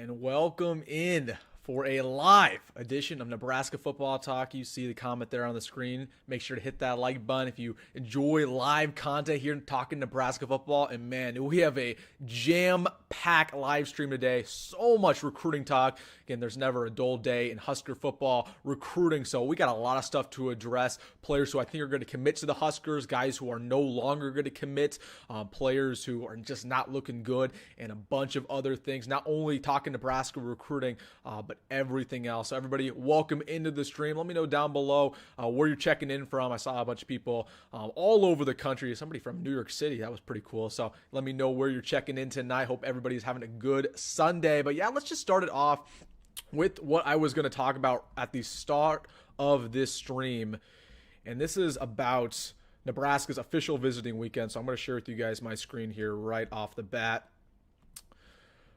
And welcome in for a live edition of Nebraska Football Talk. You see the comment there on the screen. Make sure to hit that like button if you enjoy live content here talking Nebraska football. And man, we have a jam-packed live stream today. So much recruiting talk. Again, there's never a dull day in Husker football recruiting. So we got a lot of stuff to address. Players who I think are going to commit to the Huskers, guys who are no longer going to commit, players who are just not looking good, and a bunch of other things. Not only talking Nebraska recruiting, but everything else. So everybody, welcome into the stream. Let me know down below where you're checking in from. I saw a bunch of people all over the country. Somebody from New York City. That was pretty cool. So let me know where you're checking in tonight. Hope everybody's having a good Sunday. But yeah, let's just start it off with what I was going to talk about at the start of this stream. And this is about Nebraska's official visiting weekend. So I'm going to share with you guys my screen here right off the bat.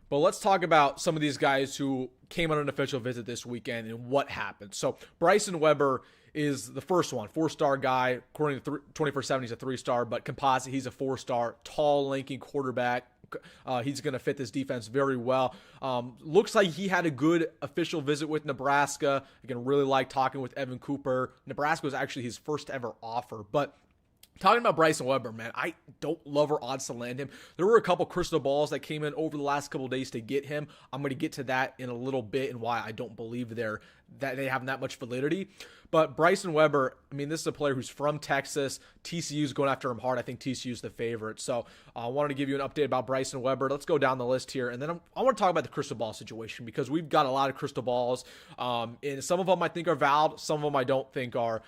But let's talk about some of these guys who came on an official visit this weekend and what happened. So Bryson Weber is the first one, 4-star guy. According to 24/7, he's a 3-star, but composite, he's a 4-star, tall, lanky quarterback. He's going to fit this defense very well. Looks like he had a good official visit with Nebraska. Again, really like talking with Evan Cooper. Nebraska was actually his first ever offer, but talking about Bryson Weber, man, I don't love our odds to land him. There were a couple crystal balls that came in over the last couple of days to get him. I'm going to get to that in a little bit and why I don't believe that they have that much validity. But Bryson Weber, I mean, this is a player who's from Texas. TCU's going after him hard. I think TCU's the favorite. So I wanted to give you an update about Bryson Weber. Let's go down the list here. And then I want to talk about the crystal ball situation because we've got a lot of crystal balls. And some of them I think are valid. Some of them I don't think are.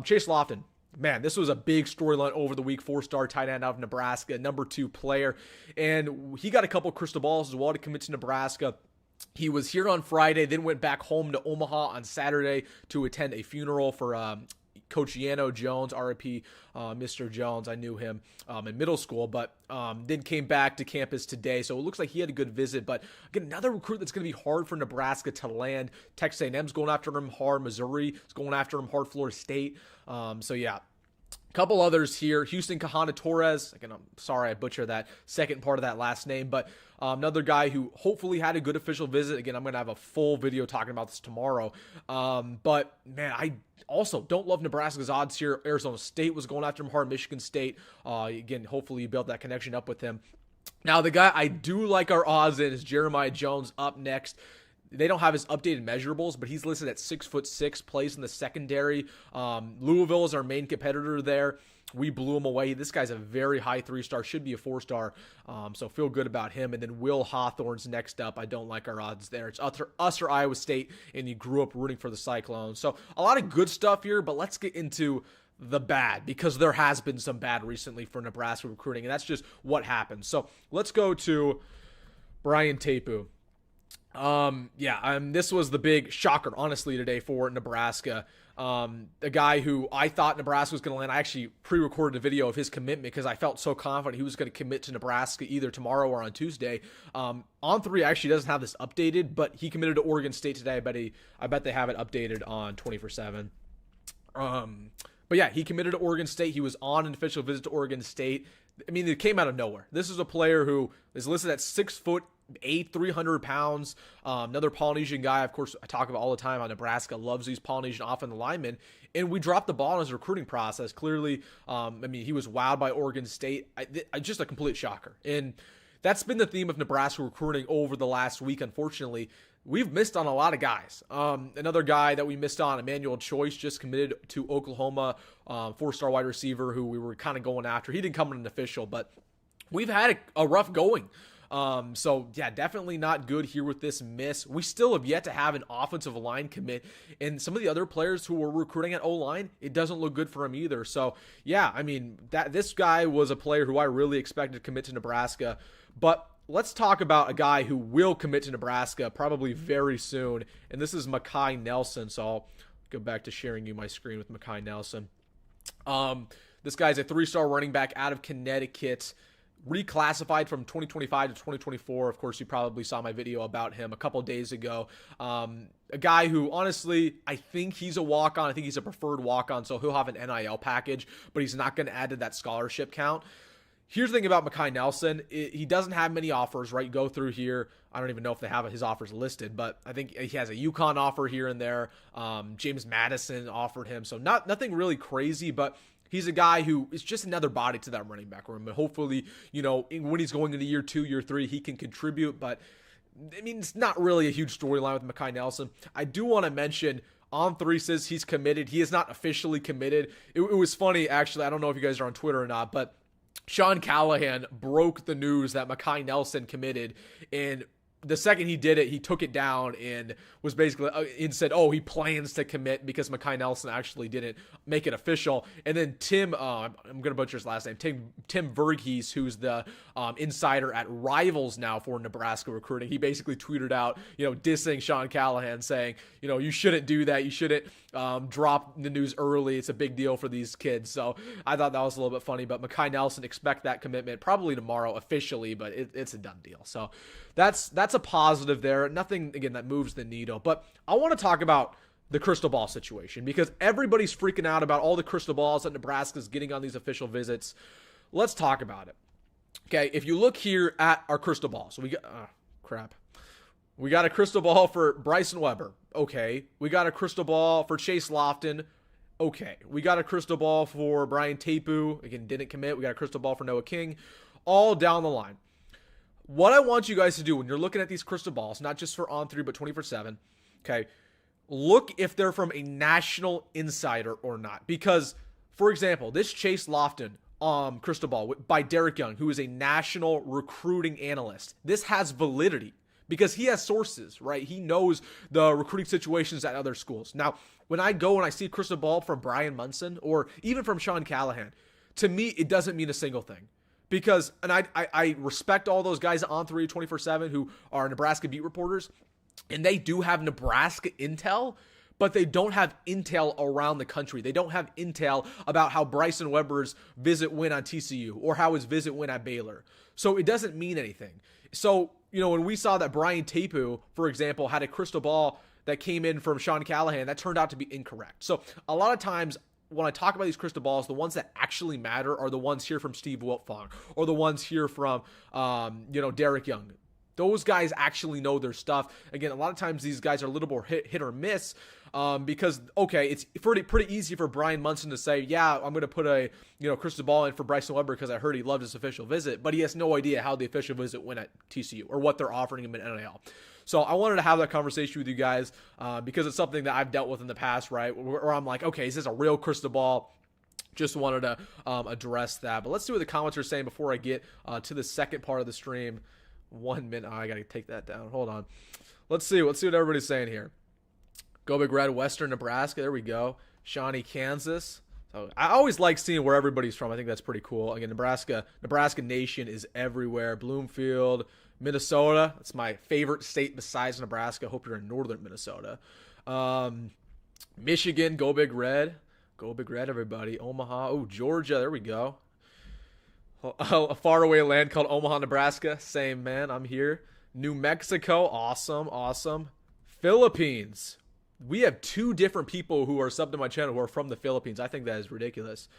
Chase Lofton. Man, this was a big storyline over the week. 4-star tight end out of Nebraska, number 2 player. And he got a couple crystal balls as well to commit to Nebraska. He was here on Friday, then went back home to Omaha on Saturday to attend a funeral for Coach Yano Jones, RIP Mr. Jones. I knew him in middle school, but then came back to campus today. So it looks like he had a good visit. But again, another recruit that's going to be hard for Nebraska to land. Texas A&M's going after him hard. Missouri is going after him hard. Florida State. So yeah. A couple others here. Houston Kahana Torres. Again, I'm sorry I butchered that second part of that last name, but another guy who hopefully had a good official visit. Again, I'm going to have a full video talking about this tomorrow. But man, I also don't love Nebraska's odds here. Arizona State was going after him hard. Michigan State. Again, hopefully you build that connection up with him. Now, the guy I do like our odds in is Jeremiah Jones up next. They don't have his updated measurables, but he's listed at 6'6", plays in the secondary. Louisville is our main competitor there. We blew him away. This guy's a very high 3-star, should be a 4-star. So feel good about him. And then Will Hawthorne's next up. I don't like our odds there. It's us or Iowa State, and he grew up rooting for the Cyclones. So a lot of good stuff here, but let's get into the bad, because there has been some bad recently for Nebraska recruiting, and that's just what happens. So let's go to Brian Tapu. This was the big shocker, honestly, today for Nebraska. A guy who I thought Nebraska was going to land. I actually pre-recorded a video of his commitment because I felt so confident he was going to commit to Nebraska either tomorrow or on Tuesday. On3 actually doesn't have this updated, but he committed to Oregon State today. I bet they have it updated on 24/7. But yeah, he committed to Oregon State. He was on an official visit to Oregon State. I mean, it came out of nowhere. This is a player who is listed at 6'8", 300 pounds. Another Polynesian guy, of course, I talk about all the time on Nebraska, loves these Polynesian offensive linemen. And we dropped the ball in his recruiting process. Clearly, he was wowed by Oregon State. Just a complete shocker. And that's been the theme of Nebraska recruiting over the last week, unfortunately. We've missed on a lot of guys. Another guy that we missed on, Emmanuel Choice, just committed to Oklahoma, 4-star wide receiver who we were kind of going after. He didn't come in an official, but we've had a rough going. So yeah, definitely not good here with this miss. We still have yet to have an offensive line commit, and some of the other players who were recruiting at O-line, it doesn't look good for him either. So yeah, I mean, this guy was a player who I really expected to commit to Nebraska, but let's talk about a guy who will commit to Nebraska probably very soon, and this is Makai Nelson. So I'll go back to sharing you my screen with Makai Nelson. This guy's a 3-star running back out of Connecticut, reclassified from 2025 to 2024. Of course, you probably saw my video about him a couple days ago. A guy who, honestly, I think he's a walk-on. I think he's a preferred walk-on, so he'll have an NIL package, but he's not going to add to that scholarship count. Here's the thing about Makai Nelson. He doesn't have many offers, right? You go through here. I don't even know if they have his offers listed, but I think he has a UConn offer here and there. James Madison offered him. So nothing really crazy, but he's a guy who is just another body to that running back room. And hopefully, when he's going into year 2, year 3, he can contribute. But, I mean, it's not really a huge storyline with Makai Nelson. I do want to mention On3 says he's committed. He is not officially committed. It was funny, actually. I don't know if you guys are on Twitter or not, but Sean Callahan broke the news that Makai Nelson committed, and the second he did it, he took it down and was basically and said, "Oh, he plans to commit," because Makai Nelson actually didn't make it official. And then Tim, I'm gonna butcher his last name, Tim Verghese, who's the insider at Rivals now for Nebraska Recruiting, he basically tweeted out, dissing Sean Callahan, saying, you shouldn't do that, you shouldn't drop the news early. It's a big deal for these kids. So I thought that was a little bit funny. But Makai Nelson, expect that commitment probably tomorrow officially, but it's a done deal. So that's a positive there. Nothing, again, that moves the needle. But I want to talk about the crystal ball situation, because everybody's freaking out about all the crystal balls that Nebraska's getting on these official visits. Let's talk about it. Okay, if you look here at our crystal ball, so we got a crystal ball for Bryson Weber. Okay. We got a crystal ball for Chase Lofton. Okay. We got a crystal ball for Brian Tapu. Again, didn't commit. We got a crystal ball for Noah King. All down the line. What I want you guys to do when you're looking at these crystal balls, not just for On3, but 24/7, okay, look if they're from a national insider or not. Because, for example, this Chase Lofton crystal ball by Derek Young, who is a national recruiting analyst, this has validity because he has sources, right? He knows the recruiting situations at other schools. Now, when I go and I see a crystal ball from Brian Munson or even from Sean Callahan, to me, it doesn't mean a single thing. Because, and I respect all those guys on 24/7 who are Nebraska beat reporters, and they do have Nebraska intel, but they don't have intel around the country. They don't have intel about how Bryson Weber's visit went on TCU or how his visit went at Baylor. So it doesn't mean anything. So, when we saw that Brian Tapu, for example, had a crystal ball that came in from Sean Callahan, that turned out to be incorrect. So a lot of times when I talk about these crystal balls, the ones that actually matter are the ones here from Steve Wiltfong or the ones here from, Derek Young. Those guys actually know their stuff. Again, a lot of times these guys are a little more hit or miss because, okay, it's pretty easy for Brian Munson to say, yeah, I'm going to put a crystal ball in for Bryson Weber because I heard he loved his official visit, but he has no idea how the official visit went at TCU or what they're offering him in NIL. So I wanted to have that conversation with you guys because it's something that I've dealt with in the past, right? Where I'm like, okay, is this a real crystal ball? Just wanted to address that. But let's see what the comments are saying before I get to the second part of the stream. 1 minute. Oh, I got to take that down. Hold on. Let's see what everybody's saying here. Go Big Red, Western Nebraska. There we go. Shawnee, Kansas. So I always like seeing where everybody's from. I think that's pretty cool. Again, Nebraska Nation is everywhere. Bloomfield, Minnesota. That's my favorite state besides Nebraska. Hope you're in northern Minnesota. Michigan, go Big Red. Go Big Red, everybody. Omaha. Oh, Georgia. There we go. A faraway land called Omaha, Nebraska. Same, man. I'm here. New Mexico. Awesome. Philippines. We have 2 different people who are subbed to my channel who are from the Philippines. I think that is ridiculous.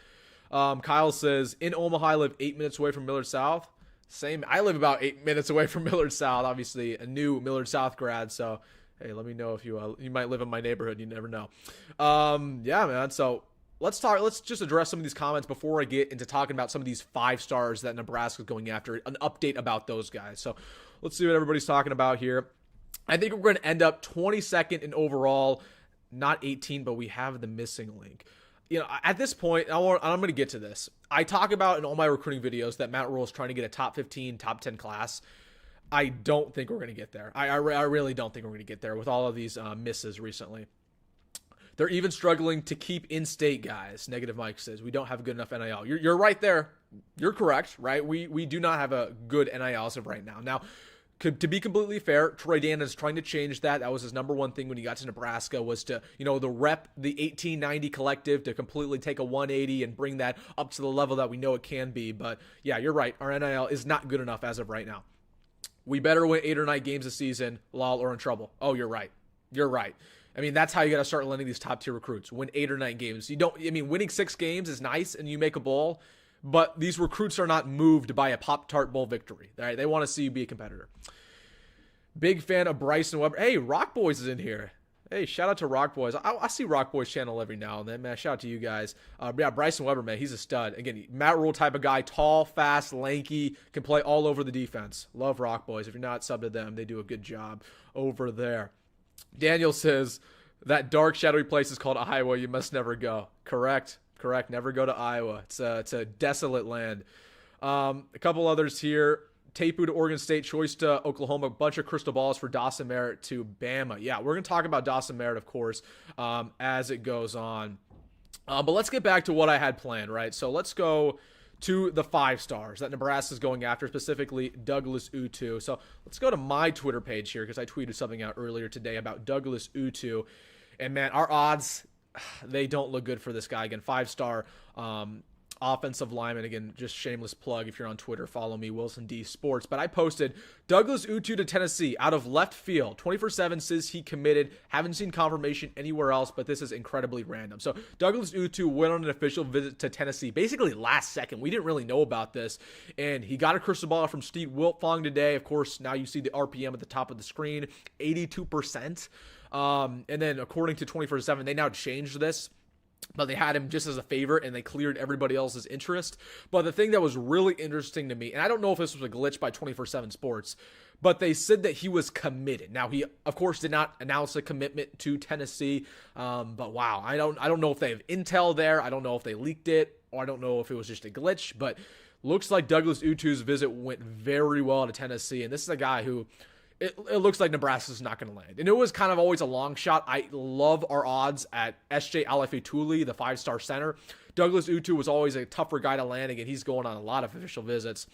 Kyle says, in Omaha, I live 8 minutes away from Millard South. Same. I live about 8 minutes away from Millard South. Obviously, a new Millard South grad. So, hey, let me know if you might live in my neighborhood. You never know. Yeah, man. So let's just address some of these comments before I get into talking about some of these 5 stars that Nebraska's going after. An update about those guys. So let's see what everybody's talking about here. I think we're going to end up 22nd in overall, not 18, but we have the missing link. At this point, I'm going to get to this. I talk about in all my recruiting videos that Matt Rhule is trying to get a top 15, top 10 class. I don't think we're going to get there. I really don't think we're going to get there with all of these misses recently. They're even struggling to keep in-state guys. Negative Mike says, we don't have a good enough NIL. You're right there. You're correct, right? We do not have a good NIL as of right now. Now, to be completely fair, Troy Dan is trying to change that. That was his number one thing when he got to Nebraska was to, the 1890 collective to completely take a 180 and bring that up to the level that we know it can be. But yeah, you're right. Our NIL is not good enough as of right now. We better win 8 or 9 games a season, lol, or in trouble. Oh, you're right. You're right. I mean, that's how you got to start landing these top tier recruits. Win 8 or 9 games. Winning 6 games is nice and you make a bowl. but these recruits are not moved by a Pop-Tart Bowl victory. Right? They want to see you be a competitor. Big fan of Bryson Weber. Hey, Rock Boys is in here. Hey, shout out to Rock Boys. I see Rock Boys channel every now and then, man. Shout out to you guys. Yeah, Bryson Weber, man, he's a stud. Again, Matt Rhule type of guy, tall, fast, lanky, can play all over the defense. Love Rock Boys. If you're not subbed to them, they do a good job over there. Daniel says, that dark, shadowy place is called Iowa. You must never go. Correct. Never go to Iowa. It's a desolate land. A couple others here. Tepu to Oregon State, Choice to Oklahoma, a bunch of crystal balls for Dawson Merritt to Bama. Yeah, we're going to talk about Dawson Merritt, of course, as it goes on. But let's get back to what I had planned, right? So let's go to the 5 stars that Nebraska is going after, specifically Douglas Utu. So let's go to my Twitter page here because I tweeted something out earlier today about Douglas Utu. And, man, our odds, they don't look good for this guy. Again, 5-star offensive lineman. Again, just shameless plug. If you're on Twitter, follow me, Wilson D Sports. But I posted Douglas Utu to Tennessee out of left field. 24/7 says he committed. Haven't seen confirmation anywhere else, but this is incredibly random. So Douglas Utu went on an official visit to Tennessee, basically last second. We didn't really know about this, and he got a crystal ball from Steve Wiltfong today. Of course, now you see the RPM at the top of the screen, 82%. And then according to 24/7, they now changed this. But they had him just as a favorite, and they cleared everybody else's interest. But the thing that was really interesting to me, and I don't know if this was a glitch by 24/7 Sports, but they said that he was committed. Now, he, of course, did not announce a commitment to Tennessee. But wow, I don't know if they have intel there. I don't know if they leaked it, or I don't know if it was just a glitch. But looks like Douglas Utu's visit went very well to Tennessee, and this is a guy who it looks like Nebraska's not going to land. And it was kind of always a long shot. I love our odds at S.J. Alifetuli, the 5-star center. Douglas Utu was always a tougher guy to land. Again, he's going on a lot of official visits.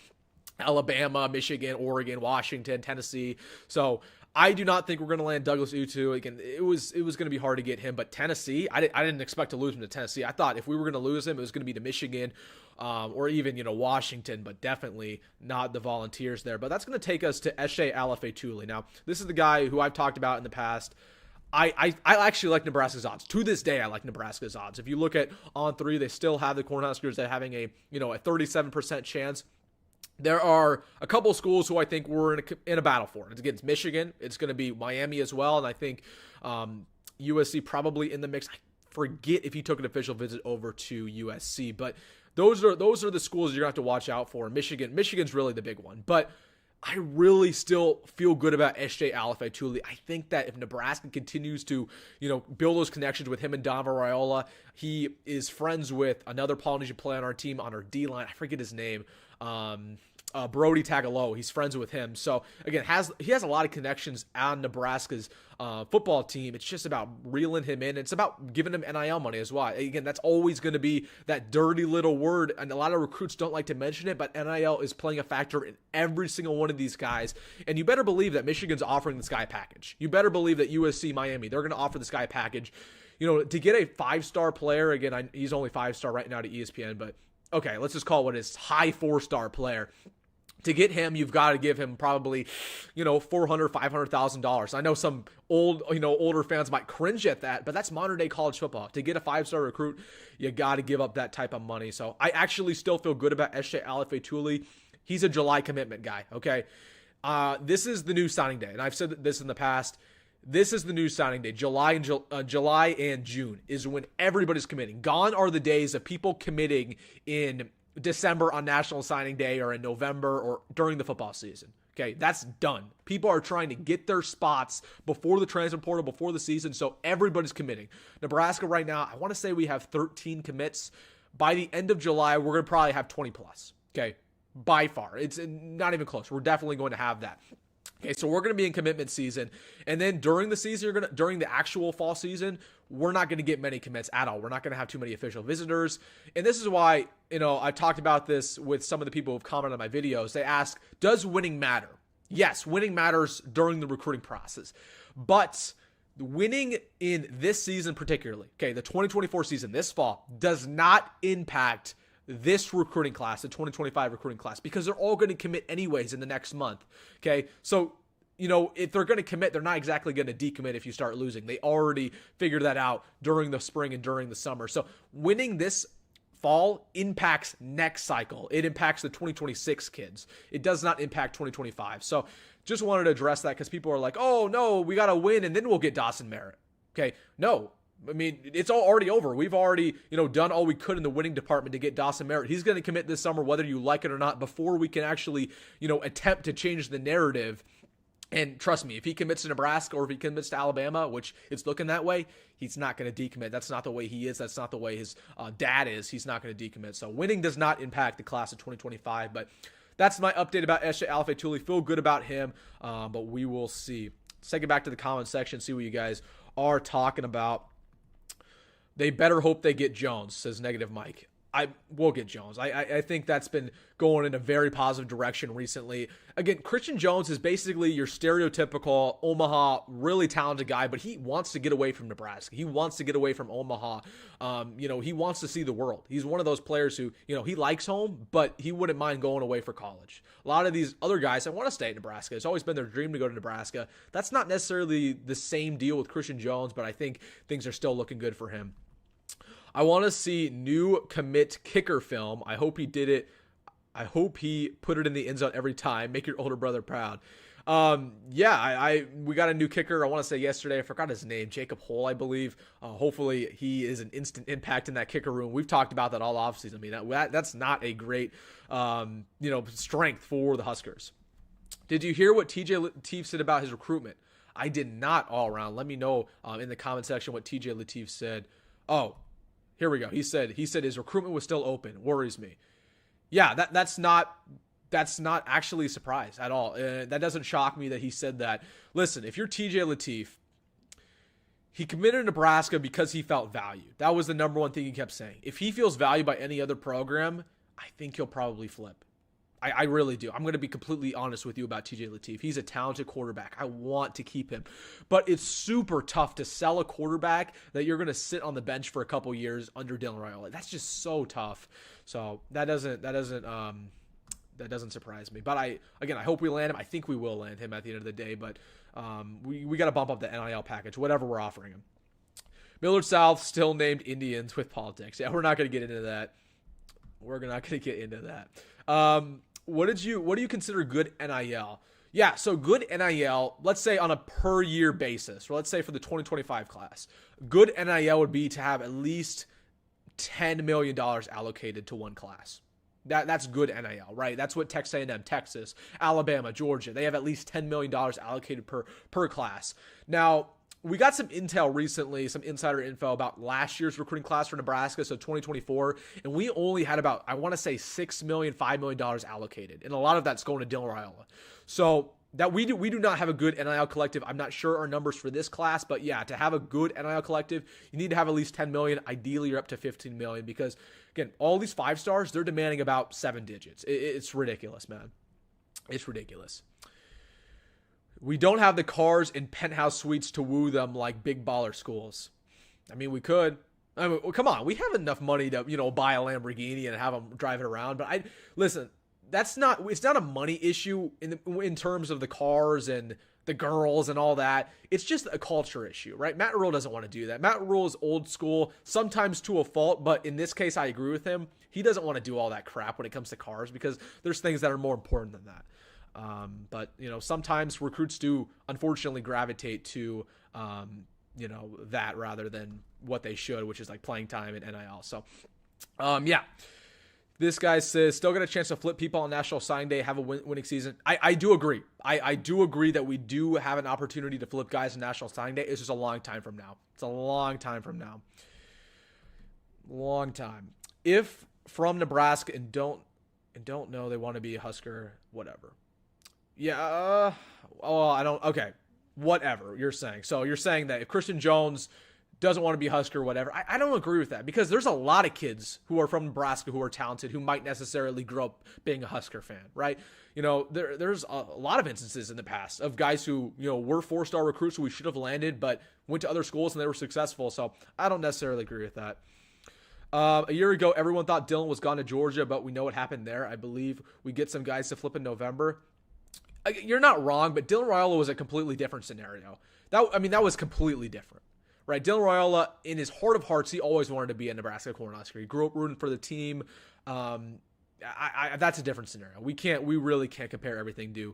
Alabama, Michigan, Oregon, Washington, Tennessee. So I do not think we're going to land Douglas Utu. Again, it was going to be hard to get him. But Tennessee, I didn't expect to lose him to Tennessee. I thought if we were going to lose him, it was going to be to Michigan or even, Washington, but definitely not the Volunteers there. But that's going to take us to Eshe Alifetuli. Now, this is the guy who I've talked about in the past. I actually like Nebraska's odds. To this day, I like Nebraska's odds. If you look at On3, they still have the Cornhuskers. They're having a 37% chance. There are a couple schools who I think we're in a battle for. It's against Michigan. It's going to be Miami as well. And I think USC probably in the mix. I forget if he took an official visit over to USC. But those are the schools you're going to have to watch out for. Michigan's really the big one. But I really still feel good about S.J. Alifetuli. I think that if Nebraska continues to, build those connections with him and Donovan Raiola, he is friends with another Polynesian player on our team on our D-line. I forget his name. Brody Tagaloa. He's friends with him. So again, he has a lot of connections on Nebraska's football team. It's just about reeling him in. It's about giving him NIL money as well. Again, that's always going to be that dirty little word, and a lot of recruits don't like to mention it, but NIL is playing a factor in every single one of these guys. And you better believe that Michigan's offering this guy a package. You better believe that USC, Miami, they're going to offer this guy a package. To get a 5-star player, again, he's only 5-star right now to ESPN, but okay, let's just call it what it is, high 4-star player. To get him, you've got to give him probably, $400,000, $500,000. I know some older fans might cringe at that, but that's modern day college football. To get a 5-star recruit, you got to give up that type of money. So I actually still feel good about Eshe Alifetuli. He's a July commitment guy. Okay, this is the new signing day, and I've said this in the past. This is the new signing day. July and June is when everybody's committing. Gone are the days of people committing in December on National Signing Day or in November or during the football season. Okay, that's done. People are trying to get their spots before the transfer portal, before the season, so everybody's committing. Nebraska right now, I want to say we have 13 commits. By the end of July, we're going to probably have 20 plus. Okay, by far. It's not even close. We're definitely going to have that. Okay, so we're going to be in commitment season, and then during the season, during the actual fall season, we're not going to get many commits at all. We're not going to have too many official visitors, and this is why, I talked about this with some of the people who've commented on my videos. They ask, does winning matter? Yes, winning matters during the recruiting process, but winning in this season particularly, okay, the 2024 season, this fall, does not impact this recruiting class, the 2025 recruiting class, because they're all going to commit anyways in the next month. Okay. So, if they're going to commit, they're not exactly going to decommit if you start losing. They already figured that out during the spring and during the summer. So winning this fall impacts next cycle. It impacts the 2026 kids. It does not impact 2025. So just wanted to address that because people are like, oh, no, we got to win and then we'll get Dawson Merritt. Okay, no. I mean, it's already over. We've already, done all we could in the winning department to get Dawson Merritt. He's going to commit this summer, whether you like it or not, before we can actually, attempt to change the narrative. And trust me, if he commits to Nebraska or if he commits to Alabama, which it's looking that way, he's not going to decommit. That's not the way he is. That's not the way his dad is. He's not going to decommit. So winning does not impact the class of 2025. But that's my update about Eshe Alfetuli. Feel good about him, but we will see. Let's take it back to the comment section, see what you guys are talking about. They better hope they get Jones, says Negative Mike. I will get Jones. I think that's been going in a very positive direction recently. Again, Christian Jones is basically your stereotypical Omaha, really talented guy, but he wants to get away from Nebraska. He wants to get away from Omaha. He wants to see the world. He's one of those players who, he likes home, but he wouldn't mind going away for college. A lot of these other guys that want to stay at Nebraska, it's always been their dream to go to Nebraska. That's not necessarily the same deal with Christian Jones, but I think things are still looking good for him. I want to see new commit kicker film. I hope he did it. I hope he put it in the end zone every time. Make your older brother proud. We got a new kicker. I want to say yesterday. I forgot his name. Jacob Hole, I believe. Hopefully he is an instant impact in that kicker room. We've talked about that all offseason. I mean, that's not a great, strength for the Huskers. Did you hear what TJ Lateef said about his recruitment? I did not all around. Let me know in the comment section what TJ Lateef said. Oh, here we go. He said his recruitment was still open. Worries me. Yeah, that's not actually a surprise at all. That doesn't shock me that he said that. Listen, if you're TJ Lateef, he committed to Nebraska because he felt valued. That was the number one thing he kept saying. If he feels valued by any other program, I think he'll probably flip. I really do. I'm going to be completely honest with you about TJ Lateef. He's a talented quarterback. I want to keep him. But it's super tough to sell a quarterback that you're going to sit on the bench for a couple years under Dylan Raiola. That's just so tough. So that doesn't surprise me. But I hope we land him. I think we will land him at the end of the day. But we got to bump up the NIL package, whatever we're offering him. Millard South still named Indians with politics. Yeah, we're not going to get into that. We're not going to get into that. What do you consider good NIL? Yeah, so good NIL, let's say on a per year basis, or let's say for the 2025 class, good NIL would be to have at least $10 million allocated to one class. That's good NIL, right? That's what Texas A&M, Texas, Alabama, Georgia, they have at least $10 million allocated per class. Now, we got some intel recently, some insider info about last year's recruiting class for Nebraska, so 2024, and we only had about, I want to say $6 million, $5 million allocated, and a lot of that's going to Dylan Raiola. So that we do not have a good NIL collective. I'm not sure our numbers for this class, but yeah, to have a good NIL collective, you need to have at least 10 million. Ideally, you're up to 15 million because, again, all these 5 stars, they're demanding about 7 digits. It's ridiculous, man. It's ridiculous. We don't have the cars and penthouse suites to woo them like big baller schools. I mean, we could. I mean, well, come on. We have enough money to, buy a Lamborghini and have them drive it around. But listen, it's not a money issue in terms of the cars and the girls and all that. It's just a culture issue, right? Matt Rhule doesn't want to do that. Matt Rhule is old school, sometimes to a fault, but in this case, I agree with him. He doesn't want to do all that crap when it comes to cars because there's things that are more important than that. But sometimes recruits do unfortunately gravitate to, that rather than what they should, which is like playing time in NIL. So, yeah. This guy says, still got a chance to flip people on National Signing Day, have a winning season. I do agree. I do agree that we do have an opportunity to flip guys on National Signing Day. It's just a long time from now. It's a long time from now. Long time. If from Nebraska and don't know they want to be a Husker, whatever. Yeah. Okay. Whatever you're saying. So you're saying that if Christian Jones doesn't want to be a Husker or whatever, I don't agree with that because there's a lot of kids who are from Nebraska who are talented who might necessarily grow up being a Husker fan, right? There's a lot of instances in the past of guys who, were 4-star recruits who we should have landed but went to other schools and they were successful. So I don't necessarily agree with that. A year ago, everyone thought Dylan was gone to Georgia, but we know what happened there. I believe we get some guys to flip in November. You're not wrong, but Dylan Raiola was a completely different scenario. That was completely different, right? Dylan Raiola, in his heart of hearts, he always wanted to be a Nebraska Cornhusker. He grew up rooting for the team. That's a different scenario. We really can't compare everything to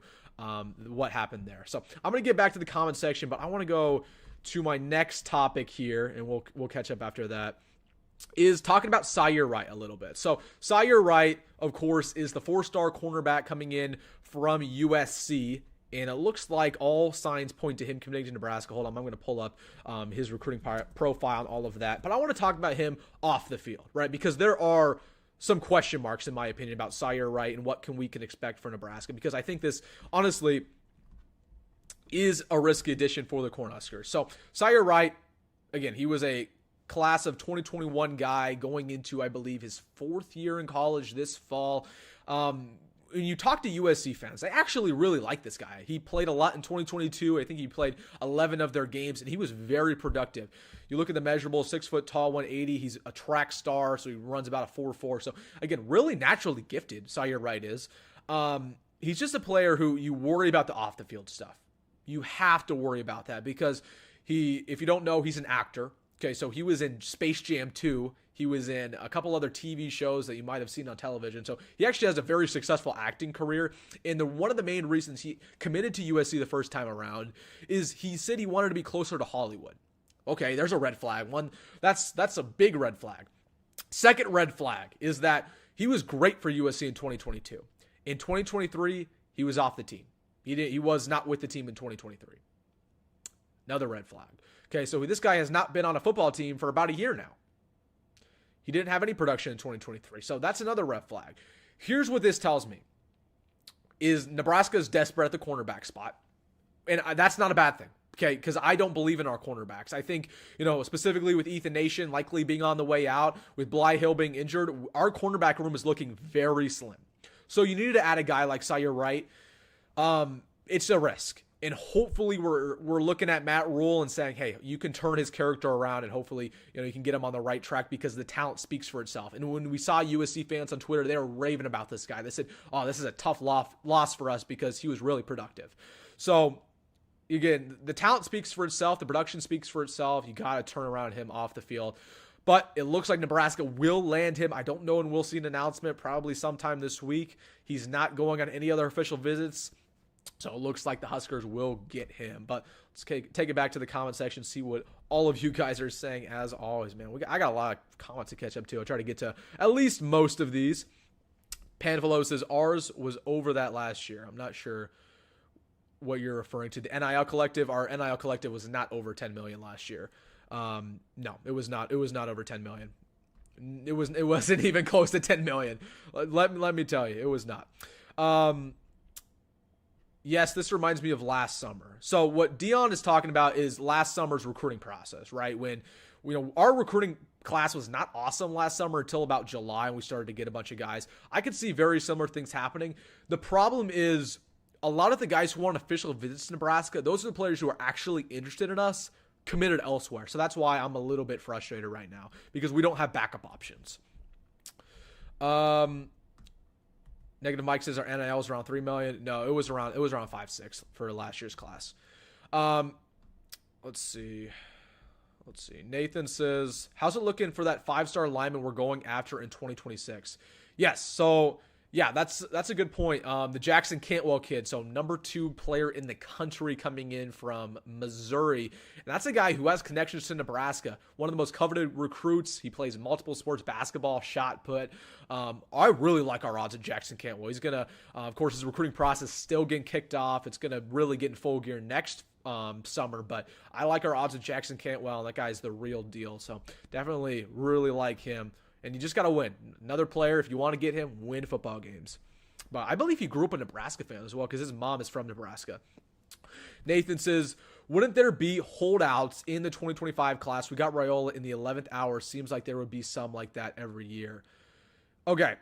what happened there. So I'm going to get back to the comment section, but I want to go to my next topic here, and we'll catch up after that, is talking about Sire Wright a little bit. So Sire Wright, of course, is the 4-star cornerback coming in from USC, and it looks like all signs point to him committing to Nebraska. Hold on, I'm going to pull up his recruiting profile and all of that. But I want to talk about him off the field, right? Because there are some question marks, in my opinion, about Sire Wright and what we can expect for Nebraska. Because I think this, honestly, is a risky addition for the Cornhuskers. So Sire Wright, again, he was a class of 2021 guy going into, I believe, his 4th year in college this fall. When you talk to USC fans, they actually really like this guy. He played a lot in 2022. I think he played 11 of their games, and he was very productive. You look at the measurables, 6 foot tall, 180. He's a track star, so he runs about a 4.4. So, again, really naturally gifted, Sire Wright is. He's just a player who you worry about the off-the-field stuff. You have to worry about that because if you don't know, he's an actor. Okay, so he was in Space Jam 2. He was in a couple other TV shows that you might have seen on television. So he actually has a very successful acting career. And one of the main reasons he committed to USC the first time around is he said he wanted to be closer to Hollywood. Okay, there's a red flag. That's a big red flag. Second red flag is that he was great for USC in 2022. In 2023, he was off the team. He was not with the team in 2023. Another red flag. Okay, so this guy has not been on a football team for about a year now. He didn't have any production in 2023. So that's another red flag. Here's what this tells me. Is Nebraska is desperate at the cornerback spot. And that's not a bad thing. Okay, because I don't believe in our cornerbacks. I think, specifically with Ethan Nation likely being on the way out, with Bly Hill being injured, our cornerback room is looking very slim. So you needed to add a guy like Sire Wright. It's a risk. And hopefully we're looking at Matt Rhule and saying, hey, you can turn his character around and hopefully, you can get him on the right track because the talent speaks for itself. And when we saw USC fans on Twitter, they were raving about this guy. They said, oh, this is a tough loss for us because he was really productive. So, again, the talent speaks for itself. The production speaks for itself. You got to turn around him off the field. But it looks like Nebraska will land him. I don't know when we'll see an announcement, probably sometime this week. He's not going on any other official visits. So it looks like the Huskers will get him. But let's take it back to the comment section, see what all of you guys are saying as always, man. I got a lot of comments to catch up to. I'll try to get to at least most of these. Panfilo says ours was over that last year. I'm not sure what you're referring to. The NIL Collective, our NIL Collective was not over 10 million last year. No, it was not. It was not over 10 million. It wasn't even close to 10 million. Let me tell you, it was not. Yes, this reminds me of last summer. So what Dion is talking about is last summer's recruiting process, right? When our recruiting class was not awesome last summer until about July, and we started to get a bunch of guys. I could see very similar things happening. The problem is a lot of the guys who want official visits to Nebraska, those are the players who are actually interested in us, committed elsewhere. So that's why I'm a little bit frustrated right now because we don't have backup options. Negative Mike says our NIL was around 3 million. No, it was around 5-6 for last year's class. Let's see. Nathan says, how's it looking for that 5-star lineman we're going after in 2026? Yes. So yeah, that's a good point. The Jackson Cantwell kid, so number 2 player in the country coming in from Missouri. And that's a guy who has connections to Nebraska. One of the most coveted recruits. He plays multiple sports, basketball, shot put. I really like our odds of Jackson Cantwell. He's going to, of course, his recruiting process still getting kicked off. It's going to really get in full gear next summer, but I like our odds of Jackson Cantwell, and that guy's the real deal. So definitely really like him. And you just got to win. Another player, if you want to get him, win football games. But I believe he grew up a Nebraska fan as well because his mom is from Nebraska. Nathan says, wouldn't there be holdouts in the 2025 class? We got Raiola in the 11th hour. Seems like there would be some like that every year. Okay.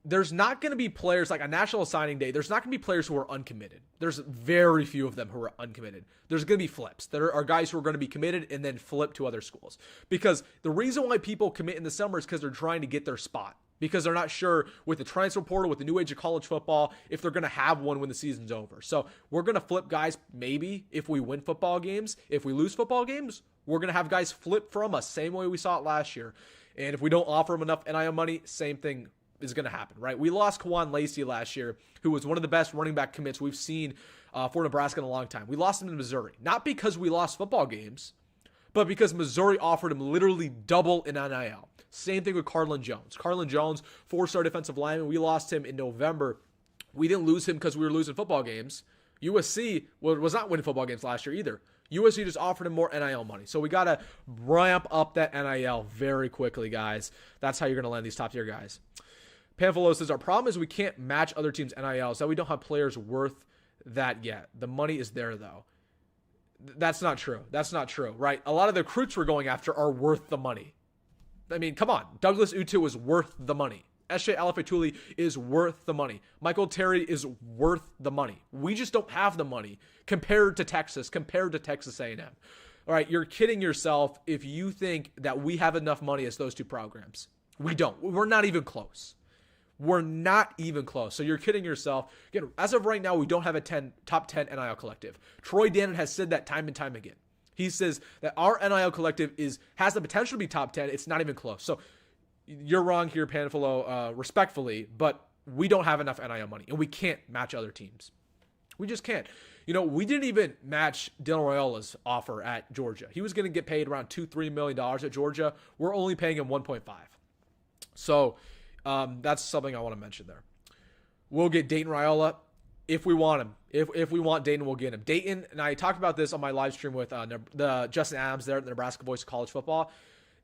There's not going to be players like on National Signing Day. There's not going to be players who are uncommitted. There's very few of them who are uncommitted. There's going to be flips. There are guys who are going to be committed and then flip to other schools. Because the reason why people commit in the summer is because they're trying to get their spot. because they're not sure with the transfer portal, with the new age of college football, if they're going to have one when the season's over. So we're going to flip guys maybe if we win football games. If we lose football games, we're going to have guys flip from us, same way we saw it last year. And if we don't offer them enough NIL money, same thing is going to happen, right? We lost Kawan Lacey last year, who was one of the best running back commits we've seen for Nebraska in a long time. We lost him to Missouri, not because we lost football games, but because Missouri offered him literally double in NIL. Same thing with Carlin Jones. Carlin Jones, 4-star defensive lineman. We lost him in November. We didn't lose him because we were losing football games. USC was not winning football games last year either. USC just offered him more NIL money. So we got to ramp up that NIL very quickly, guys. That's how you're going to land these top-tier guys. Panfilo says, our problem is we can't match other teams' NIL, so we don't have players worth that yet. The money is there, though. That's not true. That's not true, right? A lot of the recruits we're going after are worth the money. I mean, come on. Douglas Utu is worth the money. S.J. Alafetuli is worth the money. Michael Terry is worth the money. We just don't have the money compared to Texas A&M. All right, you're kidding yourself if you think that we have enough money as those two programs. We don't. We're not even close. We're not even close. So you're kidding yourself. Again, as of right now, we don't have a top 10 NIL collective. Troy Dannon has said that time and time again. He says that our NIL collective has the potential to be top 10. It's not even close. So you're wrong here, Panfilo, respectfully, but we don't have enough NIL money, and we can't match other teams. We just can't. You know, we didn't even match Dylan Raiola's offer at Georgia. He was going to get paid around $2-3 million at Georgia. We're only paying him 1.5. So that's something I want to mention there. We'll get Dayton Raiola if we want him. If we want Dayton, we'll get him. Dayton, and I talked about this on my live stream with the Justin Adams there at the Nebraska Voice of College Football.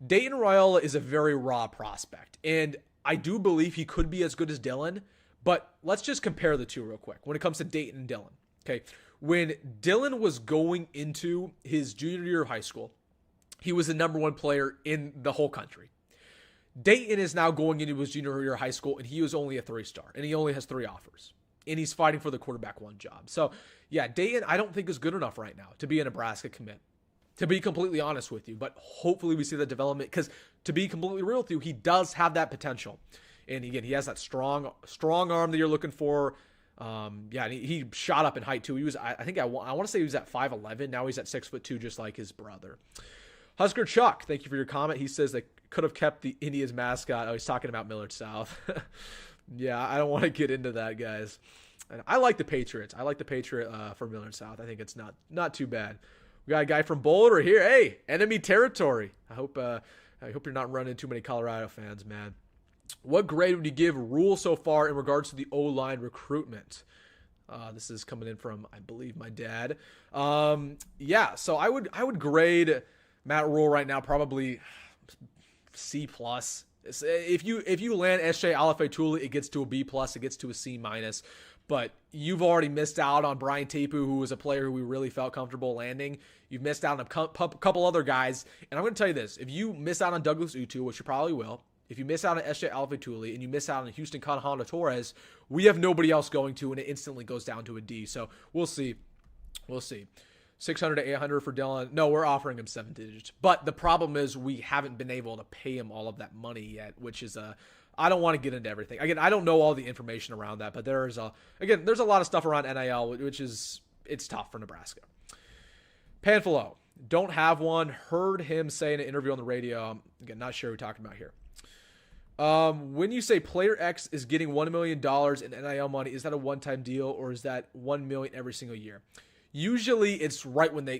Dayton Raiola is a very raw prospect, and I do believe he could be as good as Dylan, but let's just compare the two real quick when it comes to Dayton and Dylan. Okay, when Dylan was going into his junior year of high school, he was the number one player in the whole country. Dayton is now going into his junior year of high school, and he was only a 3-star, and he only has 3 offers, and he's fighting for the quarterback 1 job. So, yeah, Dayton I don't think is good enough right now to be a Nebraska commit, to be completely honest with you, but hopefully we see that development, because to be completely real with you, he does have that potential. And again, he has that strong arm that you're looking for. Yeah, and he shot up in height too. He was, I want to say he was at 5'11". Now he's at 6'2", just like his brother. Husker Chuck, thank you for your comment. He says they could have kept the Indians mascot. Oh, he's talking about Millard South. Yeah, I don't want to get into that, guys. And I like the Patriots. I like the Patriot for Millard South. I think it's not too bad. We got a guy from Boulder here. Hey, enemy territory. I hope you're not running too many Colorado fans, man. What grade would you give Rhule so far in regards to the O-line recruitment? This is coming in from, I believe, my dad. Yeah, so I would grade Matt Rhule right now probably C+. If you land S.J. Alafetuli, it gets to a B+, it gets to a C-. But you've already missed out on Brian Tapu, who was a player who we really felt comfortable landing. You've missed out on a couple other guys. And I'm going to tell you this. If you miss out on Douglas Utu, which you probably will, if you miss out on S.J. Alafetuli, and you miss out on Houston Honda-Torres, we have nobody else going to, and it instantly goes down to a D. So we'll see. 600 to 800 for Dylan. No, we're offering him 7 digits. But the problem is we haven't been able to pay him all of that money yet, which is I don't want to get into everything. Again, I don't know all the information around that, but there's a lot of stuff around NIL, which is, it's tough for Nebraska. Panfilo, don't have one. Heard him say in an interview on the radio. Again, not sure who we're talking about here. When you say player X is getting $1 million in NIL money, is that a one-time deal, or is that $1 million every single year? Usually it's right when they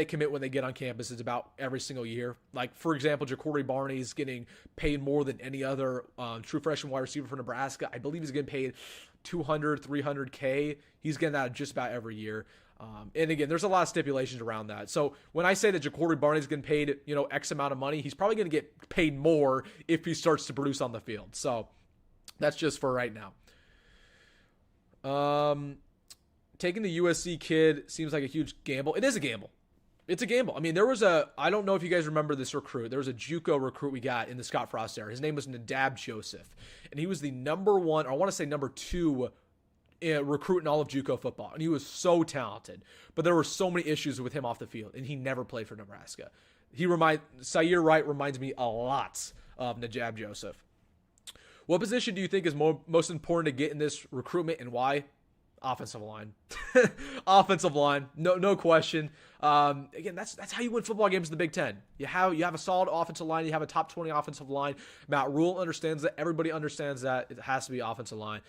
commit, when they get on campus. It's about every single year. Like, for example, Jacory Barney is getting paid more than any other true freshman wide receiver for Nebraska. I believe he's getting paid $200,000, $300K. He's getting that just about every year. And again, there's a lot of stipulations around that. So when I say that Jacory Barney is getting paid, X amount of money, he's probably going to get paid more if he starts to produce on the field. So that's just for right now. Taking the USC kid seems like a huge gamble. It is a gamble. It's a gamble. I mean, I don't know if you guys remember this recruit. There was a JUCO recruit we got in the Scott Frost era. His name was Nadab Joseph. And he was the number 1, or I want to say number 2 recruit in all of JUCO football. And he was so talented. But there were so many issues with him off the field. And he never played for Nebraska. Sire Wright reminds me a lot of Nadab Joseph. What position do you think is most important to get in this recruitment, and why? Offensive line. Offensive line. No question. Again, that's how you win football games in the Big Ten. You have a solid offensive line. You have a top 20 offensive line. Matt Rhule understands that. Everybody understands that. It has to be offensive line.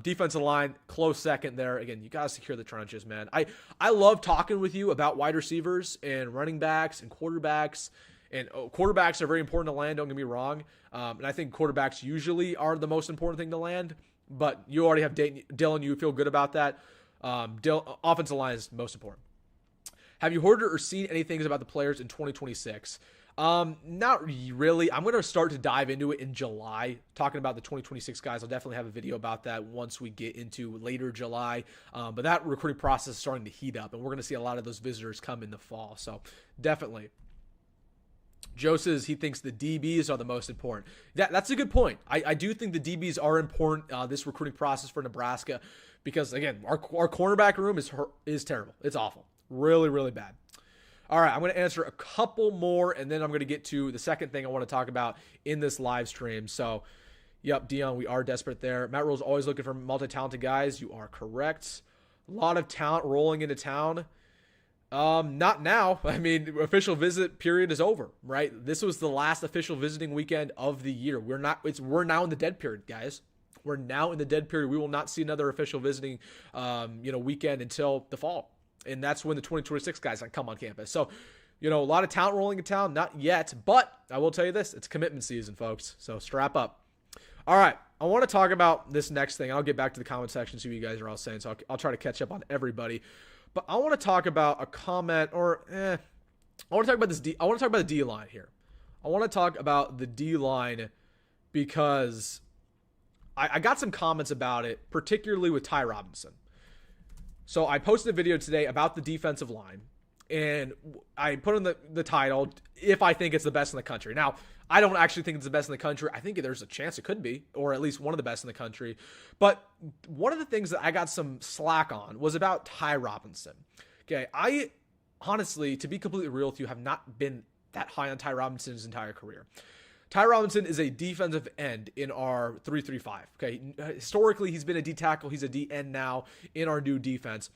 Defensive line, close second there. Again, you got to secure the trenches, man. I love talking with you about wide receivers and running backs and quarterbacks. And quarterbacks are very important to land, don't get me wrong. And I think quarterbacks usually are the most important thing to land. But you already have Dylan. You feel good about that. Offensive line is most important. Have you heard or seen any things about the players in 2026? Not really. I'm going to start to dive into it in July, talking about the 2026 guys. I'll definitely have a video about that once we get into later July. But that recruiting process is starting to heat up, and we're going to see a lot of those visitors come in the fall. So definitely. Joe says he thinks the DBs are the most important. That's a good point. I do think the DBs are important, this recruiting process for Nebraska, because, again, our cornerback room is terrible. It's awful. Really, really bad. All right, I'm going to answer a couple more, and then I'm going to get to the second thing I want to talk about in this live stream. So, yep, Dion, we are desperate there. Matt Rhule's always looking for multi-talented guys. You are correct. A lot of talent rolling into town. Not now. I mean, official visit period is over, right? This was the last official visiting weekend of the year. We're now in the dead period, guys. We're now in the dead period. We will not see another official visiting, weekend until the fall. And that's when the 2026 guys come on campus. So, a lot of talent rolling in town. Not yet, but I will tell you this. It's commitment season, folks. So strap up. All right. I want to talk about this next thing. I'll get back to the comment section, see what you guys are all saying. So I'll try to catch up on everybody. But I want to talk about a comment, I want to talk about this. I want to talk about the D line here. I want to talk about the D line because I got some comments about it, particularly with Ty Robinson. So I posted a video today about the defensive line, and I put in the title, if I think it's the best in the country. Now, I don't actually think it's the best in the country. I think there's a chance it could be, or at least one of the best in the country. But one of the things that I got some slack on was about Ty Robinson. Okay, I honestly, to be completely real with you, have not been that high on Ty Robinson's entire career. Ty Robinson is a defensive end in our 3-3-5. Okay, historically, he's been a D tackle. He's a D end now in our new defense.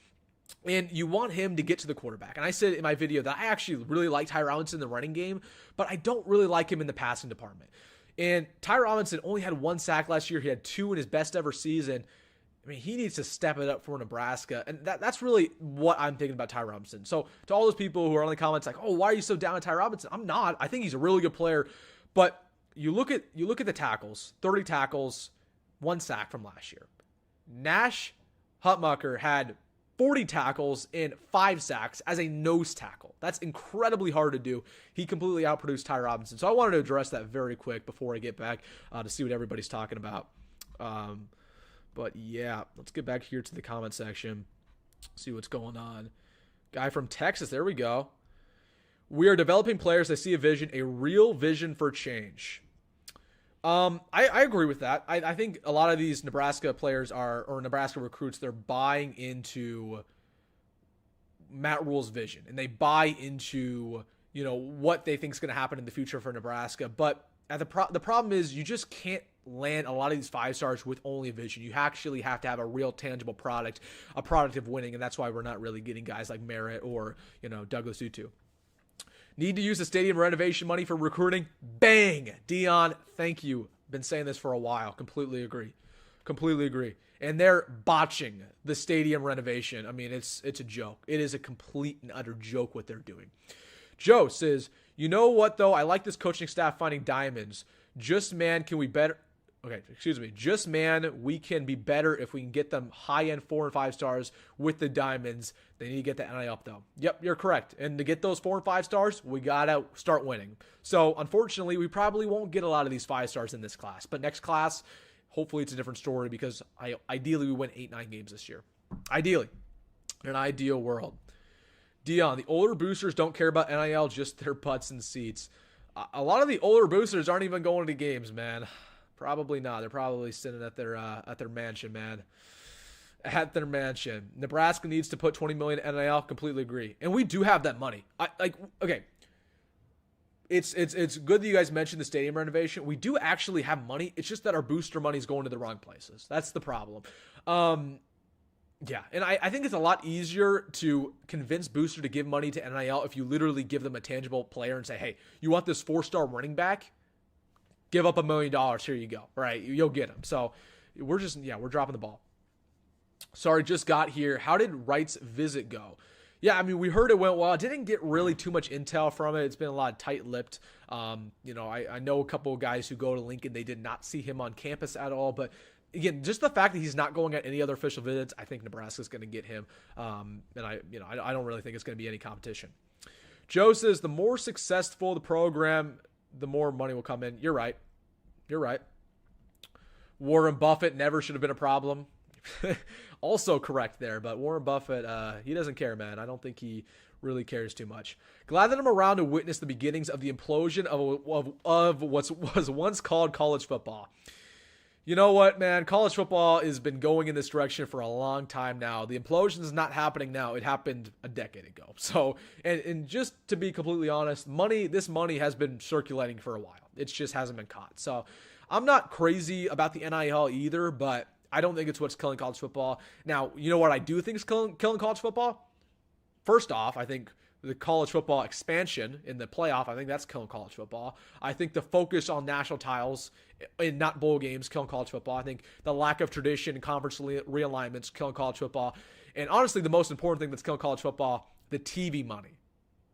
And you want him to get to the quarterback. And I said in my video that I actually really like Ty Robinson in the running game, but I don't really like him in the passing department. And Ty Robinson only had 1 sack last year. He had 2 in his best ever season. I mean, he needs to step it up for Nebraska. And that's really what I'm thinking about Ty Robinson. So to all those people who are in the comments like, oh, why are you so down on Ty Robinson? I'm not. I think he's a really good player. But you look at the tackles, 30 tackles, 1 sack from last year. Nash Hutmacher had 40 tackles and 5 sacks as a nose tackle. That's incredibly hard to do. He completely outproduced Ty Robinson. So I wanted to address that very quick before I get back to see what everybody's talking about. But yeah, let's get back here to the comment section, see what's going on. Guy from Texas, there we go. We are developing players that see a vision, a real vision for change. I agree with that. I think a lot of these Nebraska players or Nebraska recruits, they're buying into Matt Rhule's vision, and they buy into, what they think is going to happen in the future for Nebraska. But the problem is you just can't land a lot of these 5-stars with only a vision. You actually have to have a real tangible product, a product of winning. And that's why we're not really getting guys like Merritt or, Douglas Utu. Need to use the stadium renovation money for recruiting? Bang! Dion, thank you. Been saying this for a while. Completely agree. And they're botching the stadium renovation. I mean, it's a joke. It is a complete and utter joke what they're doing. Joe says, you know what, though? I like this coaching staff finding diamonds. Just man, we can be better if we can get them high-end 4 and 5 stars with the diamonds. They need to get the NIL up, though. Yep, you're correct. And to get those 4 and 5 stars, we got to start winning. So, unfortunately, we probably won't get a lot of these 5 stars in this class. But next class, hopefully it's a different story because ideally we win 8-9 games this year. Ideally. In an ideal world. Dion, the older boosters don't care about NIL, just their butts and seats. A lot of the older boosters aren't even going to games, man. Probably not. They're probably sitting at their mansion, man. At their mansion. Nebraska needs to put $20 million in NIL. Completely agree. And we do have that money. Okay. It's good that you guys mentioned the stadium renovation. We do actually have money. It's just that our booster money is going to the wrong places. That's the problem. Yeah, and I think it's a lot easier to convince booster to give money to NIL if you literally give them a tangible player and say, hey, you want this 4-star running back? Give up $1 million. Here you go. Right? You'll get him. So we're dropping the ball. Sorry, just got here. How did Wright's visit go? Yeah, I mean, we heard it went well. I didn't get really too much intel from it. It's been a lot of tight-lipped. I know a couple of guys who go to Lincoln. They did not see him on campus at all. But, again, just the fact that he's not going at any other official visits, I think Nebraska's going to get him. And I don't really think it's going to be any competition. Joe says, the more successful the program, the more money will come in. You're right. Warren Buffett never should have been a problem. Also correct there, but Warren Buffett, he doesn't care, man. I don't think he really cares too much. Glad that I'm around to witness the beginnings of the implosion of what was once called college football. You know what, man? College football has been going in this direction for a long time now. The implosion is not happening now. It happened a decade ago. So, and just to be completely honest, this money has been circulating for a while. It just hasn't been caught. So I'm not crazy about the NIL either, but I don't think it's what's killing college football. Now, you know what I do think is killing college football? First off, I think the college football expansion in the playoff, I think that's killing college football. I think the focus on national titles and not bowl games killing college football. I think the lack of tradition and conference realignments killing college football. And honestly, the most important thing that's killing college football, the TV money.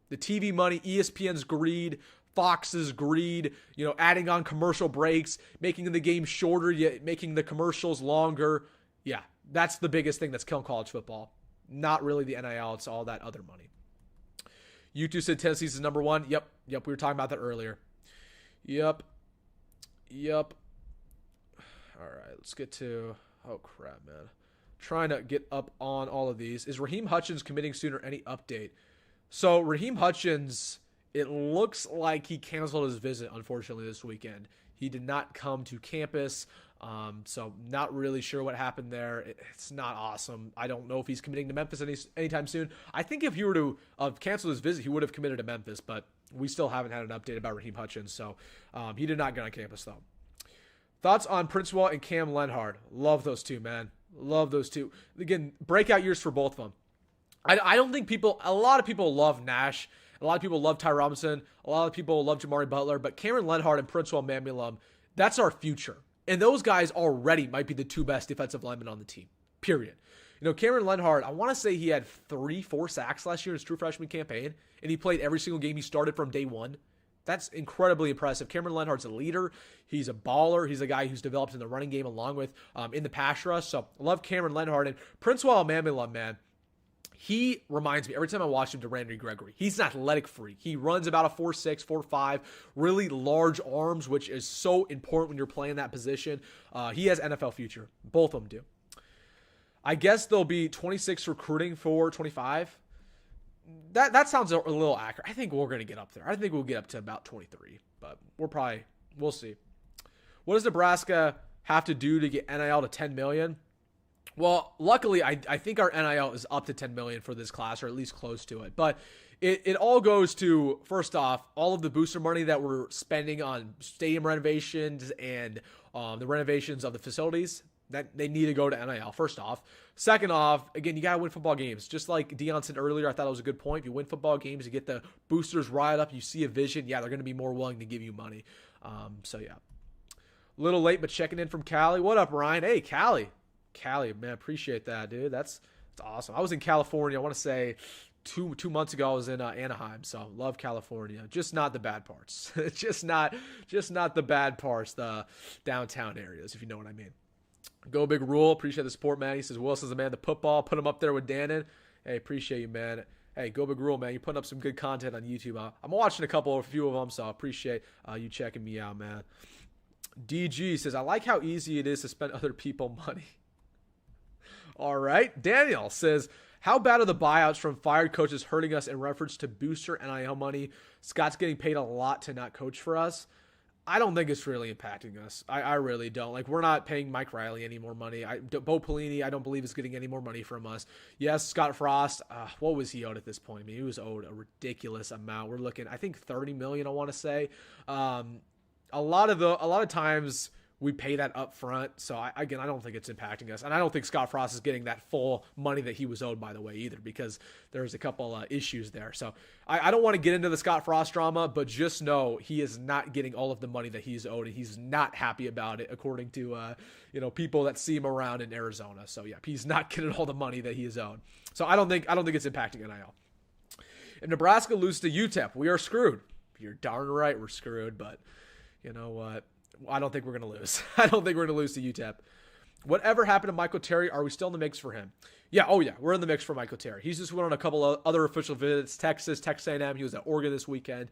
The TV money, ESPN's greed, Fox's greed, adding on commercial breaks, making the game shorter, yet making the commercials longer. Yeah, that's the biggest thing that's killing college football. Not really the NIL, it's all that other money. U2 said Tennessee's is number one. Yep, we were talking about that earlier. Yep. All right, let's get to, oh crap, man. Trying to get up on all of these. Is Raheem Hutchins committing soon or any update? So Raheem Hutchins, it looks like he canceled his visit, unfortunately, this weekend. He did not come to campus, so not really sure what happened there. It's not awesome. I don't know if he's committing to Memphis anytime soon. I think if he were to cancel his visit, he would have committed to Memphis, but we still haven't had an update about Raheem Hutchins, so he did not get on campus, though. Thoughts on Princewell and Cam Lenhard? Love those two, man. Love those two. Again, breakout years for both of them. I don't think a lot of people love Nash. A lot of people love Ty Robinson. A lot of people love Jamari Butler. But Cameron Lenhard and Princewell Mamulum, that's our future. And those guys already might be the two best defensive linemen on the team, period. Cameron Lenhard, I want to say he had 3-4 sacks last year in his true freshman campaign, and he played every single game he started from day one. That's incredibly impressive. Cameron Lenhard's a leader. He's a baller. He's a guy who's developed in the running game along with in the pass rush. So I love Cameron Lenhard. And Princewell Mamulum, man, he reminds me, every time I watch him, to Randy Gregory. He's an athletic freak. He runs about a 4.6, 4.5, really large arms, which is so important when you're playing that position. He has NFL future. Both of them do. I guess there'll be 26 recruiting for 25. That sounds a little accurate. I think we're going to get up there. I think we'll get up to about 23, but we'll see. What does Nebraska have to do to get NIL to 10 million? Well, luckily, I think our NIL is up to 10 million for this class, or at least close to it. But it all goes to, first off, all of the booster money that we're spending on stadium renovations and the renovations of the facilities, that they need to go to NIL, first off. Second off, again, you got to win football games. Just like Deion said earlier, I thought it was a good point. If you win football games, you get the boosters riled up, you see a vision, they're going to be more willing to give you money. So, yeah. A little late, but checking in from Cali. What up, Ryan? Hey, Cali, man, appreciate that, dude. That's awesome. I was in California. I want to say two months ago. I was in Anaheim, so love California. Just not the bad parts. just not the bad parts. The downtown areas, if you know what I mean. Go Big Rhule. Appreciate the support, man. He says Wilson's the man. The football. Put him up there with Dannon. Hey, appreciate you, man. Hey, Go Big Rhule, man. You're putting up some good content on YouTube. I'm watching a few of them, so I appreciate you checking me out, man. DG says, I like how easy it is to spend other people money. All right. Daniel says, how bad are the buyouts from fired coaches hurting us in reference to booster NIL money? Scott's getting paid a lot to not coach for us. I don't think it's really impacting us. I really don't. Like, we're not paying Mike Riley any more money. Bo Pelini, I don't believe is getting any more money from us. Yes, Scott Frost, what was he owed at this point? I mean, he was owed a ridiculous amount. We're looking, I think, $30 million, I want to say. A lot of times we pay that up front. So I don't think it's impacting us. And I don't think Scott Frost is getting that full money that he was owed, by the way, either, because there's a couple issues there. So I don't want to get into the Scott Frost drama, but just know he is not getting all of the money that he's owed, and he's not happy about it, according to people that see him around in Arizona. So yeah, he's not getting all the money that he is owed. So I don't think it's impacting NIL. If Nebraska loses to UTEP, we are screwed. You're darn right we're screwed, but you know what? I don't think we're going to lose. I don't think we're going to lose to UTEP. Whatever happened to Michael Terry, are we still in the mix for him? Yeah, we're in the mix for Michael Terry. He's just went on a couple of other official visits, Texas A&M. He was at Oregon this weekend.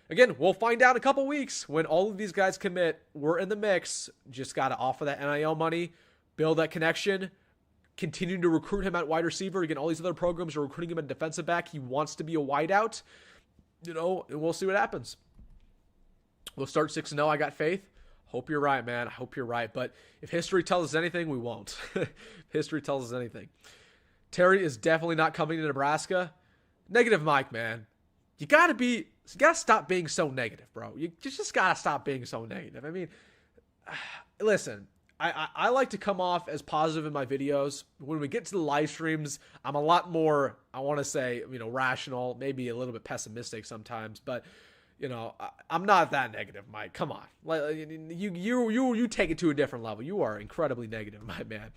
Again, we'll find out in a couple weeks when all of these guys commit. We're in the mix. Just got to offer that NIL money, build that connection, continue to recruit him at wide receiver. Again, all these other programs are recruiting him at defensive back. He wants to be a wideout, and we'll see what happens. We'll start 6-0. I got faith. Hope you're right, man. I hope you're right. But if history tells us anything, we won't. History tells us anything. Terry is definitely not coming to Nebraska. Negative Mike, man. You gotta stop being so negative, bro. You just gotta stop being so negative. I mean, listen, I like to come off as positive in my videos. When we get to the live streams, I'm a lot more, I want to say, rational, maybe a little bit pessimistic sometimes, but I'm not that negative, Mike. Come on. You take it to a different level. You are incredibly negative, my man.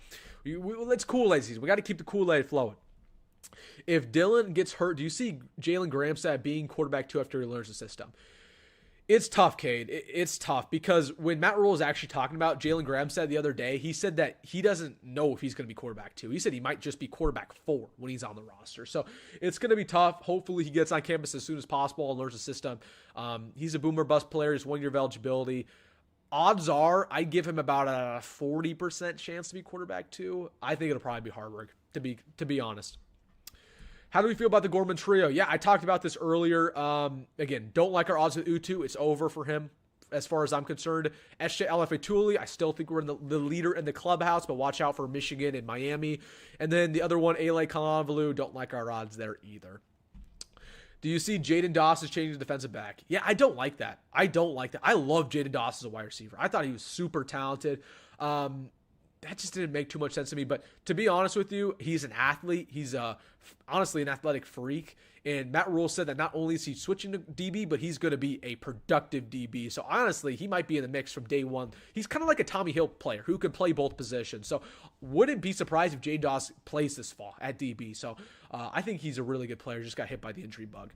Let's Kool-Aid season. We got to keep the Kool-Aid flowing. If Dylan gets hurt, do you see Jalen Gramstad being quarterback 2 after he learns the system? It's tough, Cade. It's tough because when Matt Rhule was actually talking about Jalen Gramstad the other day, he said that he doesn't know if he's going to be quarterback 2. He said he might just be quarterback 4 when he's on the roster. So it's going to be tough. Hopefully he gets on campus as soon as possible and learns the system. He's a boomer bust player. He's 1 year of eligibility. Odds are I give him about a 40% chance to be quarterback 2. I think it'll probably be Hoiberg, to be honest. How do we feel about the Gorman trio? Yeah, I talked about this earlier. Again, don't like our odds with Utu. It's over for him as far as I'm concerned. SJ Alafetuli, I still think we're in the leader in the clubhouse, but watch out for Michigan and Miami. And then the other one, Ale Kalanvalu, don't like our odds there either. Do you see Jaden Doss is changing to defensive back? Yeah, I don't like that. I love Jaden Doss as a wide receiver. I thought he was super talented. That just didn't make too much sense to me. But to be honest with you, he's an athlete. He's honestly an athletic freak. And Matt Rhule said that not only is he switching to DB, but he's going to be a productive DB. So honestly, he might be in the mix from day one. He's kind of like a Tommy Hill player who can play both positions. So wouldn't be surprised if Jaden Doss plays this fall at DB. So I think he's a really good player. Just got hit by the injury bug.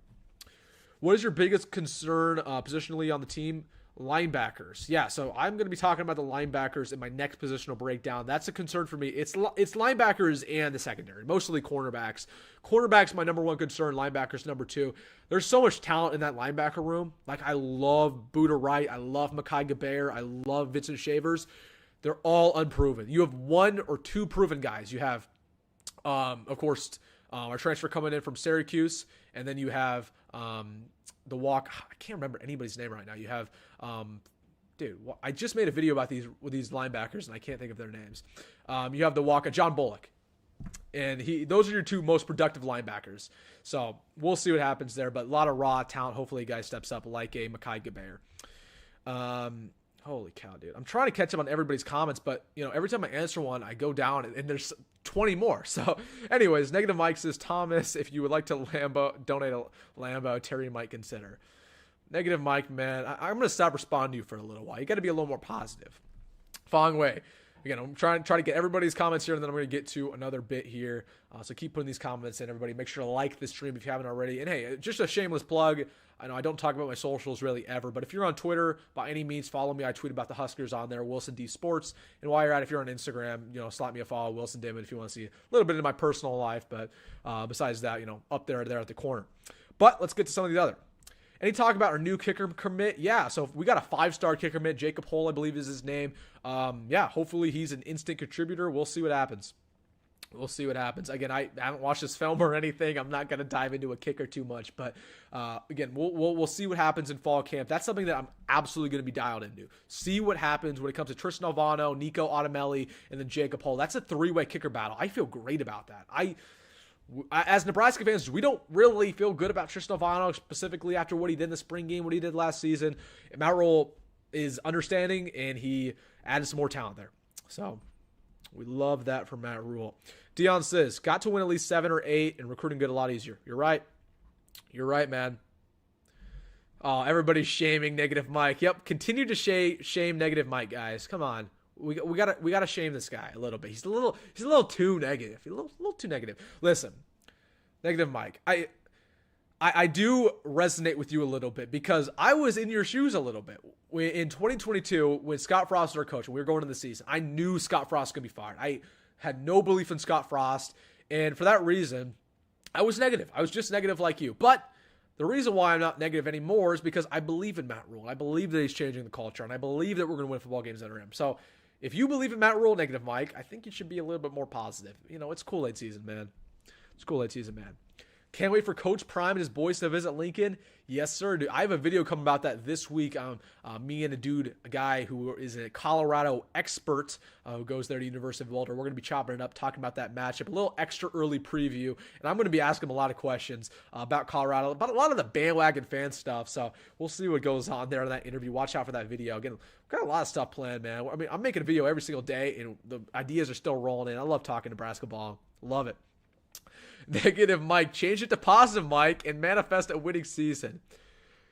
What is your biggest concern positionally on the team? Linebackers. Yeah, so I'm going to be talking about the linebackers in my next positional breakdown. That's a concern for me. It's linebackers and the secondary, mostly cornerbacks. Cornerbacks, my number one concern. Linebackers, number 2. There's so much talent in that linebacker room. Like, I love Buda Wright. I love Makai Gabeir. I love Vincent Shavers. They're all unproven. You have 1 or 2 proven guys. You have, of course, our transfer coming in from Syracuse, and then you have the walk. I can't remember anybody's name right now. You have, I just made a video about these linebackers, and I can't think of their names. You have the walk, John Bullock, and those are your 2 most productive linebackers. So we'll see what happens there, but a lot of raw talent. Hopefully, a guy steps up like a Makai Gabeir. Holy cow, dude. I'm trying to catch up on everybody's comments, but, every time I answer one, I go down, and there's 20 more. So, anyways, Negative Mike says, Thomas, if you would like to donate a Lambo, Terry might consider. Negative Mike, man, I'm going to stop responding to you for a little while. You got to be a little more positive. Fong Wei. Again, I'm trying to get everybody's comments here, and then I'm going to get to another bit here. So keep putting these comments in, everybody. Make sure to like this stream if you haven't already. And hey, just a shameless plug. I know I don't talk about my socials really ever, but if you're on Twitter, by any means, follow me. I tweet about the Huskers on there, Wilson D Sports. And while you're at it, if you're on Instagram, slap me a follow, Wilson Dimon, if you want to see a little bit of my personal life. But besides that, up there at the corner. But let's get to some of the other. Any talk about our new kicker commit? Yeah, so we got a 5-star kicker commit. Jacob Hole, I believe is his name. Hopefully he's an instant contributor. We'll see what happens. We'll see what happens. Again, I haven't watched this film or anything. I'm not going to dive into a kicker too much, but again, we'll see what happens in fall camp. That's something that I'm absolutely going to be dialed into. See what happens when it comes to Tristan Alvano, Nico Ottamelli, and then Jacob Hull. That's a three-way kicker battle. I feel great about that. As Nebraska fans, we don't really feel good about Tristan Alvano, specifically after what he did in the spring game, what he did last season. Matt Rhule is understanding, and he added some more talent there. So we love that from Matt Rhule. Dion says, got to win at least 7 or 8 and recruiting get a lot easier. You're right. You're right, man. Oh, everybody's shaming Negative Mike. Yep, continue to shame Negative Mike, guys. Come on. We gotta shame this guy a little bit. He's a little too negative. He's a little too negative. Listen, Negative Mike, I do resonate with you a little bit because I was in your shoes a little bit. In 2022, when Scott Frost was our coach and we were going into the season, I knew Scott Frost was going to be fired. I had no belief in Scott Frost, and for that reason, I was negative. I was just negative like you. But the reason why I'm not negative anymore is because I believe in Matt Rhule. I believe that he's changing the culture, and I believe that we're going to win football games under him. So if you believe in Matt Rhule, Negative Mike, I think you should be a little bit more positive. You know, it's Kool-Aid season, man. It's Kool-Aid season, man. Can't wait for Coach Prime and his boys to visit Lincoln. Yes, sir, dude. I have a video coming about that this week. Me and a guy who is a Colorado expert who goes there to University of Boulder. We're going to be chopping it up, talking about that matchup, a little extra early preview. And I'm going to be asking him a lot of questions about Colorado, about a lot of the bandwagon fan stuff. So we'll see what goes on there in that interview. Watch out for that video. Again, we've got a lot of stuff planned, man. I mean, I'm making a video every single day, and the ideas are still rolling in. I love talking Nebraska ball. Love it. Negative Mike, change it to positive Mike and manifest a winning season.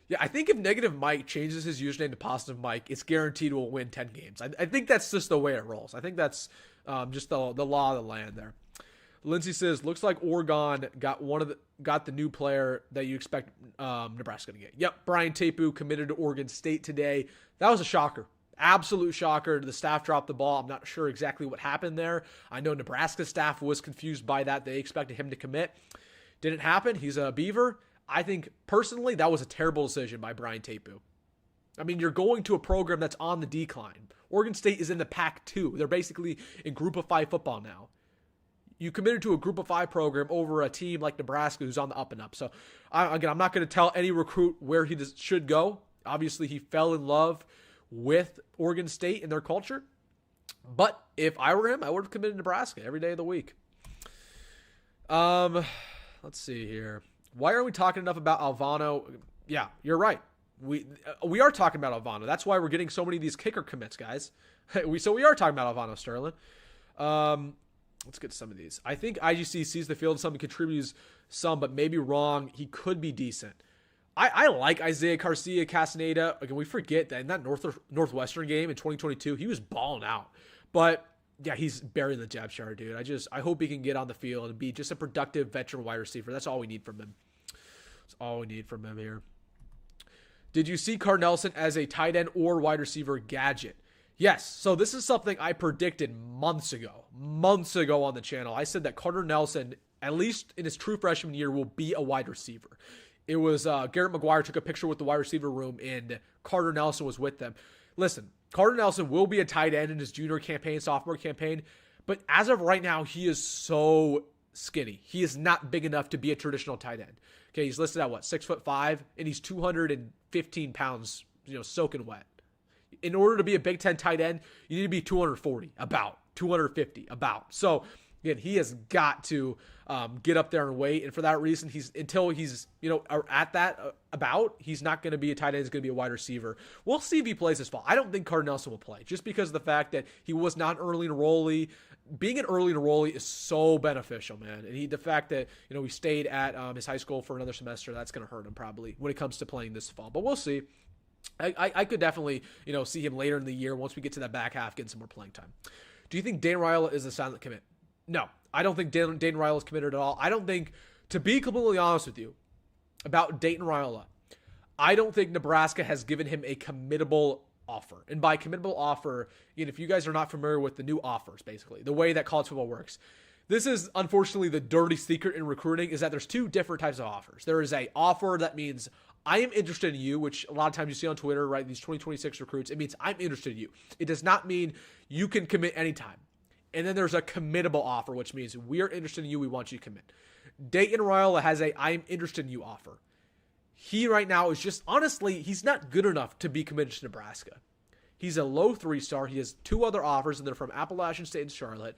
Yeah, I think if Negative Mike changes his username to positive Mike, it's guaranteed we'll win 10 games. I think that's just the way it rolls. I think that's just the law of the land there. Lindsay says, looks like Oregon got the new player that you expect Nebraska to get. Yep, Brian Tapu committed to Oregon State today. That was a shocker. Absolute shocker. The staff dropped the ball. I'm not sure exactly what happened there. I know Nebraska staff was confused by that. They expected him to commit. Didn't happen. He's a Beaver. I think, personally, that was a terrible decision by Brian Tapu. I mean, you're going to a program that's on the decline. Oregon State is in the Pac-2. They're basically in Group of 5 football now. You committed to a Group of 5 program over a team like Nebraska who's on the up and up. So, again, I'm not going to tell any recruit where he should go. Obviously, he fell in love with Oregon State and their culture. But if I were him, I would have committed to Nebraska every day of the week. Let's see here. Why aren't we talking enough about Alvano? Yeah, you're right. We are talking about Alvano. That's why we're getting so many of these kicker commits, guys. we are talking about Alvano, Sterling. Let's get to some of these. I think IGC sees the field, some contributes some, but maybe wrong. He could be decent. I like Isaiah Garcia Castaneda. Again, we forget that in that Northwestern game in 2022, he was balling out. But yeah, he's burying the depth chart, dude. I hope he can get on the field and be just a productive veteran wide receiver. That's all we need from him. That's all we need from him here. Did you see Makai Nelson as a tight end or wide receiver gadget? Yes. So this is something I predicted months ago on the channel. I said that Makai Nelson, at least in his true freshman year, will be a wide receiver. It was Garrett McGuire took a picture with the wide receiver room, and Makai Nelson was with them. Listen, Makai Nelson will be a tight end in his junior campaign, sophomore campaign, but as of right now, he is so skinny. He is not big enough to be a traditional tight end. Okay, he's listed at 6'5", and he's 215 pounds, soaking wet. In order to be a Big Ten tight end, you need to be 240, about 250, about. So again, he has got to get up there and wait, and for that reason, until he's at that he's not going to be a tight end. He's going to be a wide receiver. We'll see if he plays this fall. I don't think Makai Nelson will play just because of the fact that he was not an early enrollee. Being an early enrollee is so beneficial, man. And the fact that he stayed at his high school for another semester, that's going to hurt him probably when it comes to playing this fall. But we'll see. I could definitely see him later in the year once we get to that back half, getting some more playing time. Do you think Dane Raiola is a silent commit? No, I don't think Dane Raiola is committed at all. I don't think, to be completely honest with you, about Dayton Raiola, I don't think Nebraska has given him a committable offer. And by committable offer, if you guys are not familiar with the new offers, basically, the way that college football works, this is unfortunately the dirty secret in recruiting, is that there's two different types of offers. There is a offer that means I am interested in you, which a lot of times you see on Twitter, right? These 2026 recruits, it means I'm interested in you. It does not mean you can commit anytime. And then there's a committable offer, which means we are interested in you. We want you to commit. Dayton Raiola has a I'm interested in you offer. He right now is just, honestly, he's not good enough to be committed to Nebraska. He's a low 3-star. He has 2 other offers, and they're from Appalachian State and Charlotte.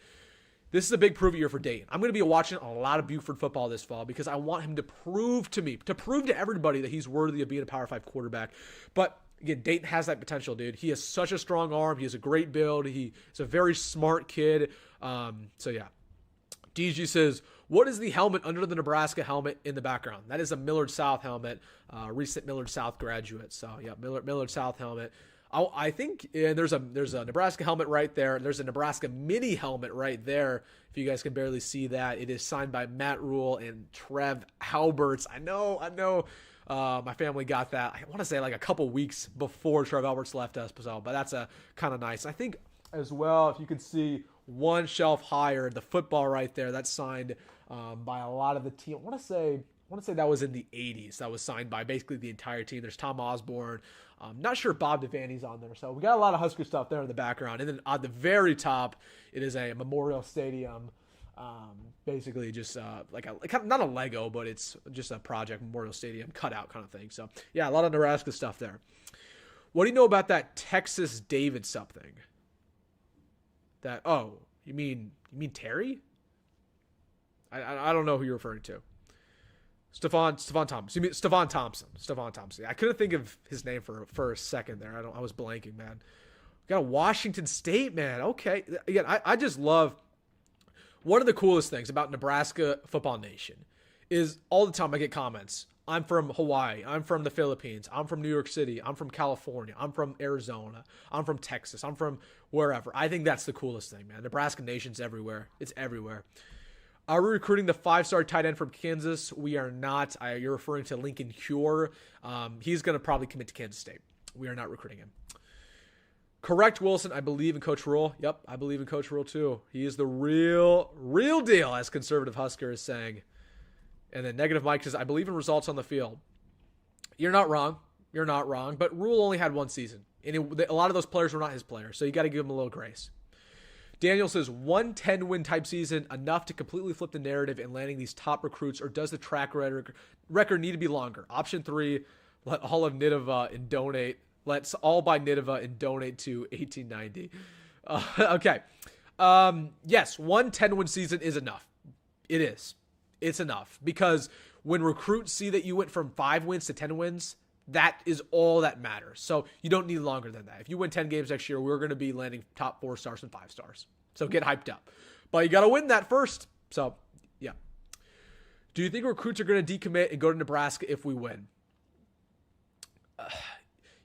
This is a big prove year for Dayton. I'm going to be watching a lot of Buford football this fall because I want him to prove to me, to prove to everybody that he's worthy of being a Power 5 quarterback. But again, Dayton has that potential, dude. He has such a strong arm. He has a great build. He's a very smart kid. So yeah. DG says, what is the helmet under the Nebraska helmet in the background? That is a Millard South helmet, recent Millard South graduate. So yeah, Millard South helmet. I think there's a Nebraska helmet right there. There's a Nebraska mini helmet right there. If you guys can barely see that, it is signed by Matt Rhule and Trev Alberts. I know. My family got that. I want to say like a couple weeks before Trev Alberts left us, but that's a kind of nice. I think as well, if you can see one shelf higher, the football right there, that's signed by a lot of the team. I want to say that was in the 80s. That was signed by basically the entire team. There's Tom Osborne. Not sure if Bob Devaney's on there. So we got a lot of Husker stuff there in the background. And then at the very top, it is a Memorial Stadium. Basically just not a Lego, but it's just a Project Memorial Stadium cutout kind of thing. So yeah, a lot of Nebraska stuff there. What do you know about that Texas David something? You mean Terry? I don't know who you're referring to. Stephon Thompson. You mean Stephon Thompson. I couldn't think of his name for a second there. I was blanking, man. We got a Washington State, man. Okay. Again, I just love one of the coolest things about Nebraska Football Nation is all the time I get comments. I'm from Hawaii. I'm from the Philippines. I'm from New York City. I'm from California. I'm from Arizona. I'm from Texas. I'm from wherever. I think that's the coolest thing, man. Nebraska Nation's everywhere. It's everywhere. Are we recruiting the 5-star tight end from Kansas? We are not. You're referring to Lincoln Cure. He's going to probably commit to Kansas State. We are not recruiting him. Correct, Wilson. I believe in Coach Rhule. Yep, I believe in Coach Rhule too. He is the real deal, as conservative Husker is saying. And then negative Mike says, I believe in results on the field. You're not wrong. But Rhule only had 1 season. And a lot of those players were not his players. So you got to give him a little grace. Daniel says, 1 10-win type season enough to completely flip the narrative in landing these top recruits, or does the track record need to be longer? Option 3, let all of Nineveh and donate. Let's all buy Nineveh and donate to 1890. Okay. Yes, 1 10-win season is enough. It is. It's enough. Because when recruits see that you went from 5 wins to 10 wins, that is all that matters. So you don't need longer than that. If you win 10 games next year, we're going to be landing top 4 stars and 5 stars. So get hyped up. But you got to win that first. So, yeah. Do you think recruits are going to decommit and go to Nebraska if we win?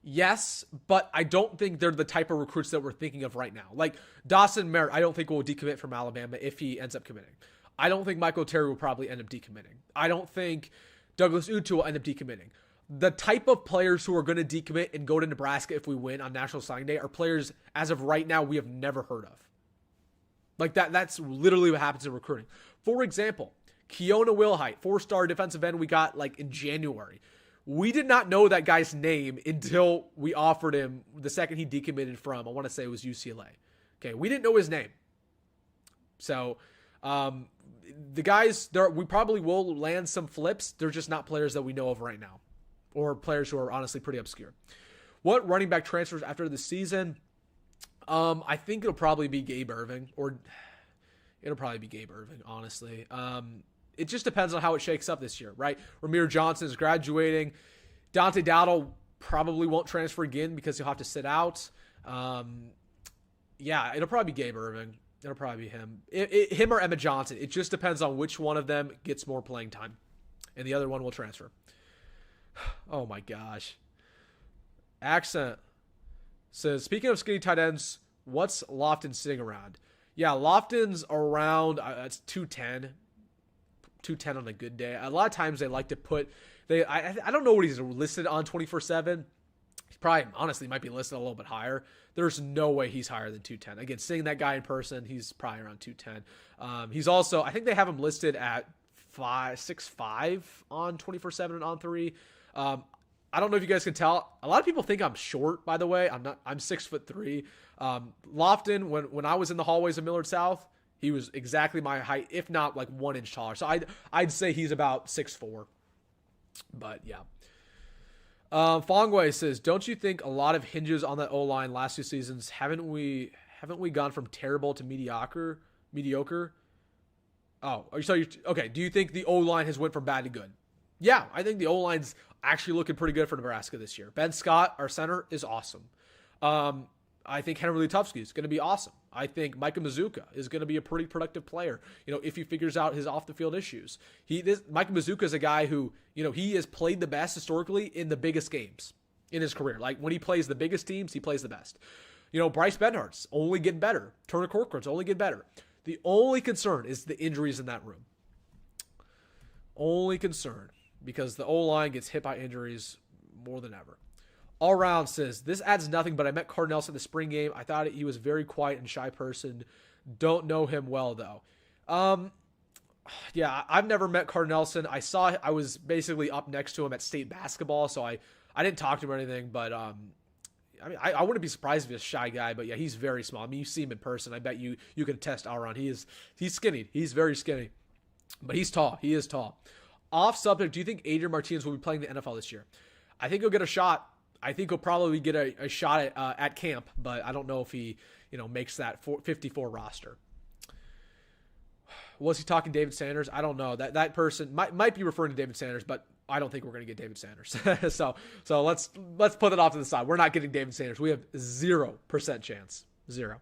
Yes, but I don't think they're the type of recruits that we're thinking of right now. Like Dawson Merritt, I don't think will decommit from Alabama if he ends up committing. I don't think Michael Terry will probably end up decommitting. I don't think Douglas Utu will end up decommitting. The type of players who are going to decommit and go to Nebraska if we win on National Signing Day are players, as of right now, we have never heard of. Like that's literally what happens in recruiting. For example, Keona Wilhite, 4-star defensive end we got like in January. We did not know that guy's name until we offered him the second he decommitted from, I want to say it was UCLA. Okay, we didn't know his name. So the guys, we probably will land some flips. They're just not players that we know of right now, or players who are honestly pretty obscure. What running back transfers after the season? I think it'll probably be Gabe Irving, honestly. It just depends on how it shakes up this year, right? Ramir Johnson is graduating. Dante Dowdle probably won't transfer again because he'll have to sit out. Yeah, it'll probably be Gabe Irving. It'll probably be him. Him or Emma Johnson. It just depends on which one of them gets more playing time. And the other one will transfer. Oh my gosh. Accent says, speaking of skinny tight ends, what's Lofton sitting around? Yeah, Lofton's around, it's 210. 210 on a good day. A lot of times they like to put, I don't know what he's listed on 24/7. He probably, honestly, might be listed a little bit higher. There's no way he's higher than 210. Again, seeing that guy in person, he's probably around 210. He's also, I think they have him listed at 6'5" on 24/7 and on 3. I don't know if you guys can tell. A lot of people think I'm short, by the way. I'm not. I'm 6'3". Lofton, when I was in the hallways of Millard South, he was exactly my height, if not like 1 inch taller. So I'd say he's about 6'4". But yeah. Fongway says, don't you think a lot of hinges on that O-line last 2 seasons? Haven't we gone from terrible to mediocre? Oh, so okay. Do you think the O-line has went from bad to good? Yeah, I think the O-line's actually looking pretty good for Nebraska this year. Ben Scott, our center, is awesome. I think Henry Lutovsky is going to be awesome. I think Micah Mazuka is going to be a pretty productive player, if he figures out his off-the-field issues. Micah Mazuka is a guy who, he has played the best historically in the biggest games in his career. Like, when he plays the biggest teams, he plays the best. Bryce Benhart's only getting better. Turner Corcoran's only getting better. The only concern is the injuries in that room. Only concern, because the O-line gets hit by injuries more than ever. All Around says, this adds nothing, but I met Makai Nelson in the spring game. I thought he was a very quiet and shy person. Don't know him well, though. Yeah, I've never met Makai Nelson. I was basically up next to him at state basketball, so I didn't talk to him or anything, but I wouldn't be surprised if he's a shy guy, but yeah, he's very small. I mean, you see him in person. I bet you can attest All Around. He's skinny. He's very skinny, but he's tall. He is tall. Off subject, do you think Adrian Martinez will be playing the NFL this year? I think he'll get a shot. I think he'll probably get a shot at camp, but I don't know if he, makes that 54 roster. Was he talking David Sanders? I don't know. That person might be referring to David Sanders, but I don't think we're going to get David Sanders. so let's put it off to the side. We're not getting David Sanders. We have 0% chance. 0.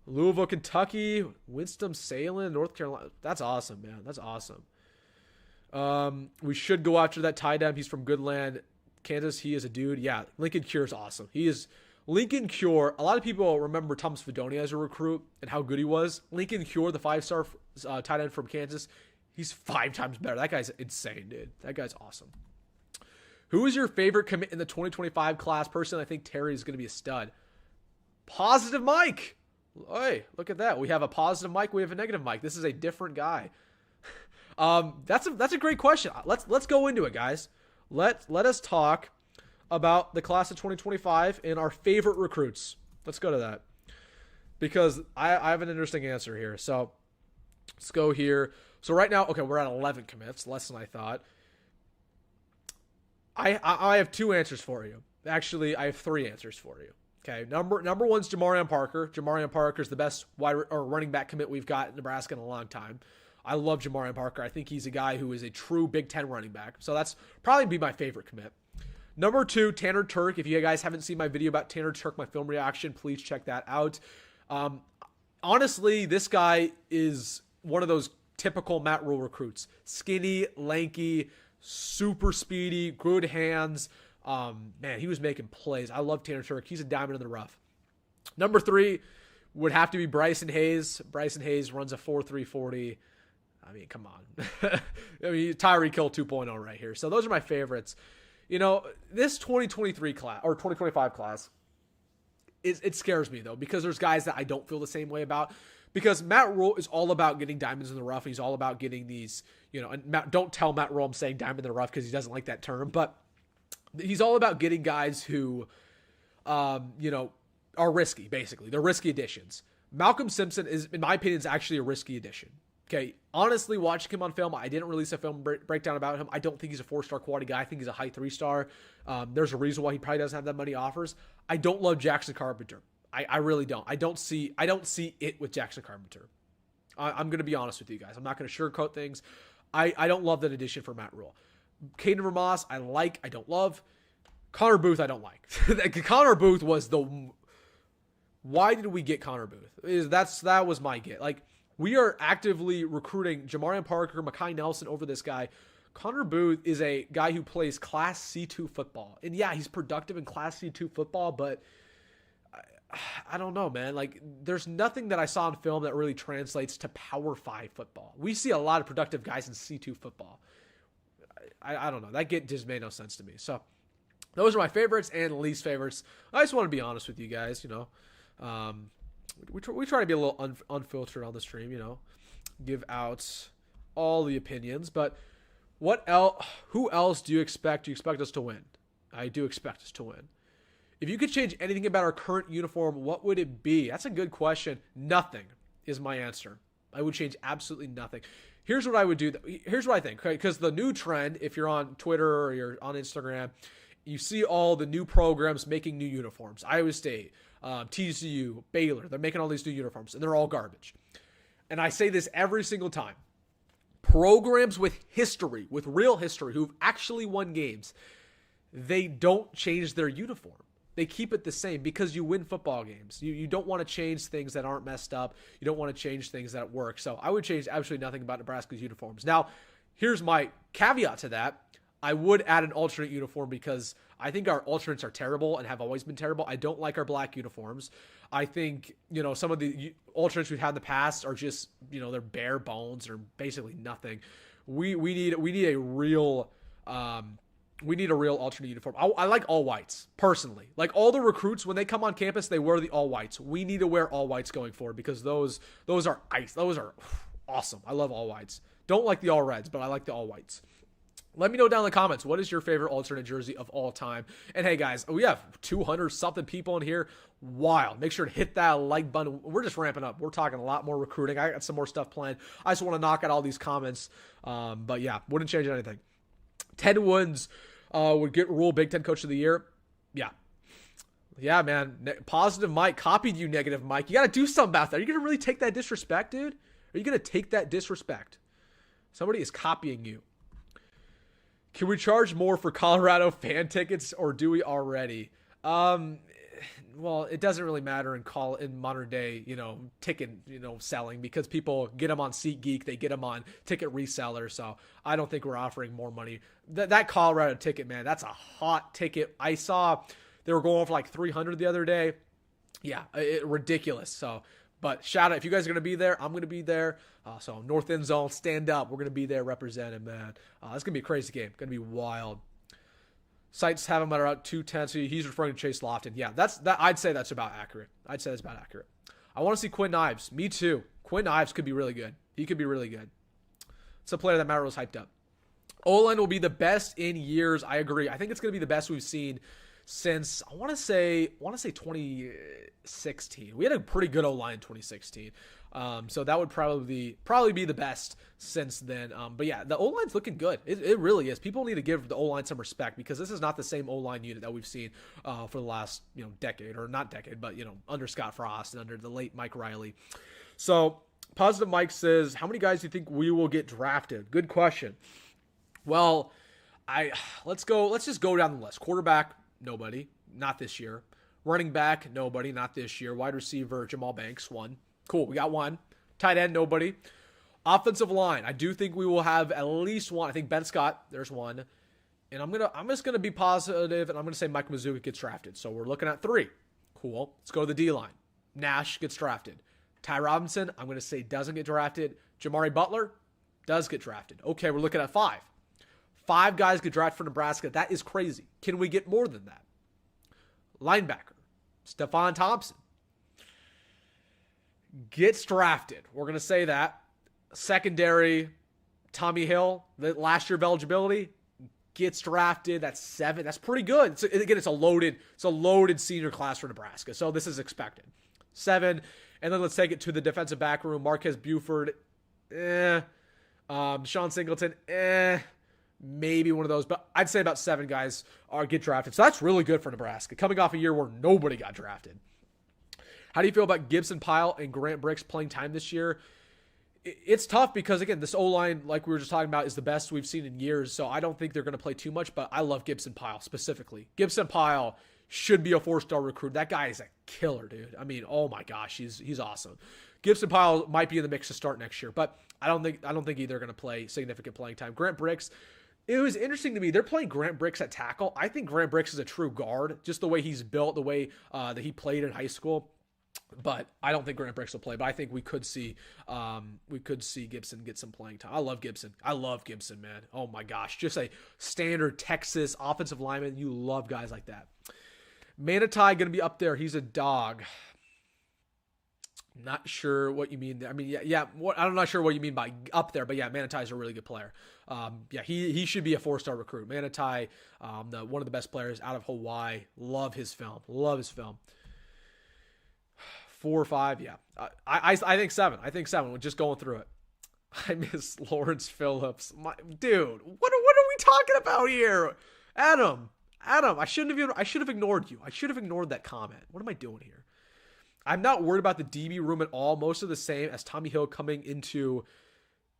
Louisville, Kentucky, Winston-Salem, North Carolina. That's awesome, man. That's awesome. We should go after that tight end. He's from Goodland, Kansas. He is a dude. Yeah, Lincoln Cure is awesome. He is Lincoln Cure. A lot of people remember Thomas Fedoni as a recruit and how good he was. Lincoln Cure, the 5-star tight end from Kansas, he's 5 times better. That guy's insane, dude. That guy's awesome. Who is your favorite commit in the 2025 class? Personally, I think Terry is going to be a stud. Positive Mike. Hey, look at that. We have a positive Mike. We have a negative Mike. This is a different guy. That's a great question. Let's go into it, guys. Let us talk about the class of 2025 and our favorite recruits. Let's go to that, because I have an interesting answer here. So let's go here. So right now, okay, we're at 11 commits, less than I thought. I have 2 answers for you. Actually, I have 3 answers for you. Okay, number one's Jamarion Parker. Jamarion Parker is the best running back commit we've got in Nebraska in a long time. I love Jamarion Parker. I think he's a guy who is a true Big Ten running back. So that's probably be my favorite commit. Number 2, Tanner Turk. If you guys haven't seen my video about Tanner Turk, my film reaction, please check that out. Honestly, this guy is one of those typical Matt Rhule recruits. Skinny, lanky, super speedy, good hands. Man, he was making plays. I love Tanner Turk. He's a diamond in the rough. Number 3 would have to be Bryson Hayes. Bryson Hayes runs a 4.3 40. I mean, come on. I mean, Tyreek Hill 2.0 right here. So those are my favorites. This 2023 class or 2025 class, it scares me though, because there's guys that I don't feel the same way about. Because Matt Rhule is all about getting diamonds in the rough. He's all about getting these, and don't tell Matt Rhule I'm saying diamond in the rough because he doesn't like that term, but he's all about getting guys who, are risky, basically. They're risky additions. Malcolm Simpson is, in my opinion, is actually a risky addition. Okay, honestly, watching him on film, I didn't release a film breakdown about him. I don't think he's a 4-star quality guy. I think he's a high 3-star. There's a reason why he probably doesn't have that many offers. I don't love Jackson Carpenter. I really don't. I don't see it with Jackson Carpenter. I'm going to be honest with you guys. I'm not going to sugarcoat things. I don't love that addition for Matt Rhule. Caden Ramas, I don't love. Connor Booth, I don't like. Connor Booth was why did we get Connor Booth? That was my get. Like, we are actively recruiting Jamarion Parker, Makai Nelson over this guy. Connor Booth is a guy who plays Class C2 football. And yeah, he's productive in Class C2 football, but I don't know, man. Like, there's nothing that I saw in film that really translates to Power 5 football. We see a lot of productive guys in C2 football. I don't know. That just made no sense to me. So those are my favorites and least favorites. I just want to be honest with you guys, we try to be a little unfiltered on the stream, give out all the opinions. But what else? Who else do you expect? Do you expect us to win? I do expect us to win. If you could change anything about our current uniform, what would it be? That's a good question. Nothing is my answer. I would change absolutely nothing. Here's what I would do. Here's what I think. Because the new trend, if you're on Twitter or you're on Instagram, you see all the new programs making new uniforms. Iowa State, TCU, Baylor. They're making all these new uniforms, and they're all garbage. And I say this every single time. Programs with history, with real history, who've actually won games, they don't change their uniform. They keep it the same because you win football games. You don't want to change things that aren't messed up. You don't want to change things that work. So I would change absolutely nothing about Nebraska's uniforms. Now, here's my caveat to that. I would add an alternate uniform because I think our alternates are terrible and have always been terrible. I don't like our black uniforms. I think, some of the alternates we've had in the past are just, they're bare bones or basically nothing. We need a real alternate uniform. I like all whites personally. Like all the recruits, when they come on campus, they wear the all whites. We need to wear all whites going forward because those are ice. Those are awesome. I love all whites. Don't like the all reds, but I like the all whites. Let me know down in the comments, what is your favorite alternate jersey of all time? And hey guys, we have 200 something people in here. Wild. Make sure to hit that like button. We're just ramping up. We're talking a lot more recruiting. I got some more stuff planned. I just want to knock out all these comments. But yeah, wouldn't change anything. Ted Woods would get Rhule Big Ten Coach of the Year. Yeah. Yeah, man. Positive Mike copied you, negative Mike. You got to do something about that. Are you going to really take that disrespect, dude? Are you going to take that disrespect? Somebody is copying you. Can we charge more for Colorado fan tickets, or do we already? Well, it doesn't really matter in modern day, ticket, selling, because people get them on SeatGeek, they get them on Ticket Reseller. So I don't think we're offering more money. That Colorado ticket, man, that's a hot ticket. I saw they were going for like 300 the other day. Yeah, ridiculous. So, but shout out if you guys are going to be there. I'm going to be there. So North End Zone, stand up. We're going to be there representing, man. It's going to be a crazy game. Going to be wild. Sites have him at around 210. So he's referring to Chase Lofton. Yeah, that. I'd say that's about accurate. I want to see Quinn Ives. Me too. Quinn Ives could be really good. He could be really good. It's a player that Matt Rose hyped up. O-line will be the best in years. I agree. I think it's going to be the best we've seen since I want to say 2016. We had a pretty good O-line in 2016. So that would probably be the best since then. But yeah, the O-line's looking good. It really is. People need to give the O-line some respect because this is not the same O-line unit that we've seen for the last decade, or not decade, but under Scott Frost and under the late Mike Riley. So Positive Mike says, how many guys do you think we will get drafted? Good question. Well, let's just go down the list. Quarterback, nobody, not this year. Running back, nobody, not this year. Wide receiver, Jamal Banks, one. Cool, we got one. Tight end, nobody. Offensive line, I do think we will have at least one. I think Ben Scott, there's one. And I'm just gonna be positive, and I'm gonna say Mike Mizuki gets drafted. So we're looking at 3. Cool. Let's go to the D line. Nash gets drafted. Ty Robinson, I'm gonna say doesn't get drafted. Jamari Butler does get drafted. Okay, we're looking at 5. 5 guys get drafted for Nebraska. That is crazy. Can we get more than that? Linebacker, Stephon Thompson gets drafted. We're going to say that. Secondary, Tommy Hill, the last year of eligibility, gets drafted. That's 7. That's pretty good. It's a loaded senior class for Nebraska. So this is expected. 7. And then let's take it to the defensive back room. Marquez Buford, Sean Singleton, maybe one of those, but I'd say about 7 guys get drafted. So that's really good for Nebraska, coming off a year where nobody got drafted. How do you feel about Gibson Pyle and Grant Bricks playing time this year? It's tough because, again, this O-line, like we were just talking about, is the best we've seen in years, so I don't think they're going to play too much, but I love Gibson Pyle specifically. Gibson Pyle should be a 4-star recruit. That guy is a killer, dude. I mean, oh my gosh, he's awesome. Gibson Pyle might be in the mix to start next year, but I don't think either going to play significant playing time. Grant Bricks, it was interesting to me. They're playing Grant Bricks at tackle. I think Grant Bricks is a true guard, just the way he's built, the way that he played in high school. But I don't think Grant Bricks will play. But I think we could see Gibson get some playing time. I love Gibson, man. Oh my gosh, just a standard Texas offensive lineman. You love guys like that. Manitai going to be up there. He's a dog. Not sure what you mean. I mean, I'm not sure what you mean by up there, but yeah, Manatai's a really good player. He should be a 4-star recruit. Manatai, one of the best players out of Hawaii. Love his film. 4 or 5, yeah. I think 7. I think 7. We're just going through it. I miss Lawrence Phillips. Dude, what are we talking about here? Adam, I should have ignored you. I should have ignored that comment. What am I doing here? I'm not worried about the DB room at all. Most of the same as Tommy Hill coming into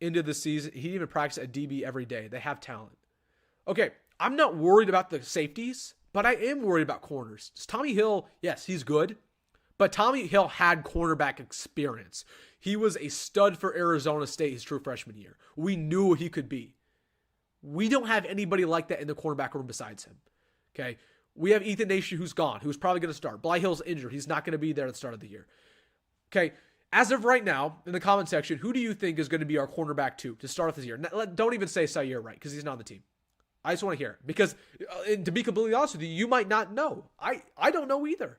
the season. He even practiced at DB every day. They have talent. Okay, I'm not worried about the safeties, but I am worried about corners. Tommy Hill, yes, he's good, but Tommy Hill had cornerback experience. He was a stud for Arizona State his true freshman year. We knew what he could be. We don't have anybody like that in the cornerback room besides him. Okay, we have Ethan Nation who's gone, who's probably going to start. Bly Hill's injured. He's not going to be there at the start of the year. Okay, as of right now, in the comment section, who do you think is going to be our cornerback 2 to start off this year? Don't even say Sire Wright because he's not on the team. I just want to hear it because, to be completely honest with you, you might not know. I don't know either.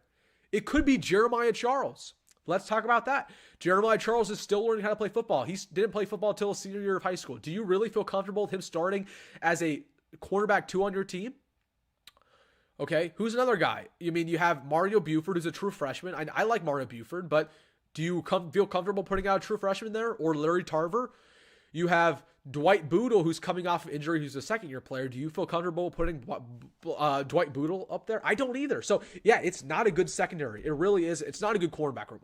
It could be Jeremiah Charles. Let's talk about that. Jeremiah Charles is still learning how to play football. He didn't play football until his senior year of high school. Do you really feel comfortable with him starting as a cornerback 2 on your team? Okay, who's another guy? You have Mario Buford, who's a true freshman. I like Mario Buford, but do you feel comfortable putting out a true freshman there? Or Larry Tarver? You have Dwight Boodle, who's coming off of injury, who's a second-year player. Do you feel comfortable putting Dwight Boodle up there? I don't either. So, yeah, it's not a good secondary. It really is. It's not a good cornerback room.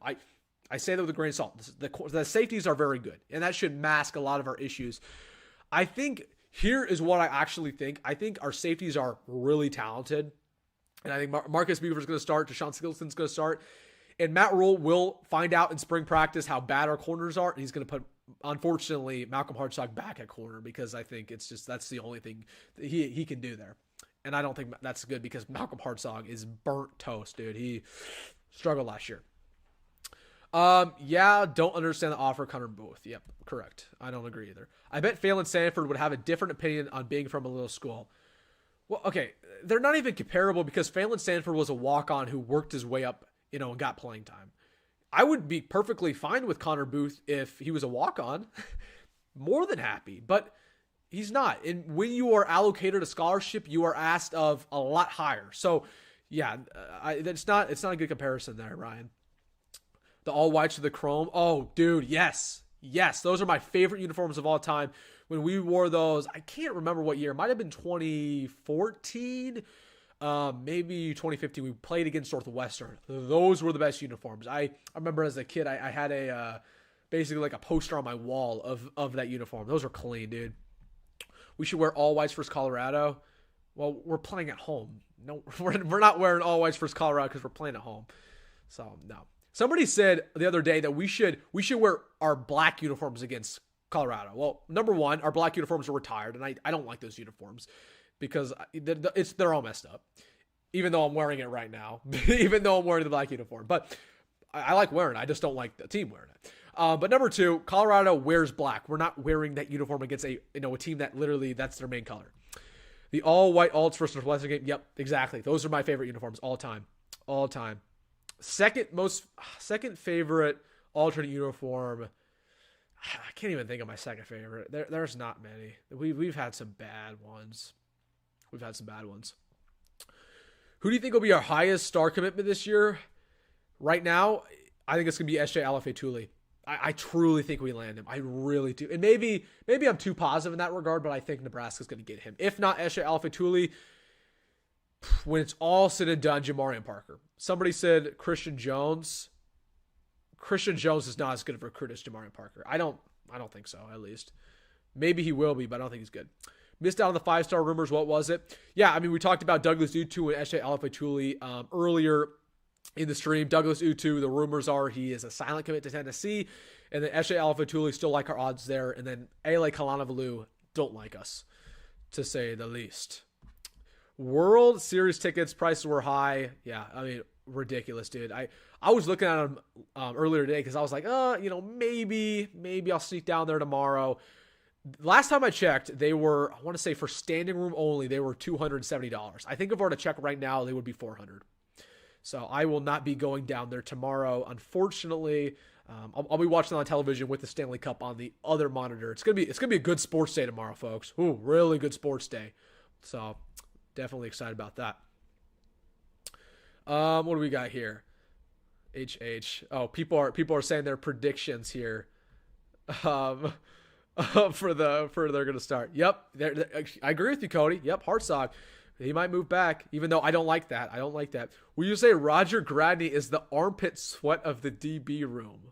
I say that with a grain of salt. The safeties are very good, and that should mask a lot of our issues. I think here is what I actually think. I think our safeties are really talented. And I think Marcus Beaver's going to start. Deshaun Singleton's going to start. And Matt Rhule will find out in spring practice how bad our corners are. And he's going to put, unfortunately, Malcolm Hartzog back at corner because I think that's the only thing that he can do there. And I don't think that's good because Malcolm Hartzog is burnt toast, dude. He struggled last year. Don't understand the offer, Connor Booth. Yep, correct. I don't agree either. I bet Phelan Sanford would have a different opinion on being from a little school. Well, okay, they're not even comparable because Phelan Sanford was a walk-on who worked his way up, and got playing time. I would be perfectly fine with Connor Booth if he was a walk-on. More than happy, but he's not. And when you are allocated a scholarship, you are asked of a lot higher. So, yeah, it's not a good comparison there, Ryan. The all whites with the chrome. Oh, dude, yes. Yes, those are my favorite uniforms of all time. When we wore those, I can't remember what year. It might have been 2014, maybe 2015. We played against Northwestern. Those were the best uniforms. I remember as a kid, I had basically like a poster on my wall of that uniform. Those were clean, dude. We should wear all whites versus Colorado. Well, we're playing at home. No, we're not wearing all whites versus Colorado because we're playing at home. So, no. Somebody said the other day that we should wear our black uniforms against Colorado. Well, number one, our black uniforms are retired, and I don't like those uniforms because they're all messed up. Even though I'm wearing it right now, even though I'm wearing the black uniform, but I like wearing it. I just don't like the team wearing it. But number two, Colorado wears black. We're not wearing that uniform against a team that literally that's their main color. The all white Alts versus Northwestern game. Yep, exactly. Those are my favorite uniforms all time. Second favorite alternate uniform. I can't even think of my second favorite. There's not many. We've had some bad ones. Who do you think will be our highest star commitment this year? Right now, I think it's going to be S.J. Alafetuli. I truly think we land him. I really do. And maybe I'm too positive in that regard, but I think Nebraska's going to get him. If not S.J. Alafetuli, when it's all said and done, Jamarian Parker. Somebody said Christian Jones. Christian Jones is not as good of a recruit as Jamarian Parker. I don't think so, at least. Maybe he will be, but I don't think he's good. Missed out on the 5-star rumors. What was it? Yeah, we talked about Douglas Utu and S.J. Alafetuli earlier in the stream. Douglas Utu, the rumors are he is a silent commit to Tennessee, and then S.J. Alafetuli still like our odds there, and then Ale Kalanavalu don't like us, to say the least. World Series tickets prices were high. Yeah, ridiculous, dude. I was looking at them earlier today because I was like, maybe I'll sneak down there tomorrow. Last time I checked, they were, I want to say for standing room only, they were $270. I think if I were to check right now, they would be $400. So I will not be going down there tomorrow, unfortunately. I'll be watching on television with the Stanley Cup on the other monitor. It's gonna be a good sports day tomorrow, folks. Ooh, really good sports day. So definitely excited about that. What do we got here? Oh, people are saying their predictions here. For they're gonna start. Yep, I agree with you, Cody. Yep, Hartzog. He might move back, even though I don't like that. Will you say Roger Gradney is the armpit sweat of the DB room?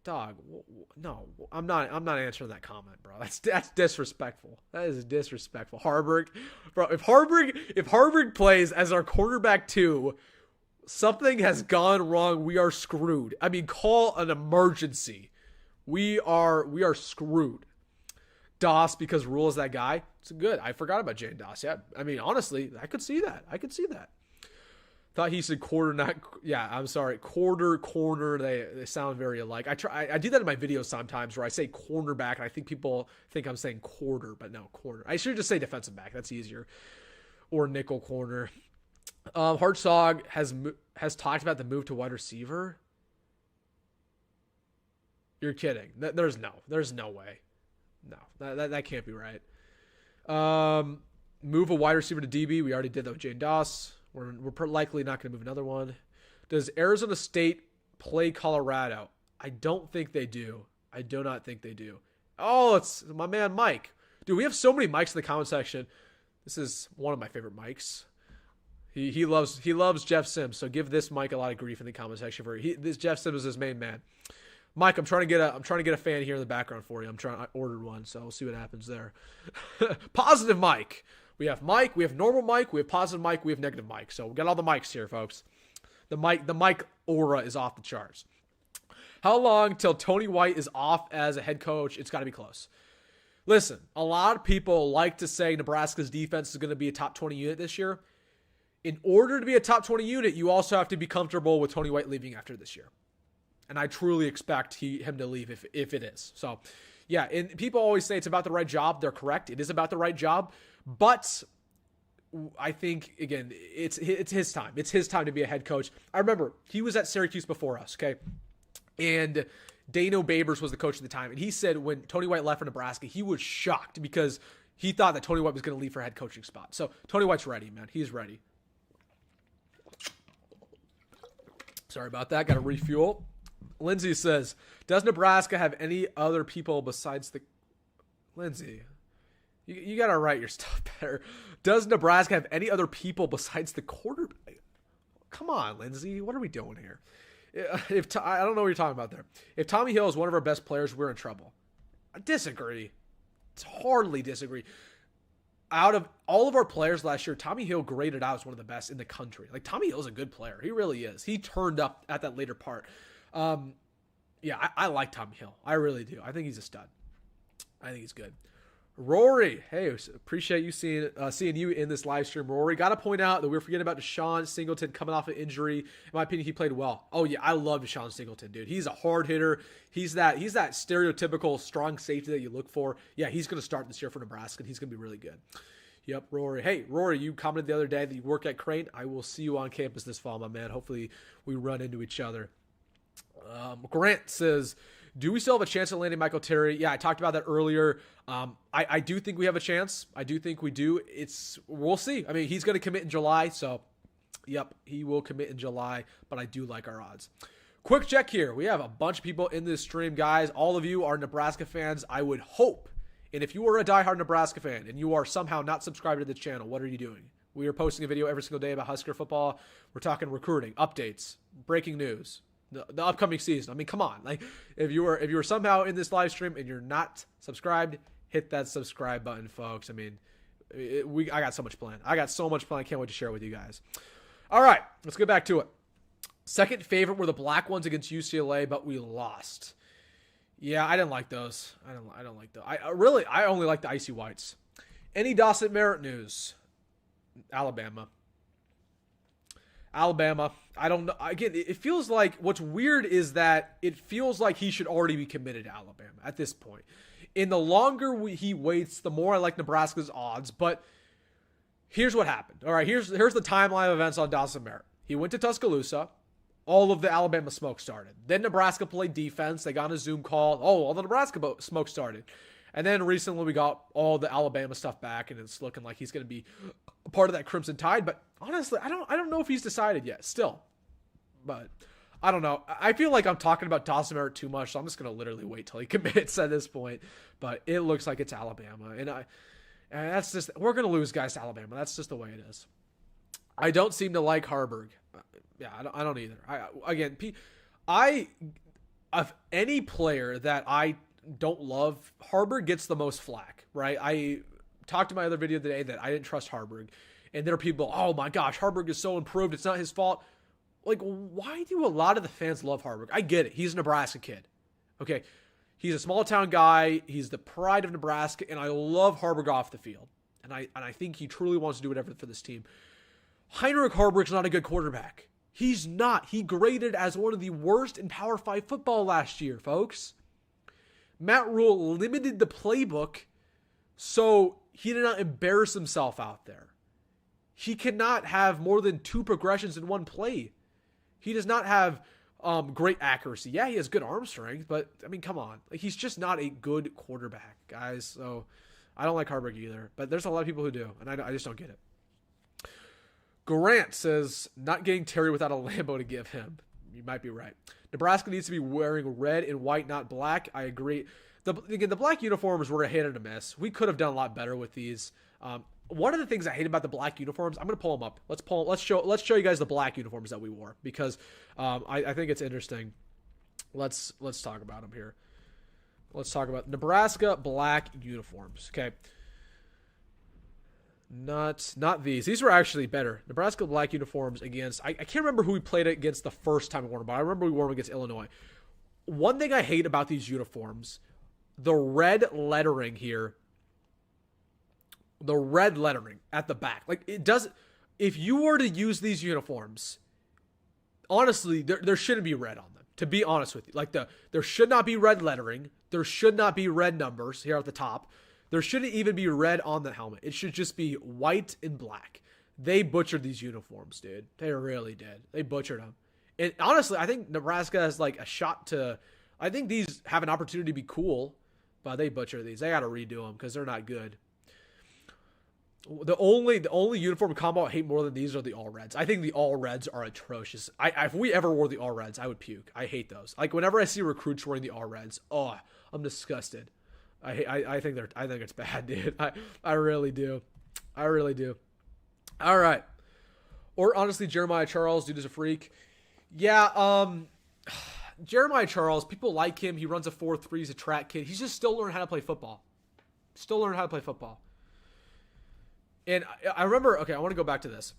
Dog, no, I'm not answering that comment, bro. That's disrespectful. That is disrespectful. Hoiberg, bro. If Hoiberg plays as our quarterback 2, something has gone wrong. We are screwed. I mean, call an emergency. We are screwed. Doss, because Rhule is that guy. It's good. I forgot about Jane Doss. Yeah, I mean, honestly, I could see that. Thought he said quarter, not, yeah, I'm sorry. Quarter, corner, they sound very alike. I do that in my videos sometimes where I say cornerback, and I think people think I'm saying quarter, but no, corner. I should just say defensive back. That's easier. Or nickel corner. Hartzog has talked about the move to wide receiver. You're kidding. There's no way. No, that can't be right. Move a wide receiver to DB. We already did that with Jane Doss. We're likely not going to move another one. Does Arizona State play Colorado? I don't think they do. I do not think they do. Oh, it's my man Mike. Dude, we have so many mics in the comment section. This is one of my favorite mics. He loves Jeff Sims, so give this Mike a lot of grief in the comment section for this Jeff Sims is his main man. Mike, I'm trying to get a fan here in the background for you. I ordered one, so we'll see what happens there. Positive Mike. We have Mike, we have normal Mike, we have positive Mike, we have negative Mike. So we got all the mics here, folks. The Mike aura is off the charts. How long till Tony White is off as a head coach? It's got to be close. Listen, a lot of people like to say Nebraska's defense is going to be a top 20 unit this year. In order to be a top 20 unit, you also have to be comfortable with Tony White leaving after this year. And I truly expect him to leave if it is. So, yeah, and people always say it's about the right job. They're correct. It is about the right job. But I think, again, it's his time. It's his time to be a head coach. I remember he was at Syracuse before us, okay? And Dano Babers was the coach at the time. And he said when Tony White left for Nebraska, he was shocked because he thought that Tony White was going to leave for a head coaching spot. So Tony White's ready, man. He's ready. Sorry about that. Got to refuel. Lindsay says, does Nebraska have any other people besides the... Lindsay, you got to write your stuff better. Does Nebraska have any other people besides the quarterback? Come on, Lindsay. What are we doing here? I don't know what you're talking about there. If Tommy Hill is one of our best players, we're in trouble. I disagree. It's hardly disagree. Out of all of our players last year, Tommy Hill graded out as one of the best in the country. Like, Tommy Hill's a good player. He really is. He turned up at that later part. Yeah, I like Tommy Hill. I really do. I think he's a stud. I think he's good. Rory, hey, appreciate you seeing you in this live stream. Rory, got to point out that we're forgetting about Deshaun Singleton coming off an injury. In my opinion, he played well. Oh yeah, I love Deshaun Singleton, dude. He's a hard hitter. He's that stereotypical strong safety that you look for. Yeah, he's going to start this year for Nebraska, and he's going to be really good. Yep, Rory. Hey, Rory, you commented the other day that you work at Crane. I will see you on campus this fall, my man. Hopefully we run into each other. Grant says, do we still have a chance at landing Michael Terry? Yeah, I talked about that earlier. I do think we have a chance. I do think we do. We'll see. I mean, he's going to commit in July, so yep, he will commit in July, but I do like our odds. Quick check here. We have a bunch of people in this stream, guys. All of you are Nebraska fans, I would hope. And if you are a diehard Nebraska fan and you are somehow not subscribed to the channel, what are you doing? We are posting a video every single day about Husker football. We're talking recruiting, updates, breaking news, the upcoming season. I mean, come on. Like, if you were somehow in this live stream and you're not subscribed, hit that subscribe button, folks. I mean, I got so much planned. I can't wait to share it with you guys. All right, let's get back to it. Second favorite were the black ones against UCLA, but we lost. Yeah, I didn't like those. I don't like those. I only like the icy whites. Any Dawson Merritt news? Alabama. I don't know. Again, it feels like what's weird is that it feels like he should already be committed to Alabama at this point. And the longer he waits, the more I like Nebraska's odds. But here's what happened. All right, here's the timeline of events on Dawson Merritt. He went to Tuscaloosa. all of the Alabama smoke started. Then Nebraska played defense. They got on a Zoom call. Oh, all the Nebraska smoke started. And then recently we got all the Alabama stuff back, and it's looking like he's going to be a part of that Crimson Tide. But honestly, I don't know if he's decided yet still. But I don't know. I feel like I'm talking about Dawson Merritt too much, so I'm just going to literally wait till he commits at this point. But it looks like it's Alabama. And that's just, we're going to lose guys to Alabama. That's just the way it is. I don't seem to like Hoiberg. Yeah, I don't either. Of any player that I don't love, Hoiberg gets the most flack, right? I talked in my other video today that I didn't trust Hoiberg, and there are people, oh my gosh, Hoiberg is so improved, it's not his fault. Like, why do a lot of the fans love Hoiberg? I get it. He's a Nebraska kid. Okay, he's a small town guy. He's the pride of Nebraska, and I love Hoiberg off the field, and I think he truly wants to do whatever for this team. Heinrich Haarberg's not a good quarterback. He's not. He graded as one of the worst in Power 5 football last year, folks. Matt Rhule limited the playbook so he did not embarrass himself out there. He cannot have more than 2 progressions in one play. He does not have great accuracy. Yeah, he has good arm strength, but, I mean, come on. Like, he's just not a good quarterback, guys. So I don't like Hoiberg either, but there's a lot of people who do, and I just don't get it. Grant says, not getting Terry without a Lambo to give him. You might be right. Nebraska needs to be wearing red and white, not black. I agree. The black uniforms were a hit and a miss. We could have done a lot better with these. One of the things I hate about the black uniforms, I'm going to pull them up. Let's show you guys the black uniforms that we wore, because I think it's interesting. Let's talk about them here. Let's talk about Nebraska black uniforms. Okay. Not these. These were actually better. Nebraska black uniforms against, I can't remember who we played against the first time we wore them, but I remember we wore them against Illinois. One thing I hate about these uniforms, the red lettering here, the red lettering at the back. Like, it does, if you were to use these uniforms, honestly, there shouldn't be red on them, to be honest with you. Like, there should not be red lettering. There should not be red numbers here at the top. There shouldn't even be red on the helmet. It should just be white and black. They butchered these uniforms, dude. They really did. They butchered them. And honestly, I think Nebraska has like a shot to, I think these have an opportunity to be cool, but they butcher these. They got to redo them because they're not good. The only uniform combo I hate more than these are the all reds. I think the all reds are atrocious. If we ever wore the all reds, I would puke. I hate those. Like, whenever I see recruits wearing the all reds, oh, I'm disgusted. I think it's bad, dude. I really do. I really do. All right. Or honestly, Jeremiah Charles, dude is a freak. Yeah, Jeremiah Charles, people like him. He runs a 4.3. He's a track kid. He's just still learning how to play football. And I remember, okay, I want to go back to this.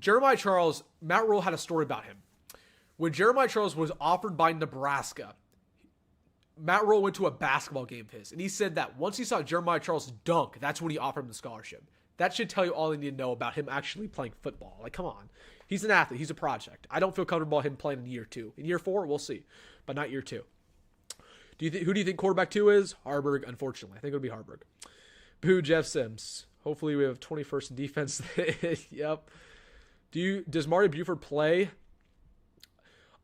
Jeremiah Charles, Matt Rhule had a story about him. When Jeremiah Charles was offered by Nebraska, Matt Rhule went to a basketball game of his, and he said that once he saw Jeremiah Charles dunk, that's when he offered him the scholarship. That should tell you all you need to know about him actually playing football. Like, come on. He's an athlete. He's a project. I don't feel comfortable him playing in year 2. In year 4, we'll see, but not year 2. Who do you think quarterback 2 is? Hoiberg, unfortunately. I think it'll be Hoiberg. Boo, Jeff Sims. Hopefully we have 21st in defense. Yep. Does Mario Buford play?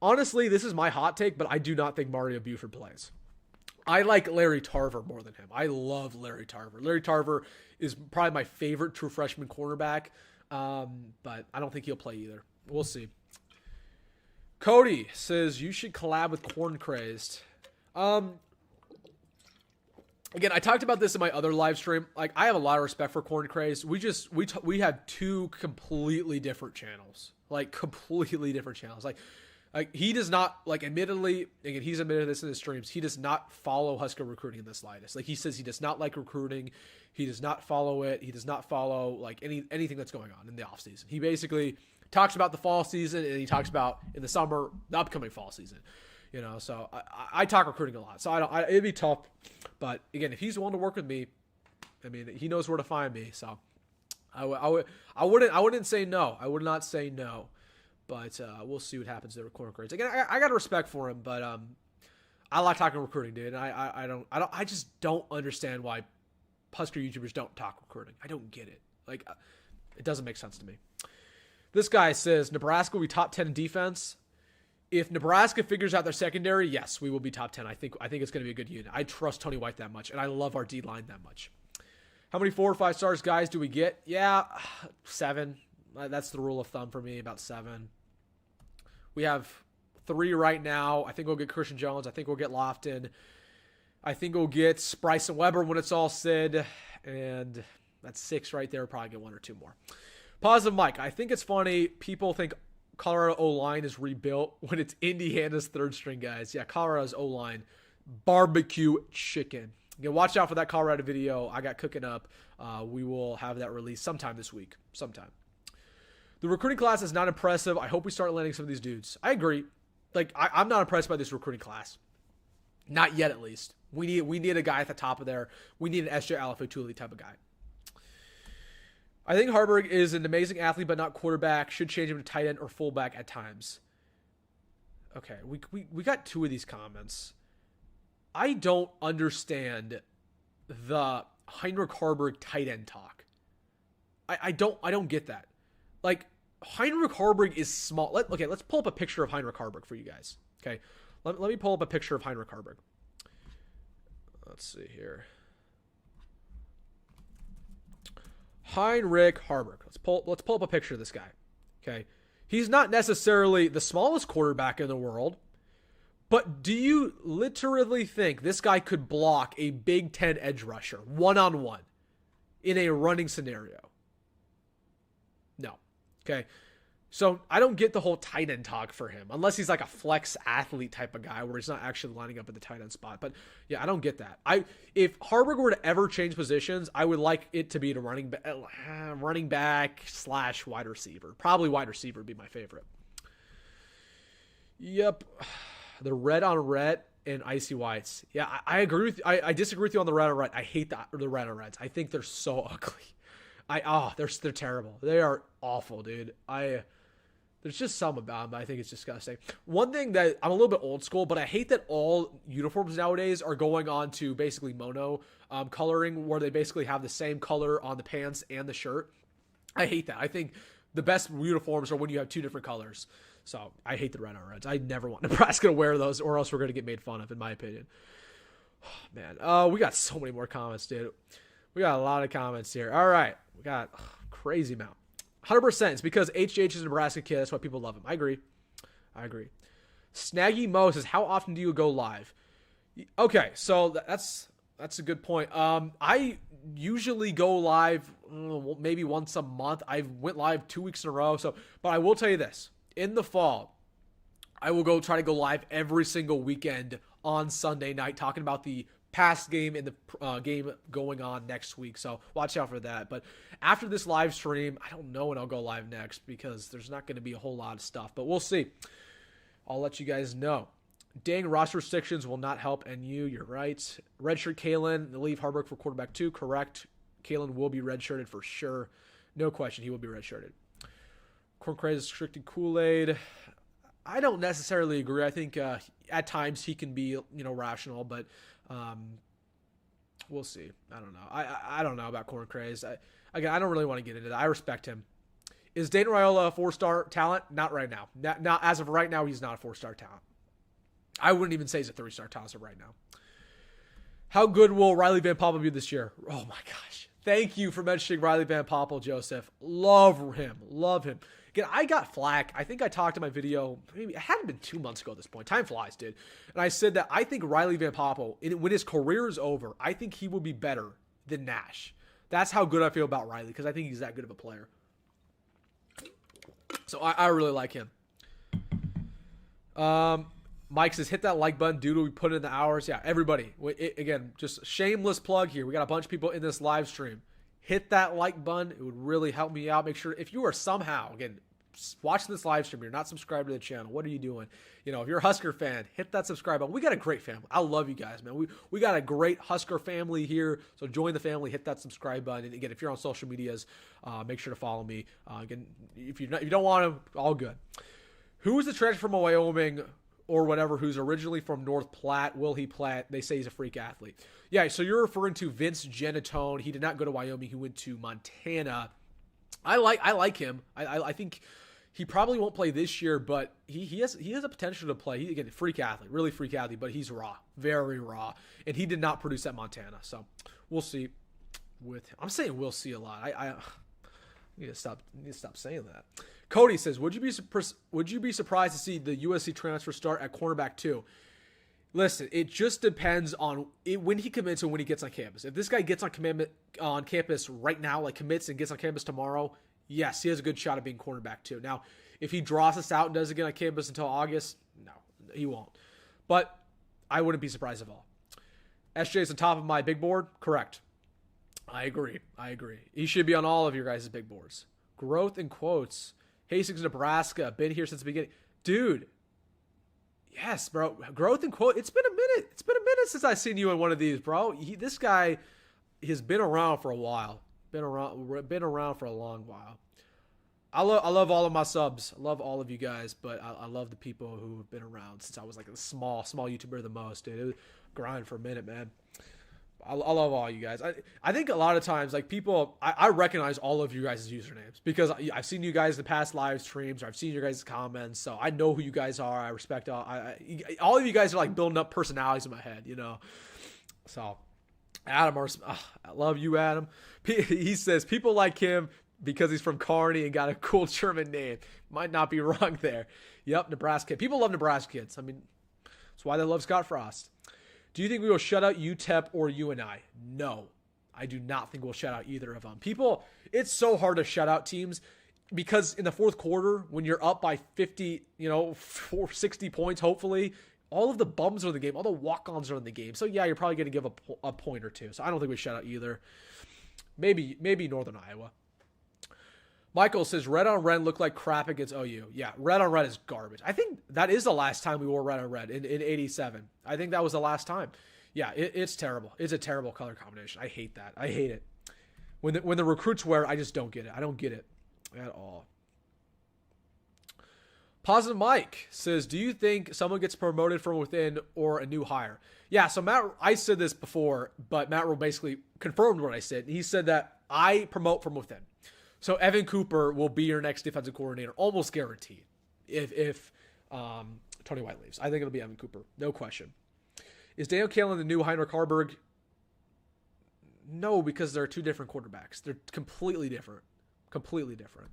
Honestly, this is my hot take, but I do not think Mario Buford plays. I like Larry Tarver more than him. I love Larry Tarver. Larry Tarver is probably my favorite true freshman cornerback, but I don't think he'll play either. We'll see. Cody says, you should collab with Corn Crazed. Again, I talked about this in my other live stream. Like, I have a lot of respect for Corn Crazed. We have 2 completely different channels. Like, completely different channels. Like he does not, like, admittedly, again, he's admitted this in his streams, he does not follow Husker recruiting in the slightest. Like, he says he does not like recruiting. He does not follow it. He does not follow, like, anything that's going on in the offseason. He basically talks about the fall season, and he talks about, in the summer, the upcoming fall season. You know, so I talk recruiting a lot. So it'd be tough. But, again, if he's willing to work with me, I mean, he knows where to find me. So I wouldn't say no. I would not say no. But we'll see what happens there with Corn Crazed. Again, I got respect for him, but I like talking recruiting, dude. And I just don't understand why Husker YouTubers don't talk recruiting. I don't get it. Like, it doesn't make sense to me. This guy says Nebraska will be top 10 in defense. If Nebraska figures out their secondary, yes, we will be top 10. I think it's going to be a good unit. I trust Tony White that much, and I love our D-line that much. How many 4 or 5 stars guys do we get? Yeah, 7. That's the rule of thumb for me, about 7. We have 3 right now. I think we'll get Christian Jones. I think we'll get Lofton. I think we'll get Bryson Weber when it's all said. And that's 6 right there. Probably get 1 or 2 more. Positive Mike. I think it's funny. People think Colorado O-line is rebuilt when it's Indiana's 3rd string guys. Yeah, Colorado's O-line. Barbecue chicken. Again, watch out for that Colorado video I got cooking up. We will have that released sometime this week. Sometime. The recruiting class is not impressive. I hope we start landing some of these dudes. I agree. I'm not impressed by this recruiting class. Not yet, at least. We need a guy at the top of there. We need an SJ Alafetuli type of guy. I think Hoiberg is an amazing athlete, but not quarterback. Should change him to tight end or fullback at times. Okay, we got 2 of these comments. I don't understand the Heinrich Hoiberg tight end talk. I don't get that. Heinrich Hoiberg is small. Let's pull up a picture of Heinrich Hoiberg for you guys. Okay, let me pull up a picture of Heinrich Hoiberg. Let's see here. Heinrich Hoiberg. Let's pull up a picture of this guy. Okay, he's not necessarily the smallest quarterback in the world, but do you literally think this guy could block a Big Ten edge rusher one-on-one in a running scenario? No. Okay. So I don't get the whole tight end talk for him, unless he's like a flex athlete type of guy where he's not actually lining up at the tight end spot. But yeah, I don't get that. If Hoiberg were to ever change positions, I would like it to be to running back / wide receiver. Probably wide receiver would be my favorite. Yep. The red on red and icy whites. Yeah, I agree with. I disagree with you on the red on red. I hate the red on reds. I think they're so ugly. They're terrible. They are awful, dude. There's just some about them. I think it's disgusting. One thing that I'm a little bit old school, but I hate that all uniforms nowadays are going on to basically mono coloring, where they basically have the same color on the pants and the shirt. I hate that. I think the best uniforms are when you have 2 different colors. So I hate the red on reds. I never want Nebraska to wear those, or else we're going to get made fun of, in my opinion. Oh, man, we got so many more comments, dude. We got a lot of comments here. All right, we got crazy amount. 100%. It's because HJH is a Nebraska kid. That's why people love him. I agree. Snaggy Mo says, how often do you go live? Okay, so that's a good point. I usually go live maybe once a month. I went live 2 weeks in a row. But I will tell you this. In the fall, I will try to go live every single weekend on Sunday night talking about the past game and the game going on next week. So watch out for that. But after this live stream, I don't know when I'll go live next because there's not going to be a whole lot of stuff. But we'll see. I'll let you guys know. Dang, roster restrictions will not help NU. You're right. Redshirt Kalen, leave Hoiberg for quarterback 2. Correct. Kalen will be redshirted for sure. No question, he will be redshirted. Corn Craze restricted Kool-Aid. I don't necessarily agree. I think at times he can be, rational, but we'll see. I don't know. I don't know about Corn Craze. I don't really want to get into that. I respect him. Is Dayton Raiola a 4-star talent? Not right now. Not as of right now, he's not a 4-star talent. I wouldn't even say he's a 3-star talent as of right now. How good will Riley Van Poppel be this year? Oh my gosh. Thank you for mentioning Riley Van Poppel, Joseph. Love him. Again, I got flack. I think I talked in my video, maybe it hadn't been 2 months ago at this point. Time flies, dude. And I said that I think Riley Van Poppel, when his career is over, I think he will be better than Nash. That's how good I feel about Riley, because I think he's that good of a player. So I really like him. Mike says, hit that like button, dude. We put in the hours. Yeah, everybody. Again, just shameless plug here. We got a bunch of people in this live stream. Hit that like button. It would really help me out. Make sure if you are somehow, again, watching this live stream, you're not subscribed to the channel. What are you doing? If you're a Husker fan, hit that subscribe button. We got a great family. I love you guys, man. We got a great Husker family here. So join the family. Hit that subscribe button. And again, if you're on social medias, make sure to follow me. Again, if you don't want to, all good. Who is the transfer from Wyoming or whatever who's originally from North Platte? Will he Platte? They say he's a freak athlete. Yeah, so you're referring to Vince Genatone. He did not go to Wyoming. He went to Montana. I like him. I think He probably won't play this year, but he has a potential to play. Again, freak athlete, really freak athlete, but he's raw, very raw, and he did not produce at Montana. So we'll see with him. I'm saying we'll see a lot. I need to stop saying that. Cody says, would you be surprised to see the USC transfer start at cornerback too? Listen, it just depends on when he commits and when he gets on campus. If this guy gets on campus right now, like commits and gets on campus tomorrow, yes, he has a good shot at being cornerback too. Now, if he draws us out and doesn't get on campus until August, no, he won't. But I wouldn't be surprised at all. SJ is on top of my big board? Correct. I agree. He should be on all of your guys' big boards. Growth in quotes. Hastings, Nebraska. Been here since the beginning. Dude. Yes, bro. Growth in quote. It's been a minute. It's been a minute since I've seen you in one of these, bro. This guy has been around for a while. Been around for a long while. I love all of my subs. I love all of you guys, but I love the people who have been around since I was like a small YouTuber the most, dude. It was grind for a minute, man. I love all you guys. I think a lot of times, like people, I recognize all of you guys' usernames because I've seen you guys in the past live streams, or I've seen your guys' comments, so I know who you guys are. I respect all of you guys are like building up personalities in my head, you know. So, Adam, I love you, Adam. He says people like him because he's from Kearney and got a cool German name. Might not be wrong there. Yep, Nebraska. People love Nebraska kids. I mean, that's why they love Scott Frost. Do you think we will shut out UTEP or UNI? No, I do not think we'll shut out either of them. People, it's so hard to shut out teams because in the fourth quarter, when you're up by 50, 60 points, hopefully, all of the bums are in the game. All the walk-ons are in the game. So, yeah, you're probably going to give a point or two. So, I don't think we shut out either. Maybe Northern Iowa. Michael says, red on red looked like crap against OU. Yeah, red on red is garbage. I think that is the last time we wore red on red in 87. I think that was the last time. Yeah, it's terrible. It's a terrible color combination. I hate that. I hate it. When the recruits wear it, I just don't get it. I don't get it at all. Positive Mike says, do you think someone gets promoted from within or a new hire? Yeah, so I said this before, but Matt Rhule basically confirmed what I said. He said that I promote from within. So Evan Cooper will be your next defensive coordinator, almost guaranteed, if Tony White leaves. I think it'll be Evan Cooper, no question. Is Daniel Kalen the new Heinrich Harburg? No, because they're two different quarterbacks. They're completely different. Completely different.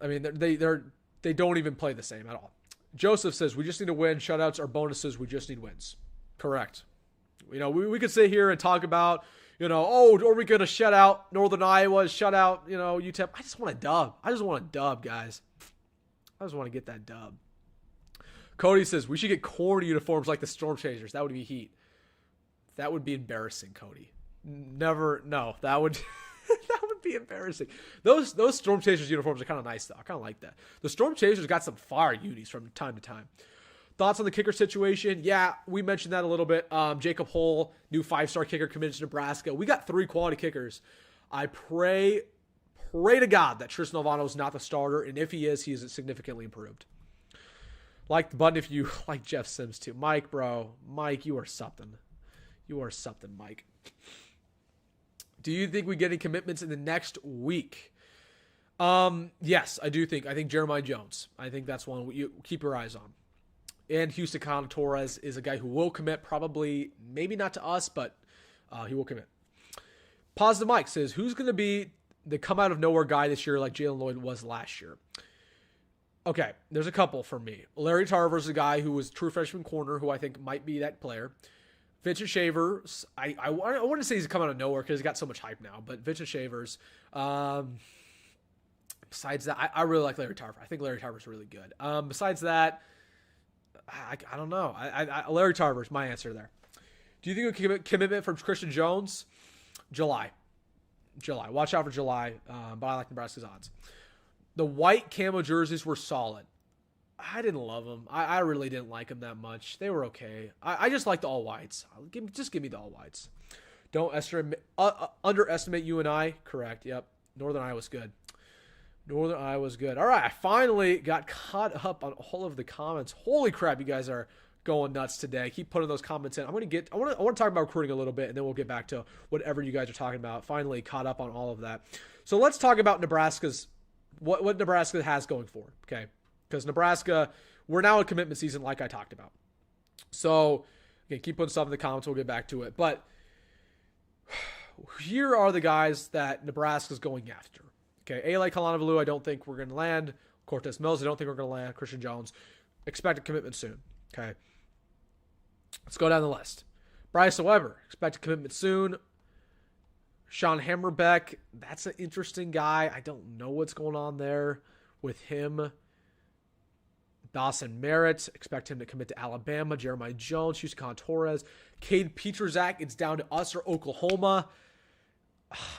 I mean, they don't even play the same at all. Joseph says, we just need to win. Shutouts are bonuses. We just need wins. Correct. We could sit here and talk about, are we going to shut out Northern Iowa, shut out, UTEP? I just want a dub. Guys. I just want to get that dub. Cody says, we should get corny uniforms like the Storm Chasers. That would be heat. That would be embarrassing, Cody. Never, no, that would that would be embarrassing. Those Storm Chasers uniforms are kind of nice, though. I kind of like that. The Storm Chasers got some fire unis from time to time. Thoughts on the kicker situation? Yeah, we mentioned that a little bit. Jacob Hull, new 5-star kicker committed to Nebraska. We got 3 quality kickers. I pray to God that Tristan Alvano is not the starter, and if he is significantly improved. Like the button if you like Jeff Sims too. Mike, bro. Mike, you are something. Mike. Do you think we get any commitments in the next week? Yes, I do think. I think Jeremiah Jones. I think that's one you keep your eyes on. And Houston Connor Torres is a guy who will commit, probably, maybe not to us, but he will commit. Positive Mike says, who's going to be the come-out-of-nowhere guy this year like Jalen Lloyd was last year? Okay, there's a couple for me. Larry Tarver is a guy who was true freshman corner who I think might be that player. Vincent Shavers, I wouldn't say he's come out of nowhere because he's got so much hype now, but Vincent Shavers. Besides that, I really like Larry Tarver. I think Larry Tarver's really good. Besides that, I don't know. Larry Tarver's my answer there. Do you think we can commitment from Christian Jones? July. Watch out for July, but I like Nebraska's odds. The white camo jerseys were solid. I didn't love them. I really didn't like them that much. They were okay. I just like the all whites. Just give me the all whites. Don't underestimate UNI. Correct. Yep. Northern Iowa's good. All right. I finally got caught up on all of the comments. Holy crap, you guys are going nuts today. Keep putting those comments in. I want to talk about recruiting a little bit, and then we'll get back to whatever you guys are talking about. Finally caught up on all of that. So let's talk about Nebraska's what Nebraska has going forward, okay? Because Nebraska, we're now in commitment season like I talked about. So, again, keep putting stuff in the comments. We'll get back to it. But here are the guys that Nebraska's going after. Okay, A.L.A. Kalanivalu, I don't think we're going to land. Cortez Mills, I don't think we're going to land. Christian Jones, expected commitment soon. Okay, let's go down the list. Bryce Weber, expected commitment soon. Sean Hammerbeck, that's an interesting guy. I don't know what's going on there with him. Dawson Merritt, expect him to commit to Alabama. Jeremiah Jones, Houston Torres. Cade Peterzak, it's down to us or Oklahoma.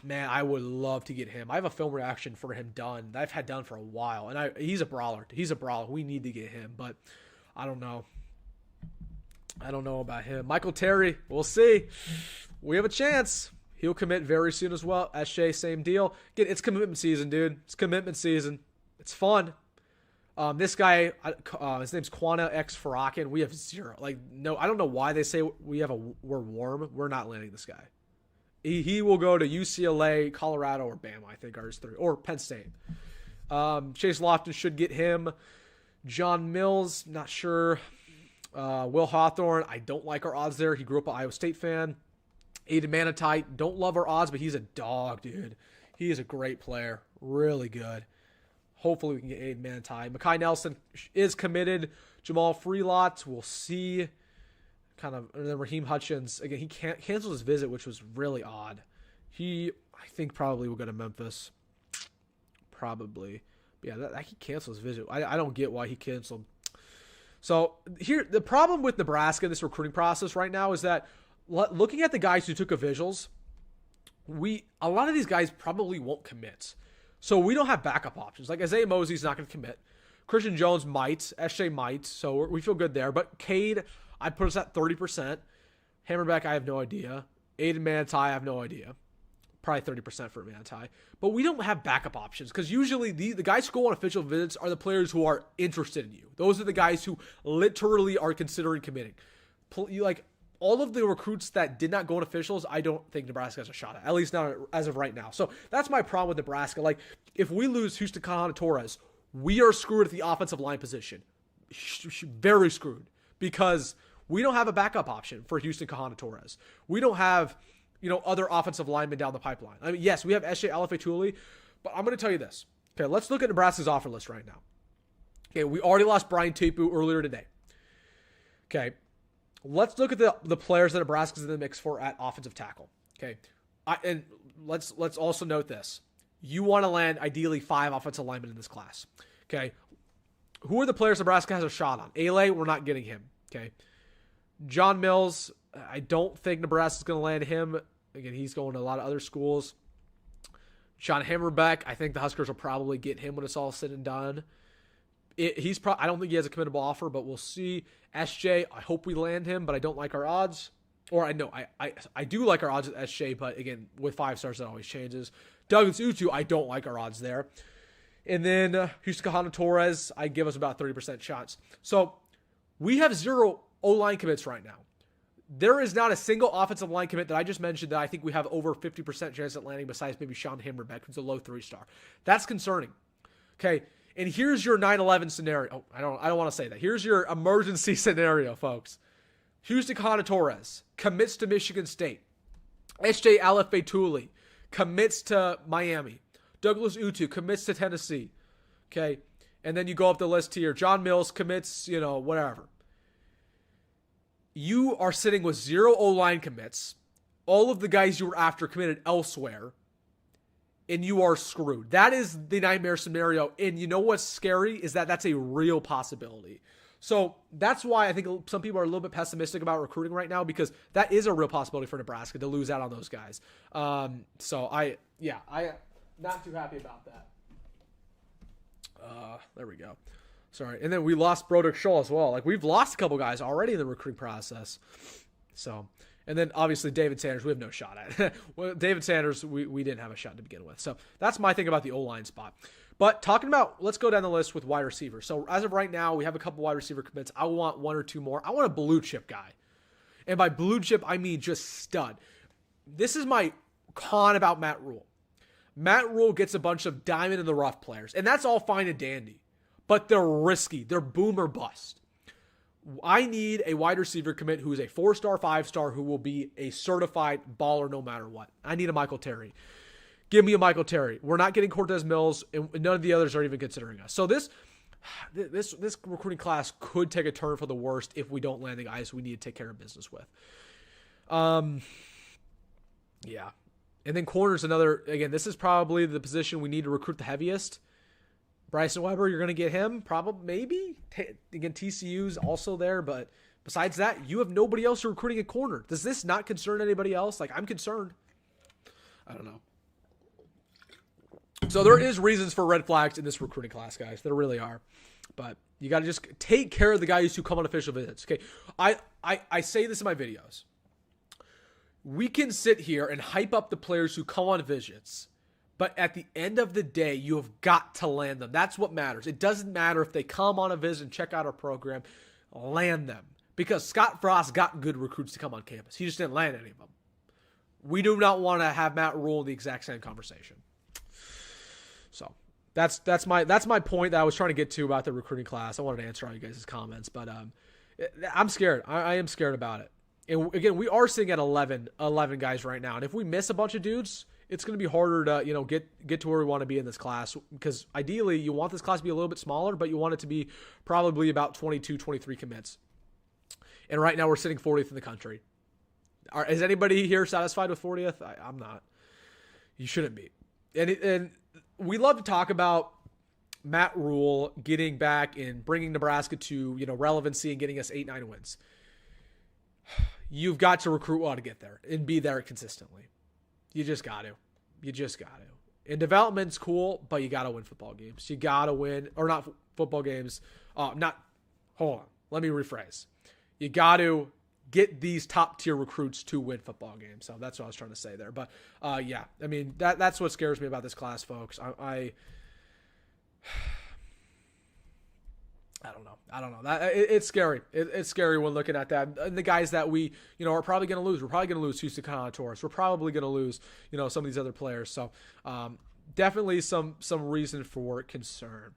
Man, I would love to get him. I have a film reaction for him done that I've had done for a while. And he's a brawler. He's a brawler. We need to get him, but I don't know. I don't know about him. Michael Terry, we'll see. We have a chance. He'll commit very soon as well. SJ, same deal. Again, it's commitment season, dude. It's commitment season. It's fun. This guy, his name's Quana X Farakin. We have zero. No, I don't know why they say we're warm. We're not landing this guy. He will go to UCLA, Colorado, or Bama, I think, are his three. Or Penn State. Chase Lofton should get him. John Mills, not sure. Will Hawthorne, I don't like our odds there. He grew up an Iowa State fan. Aiden Manatite, don't love our odds, but he's a dog, dude. He is a great player. Really good. Hopefully we can get Aiden Manatite. Makai Nelson is committed. Jamal Freelot, we'll see. And then Raheem Hutchins, again, he canceled his visit, which was really odd. I think, probably will go to Memphis. Probably. But yeah, he canceled his visit. I don't get why he canceled. So here, the problem with Nebraska in this recruiting process right now is that looking at the guys who took visuals, a lot of these guys probably won't commit. So we don't have backup options. Like Isaiah Mosey's not going to commit. Christian Jones might. SJ might. So we feel good there. But Cade, I'd put us at 30%. Hammerbeck, I have no idea. Aiden Manti, I have no idea. Probably 30% for Manti. But we don't have backup options because usually the guys who go on official visits are the players who are interested in you. Those are the guys who literally are considering committing. All of the recruits that did not go on officials, I don't think Nebraska has a shot at least not as of right now. So that's my problem with Nebraska. If we lose Houston Torres, we are screwed at the offensive line position. Very screwed because we don't have a backup option for Houston Torres. We don't have, other offensive linemen down the pipeline. I mean, yes, we have SJ Alafetuli, but I'm going to tell you this. Okay, let's look at Nebraska's offer list right now. Okay, we already lost Brian Tapu earlier today. Okay, let's look at the players that Nebraska's in the mix for at offensive tackle. Okay, and let's also note this. You want to land ideally 5 offensive linemen in this class. Okay, who are the players Nebraska has a shot on? Ale, we're not getting him. Okay, John Mills, I don't think Nebraska's going to land him. Again, he's going to a lot of other schools. Sean Hammerbeck, I think the Huskers will probably get him when it's all said and done. I don't think he has a committable offer, but we'll see. SJ, I hope we land him, but I don't like our odds. Or I know I do like our odds at SJ, but again, with 5 stars, that always changes. Douglas Utu, I don't like our odds there. And then Houston Torres, I give us about 30% shots. So we have 0 O-line commits right now. There is not a single offensive line commit that I just mentioned that I think we have over 50% chance at landing besides maybe Sean Hammerbeck, who's a low 3-star. That's concerning. Okay, and here's your 9/11 scenario. Oh, I don't want to say that. Here's your emergency scenario, folks. Houston Torres commits to Michigan State. SJ Alafetuli commits to Miami. Douglas Utu commits to Tennessee. Okay, and then you go up the list here. John Mills commits, whatever. You are sitting with 0 O-line commits. All of the guys you were after committed elsewhere. And you are screwed. That is the nightmare scenario. And you know what's scary is that that's a real possibility. So that's why I think some people are a little bit pessimistic about recruiting right now because that is a real possibility for Nebraska to lose out on those guys. So I'm not too happy about that. There we go. Sorry. And then we lost Broderick Scholl as well. We've lost a couple guys already in the recruiting process. So, and then obviously David Sanders, we have no shot at. Well, David Sanders, we didn't have a shot to begin with. So that's my thing about the O-line spot. But talking about, let's go down the list with wide receivers. So as of right now, we have a couple wide receiver commits. I want 1 or 2 more. I want a blue chip guy. And by blue chip, I mean just stud. This is my con about Matt Rhule. Matt Rhule gets a bunch of diamond in the rough players, and that's all fine and dandy. But they're risky. They're boom or bust. I need a wide receiver commit who is a 4-star, 5-star, who will be a certified baller no matter what. I need a Michael Terry. Give me a Michael Terry. We're not getting Cortez Mills, and none of the others are even considering us. So this recruiting class could take a turn for the worst if we don't land the guys we need to take care of business with. Yeah. And then corner's another, again, this is probably the position we need to recruit the heaviest. Bryson Weber, you're going to get him, probably, maybe. Again, TCU's also there, but besides that, you have nobody else you're recruiting at corner. Does this not concern anybody else? Like, I'm concerned. I don't know. So there is reasons for red flags in this recruiting class, guys. There really are. But you got to just take care of the guys who come on official visits. Okay, I say this in my videos. We can sit here and hype up the players who come on visits, but at the end of the day, you have got to land them. That's what matters. It doesn't matter if they come on a visit and check out our program. Land them. Because Scott Frost got good recruits to come on campus. He just didn't land any of them. We do not want to have Matt Rhule in the exact same conversation. So that's my point that I was trying to get to about the recruiting class. I wanted to answer all you guys' comments, but I'm scared. I am scared about it. And again, we are sitting at 11 guys right now. And if we miss a bunch of dudes, it's going to be harder to, get to where we want to be in this class, because ideally you want this class to be a little bit smaller, but you want it to be probably about 22, 23 commits. And right now we're sitting 40th in the country. Is anybody here satisfied with 40th? I'm not. You shouldn't be. And we love to talk about Matt Rhule getting back and bringing Nebraska to, relevancy and getting us 8-9 wins. You've got to recruit well to get there and be there consistently. You just got to. And development's cool, but you got to win football games. You got to win, or not football games. Hold on. Let me rephrase. You got to get these top tier recruits to win football games. So that's what I was trying to say there. But yeah, I mean, that's what scares me about this class, folks. I don't know. It's scary. It's scary when looking at that. And the guys that we, are probably going to lose. We're probably going to lose Houston Taurus. We're probably going to lose, some of these other players. So definitely some reason for concern.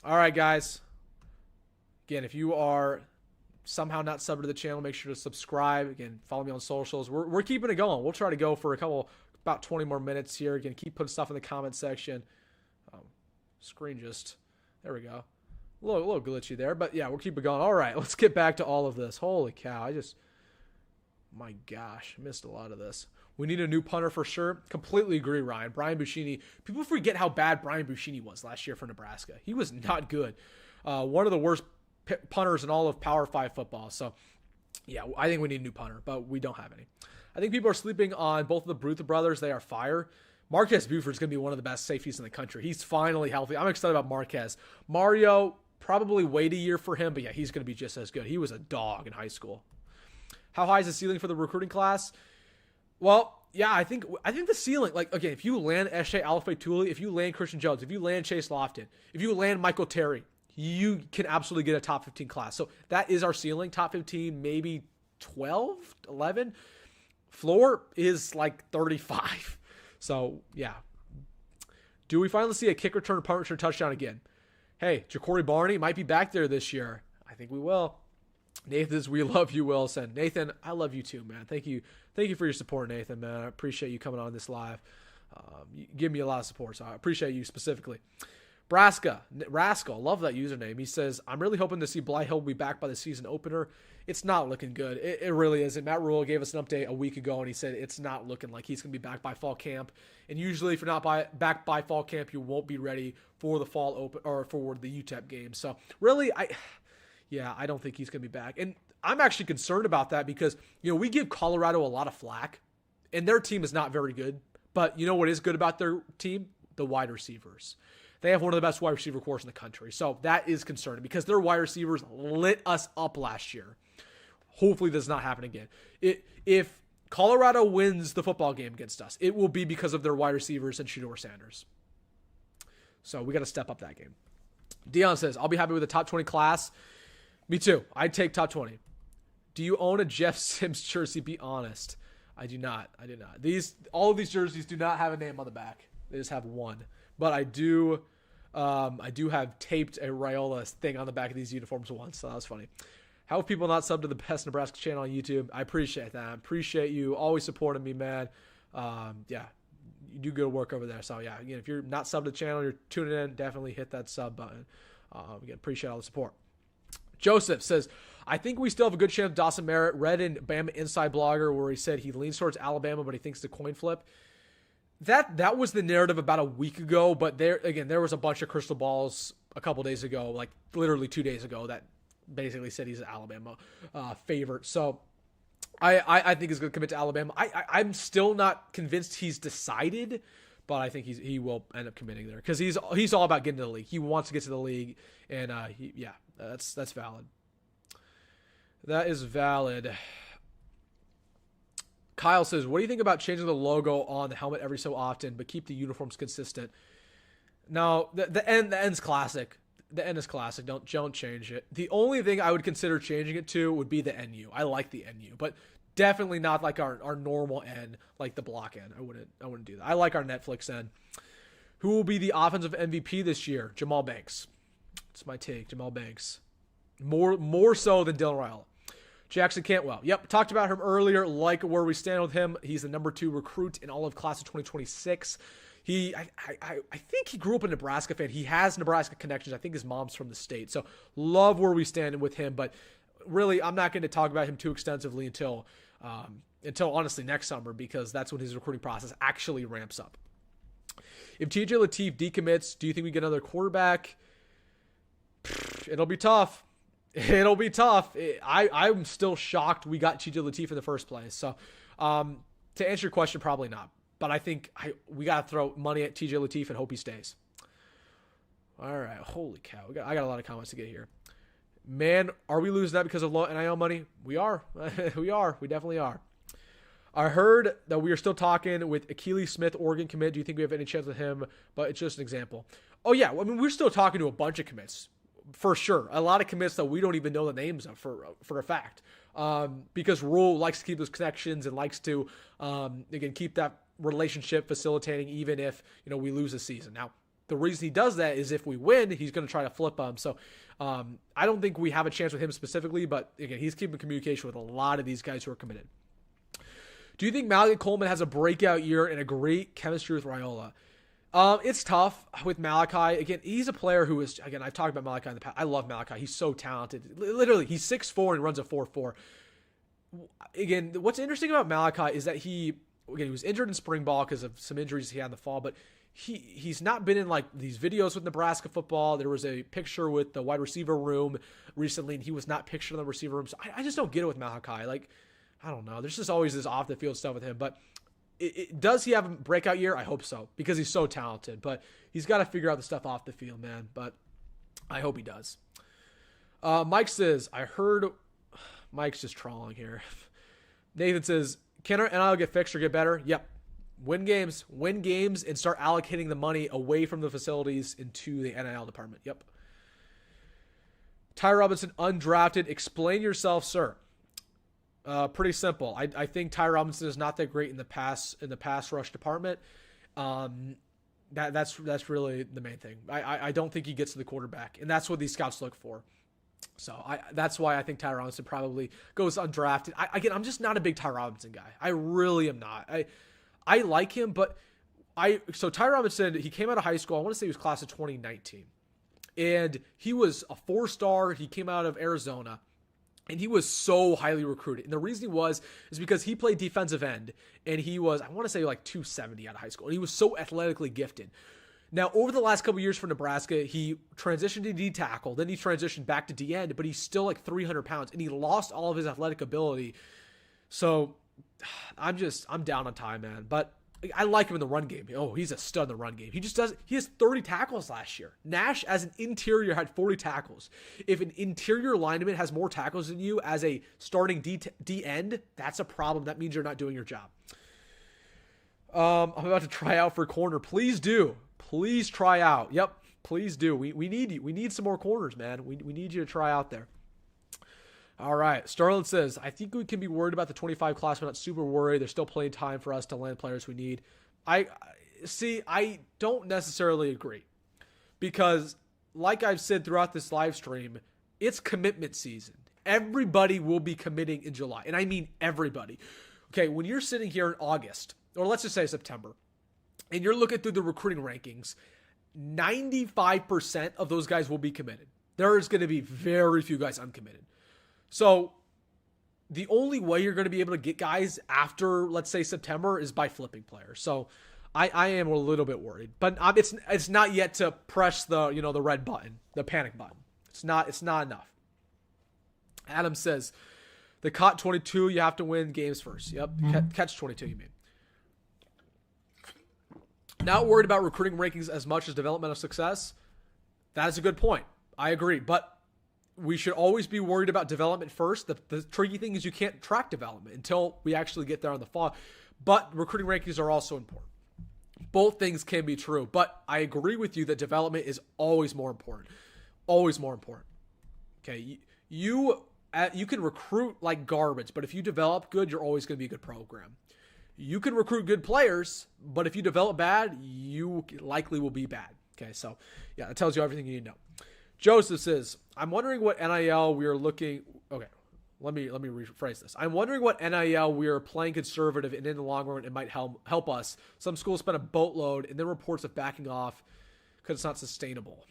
All right, guys. Again, if you are somehow not subbed to the channel, make sure to subscribe. Again, follow me on socials. We're keeping it going. We'll try to go for about 20 more minutes here. Again, keep putting stuff in the comment section. There we go. A little glitchy there, but yeah, we'll keep it going. All right, let's get back to all of this. Holy cow, my gosh, I missed a lot of this. We need a new punter for sure. Completely agree, Ryan. Brian Buschini. People forget how bad Brian Buschini was last year for Nebraska. He was not good. One of the worst punters in all of Power 5 football. So, yeah, I think we need a new punter, but we don't have any. I think people are sleeping on both of the Brutha brothers. They are fire. Marquez Buford is going to be one of the best safeties in the country. He's finally healthy. I'm excited about Marquez. Mario, probably wait a year for him, but yeah, he's going to be just as good. He was a dog in high school. How high is the ceiling for the recruiting class? Well, yeah, I think the ceiling, again, if you land Eshe Alfaytuli, if you land Christian Jones, if you land Chase Lofton, if you land Michael Terry, you can absolutely get a top 15 class. So that is our ceiling. Top 15, maybe 12, 11. Floor is 35. So, yeah. Do we finally see a kick return, punt return, touchdown again? Hey, Ja'Cory Barney might be back there this year. I think we will. Nathan's We Love You, Wilson. Nathan, I love you too, man. Thank you for your support, Nathan, man. I appreciate you coming on this live. You give me a lot of support, so I appreciate you specifically. Rascal, love that username. He says, I'm really hoping to see Bly Hill be back by the season opener. It's not looking good. It really isn't. Matt Rhule gave us an update a week ago, and he said it's not looking like he's going to be back by fall camp. And usually, if you're not back by fall camp, you won't be ready for the fall open or for the UTEP game. So really, I don't think he's going to be back. And I'm actually concerned about that because we give Colorado a lot of flack, and their team is not very good. But you know what is good about their team? The wide receivers. They have one of the best wide receiver corps in the country. So that is concerning because their wide receivers lit us up last year. Hopefully this does not happen again. If Colorado wins the football game against us, it will be because of their wide receivers and Shedeur Sanders. So we got to step up that game. Dion says, I'll be happy with the top 20 class. Me too. I'd take top 20. Do you own a Jeff Sims jersey? Be honest. I do not. All of these jerseys do not have a name on the back. They just have one. But I do have taped a Raiola thing on the back of these uniforms once, so that was funny. How have people not subbed to the Best Nebraska channel on YouTube? I appreciate that. I appreciate you always supporting me, man. Yeah, you do good work over there. So, yeah, again, if you're not subbed to the channel, you're tuning in, definitely hit that sub button. Again, appreciate all the support. Joseph says, I think we still have a good chance of Dawson Merritt. Read in Bama Inside Blogger where he said he leans towards Alabama, but he thinks the coin flip. That was the narrative about a week ago, but there was a bunch of crystal balls a couple days ago, like literally 2 days ago, that basically said he's an Alabama favorite. So I think he's going to commit to Alabama. I'm still not convinced he's decided, but I think he will end up committing there because he's all about getting to the league. He wants to get to the league, and that's valid. That is valid. Kyle says, what do you think about changing the logo on the helmet every so often, but keep the uniforms consistent? Now, the end's classic. The end is classic. Don't change it. The only thing I would consider changing it to would be the NU. I like the NU, but definitely not like our normal N, like the block N. I wouldn't do that. I like our Netflix N. Who will be the offensive MVP this year? Jamal Banks. That's my take. Jamal Banks. More so than Dylan Raiola. Jackson Cantwell. Yep, talked about him earlier. Like where we stand with him. He's the number 2 recruit in all of class of 2026. I think he grew up a Nebraska fan. He has Nebraska connections. I think his mom's from the state. So love where we stand with him. But really, I'm not going to talk about him too extensively until honestly next summer, because that's when his recruiting process actually ramps up. If TJ Lateef decommits, do you think we get another quarterback? It'll be tough. It'll be tough. I'm still shocked we got TJ Lateef in the first place. So to answer your question, probably not. But I think we got to throw money at TJ Lateef and hope he stays. All right. Holy cow. I got a lot of comments to get here. Man, are we losing that because of low NIL money? We are. We are. We definitely are. I heard that we are still talking with Akili Smith, Oregon commit. Do you think we have any chance with him? But it's just an example. Oh, yeah. I mean, we're still talking to a bunch of commits. For sure. A lot of commits that we don't even know the names of for a fact. Because Rhule likes to keep those connections and likes to, again, keep that relationship facilitating even if, we lose a season. Now, the reason he does that is if we win, he's going to try to flip them. So I don't think we have a chance with him specifically, but again, he's keeping communication with a lot of these guys who are committed. Do you think Malachi Coleman has a breakout year and a great chemistry with Raiola? It's tough with Malachi. Again, he's a player who is, again, I've talked about Malachi in the past. I love Malachi. He's so talented. Literally, he's 6'4" and runs a 4.4. Again, what's interesting about Malachi is that he was injured in spring ball because of some injuries he had in the fall, but he's not been in like these videos with Nebraska football. There was a picture with the wide receiver room recently, and he was not pictured in the receiver room. So I just don't get it with Malachi. Like, I don't know. There's just always this off the field stuff with him, but does he have a breakout year? I hope so, because he's so talented, but he's got to figure out the stuff off the field, man. But I hope he does. Mike says, I heard Mike's just trolling here. Nathan says, can our NIL get fixed or get better? Yep. Win games, and start allocating the money away from the facilities into the NIL department. Yep. Ty Robinson, undrafted. Explain yourself, sir. Pretty simple. I think Ty Robinson is not that great in the pass rush department. That's really the main thing. I don't think he gets to the quarterback, and that's what these scouts look for. So that's why I think Ty Robinson probably goes undrafted. I'm just not a big Ty Robinson guy. I really am not. I like him, but so Ty Robinson, he came out of high school. I want to say he was class of 2019, and he was a 4-star. He came out of Arizona. And he was so highly recruited. And the reason he is because he played defensive end. And he was, I want to say, like 270 out of high school. And he was so athletically gifted. Now, over the last couple of years for Nebraska, he transitioned to D tackle. Then he transitioned back to D end. But he's still like 300 pounds. And he lost all of his athletic ability. So I'm down on Ty, man. But I like him in the run game. Oh, he's a stud in the run game. He has 30 tackles last year. Nash, as an interior, had 40 tackles. If an interior lineman has more tackles than you as a starting D end, that's a problem. That means you're not doing your job. I'm about to try out for corner. Please do. Please try out. Yep, please do. We need you. We need some more corners, man. We need you to try out there. All right. Starlin says, I think we can be worried about the 25 class, but not super worried. There's still plenty of time for us to land players we need. See, I don't necessarily agree because, like I've said throughout this live stream, it's commitment season. Everybody will be committing in July, and I mean everybody. Okay, when you're sitting here in August, or let's just say September, and you're looking through the recruiting rankings, 95% of those guys will be committed. There is going to be very few guys uncommitted. So the only way you're going to be able to get guys after, let's say, September is by flipping players. So I am a little bit worried, but it's not yet to press the the red button, the panic button. It's not enough. Adam says the COT 22, you have to win games first. Yep, catch 22, you mean. Not worried about recruiting rankings as much as developmental success. That is a good point. I agree, but we should always be worried about development first. The tricky thing is you can't track development until we actually get there in the fall. But recruiting rankings are also important. Both things can be true, but I agree with you that development is always more important. Always more important. Okay, you can recruit like garbage, but if you develop good, you're always going to be a good program. You can recruit good players, but if you develop bad, you likely will be bad. Okay, so yeah, it tells you everything you need to know. Joseph says, I'm wondering what NIL we are looking... Okay, let me rephrase this. I'm wondering what NIL we are playing conservative, and in the long run, it might help us. Some schools spend a boatload, and then reports of backing off because it's not sustainable.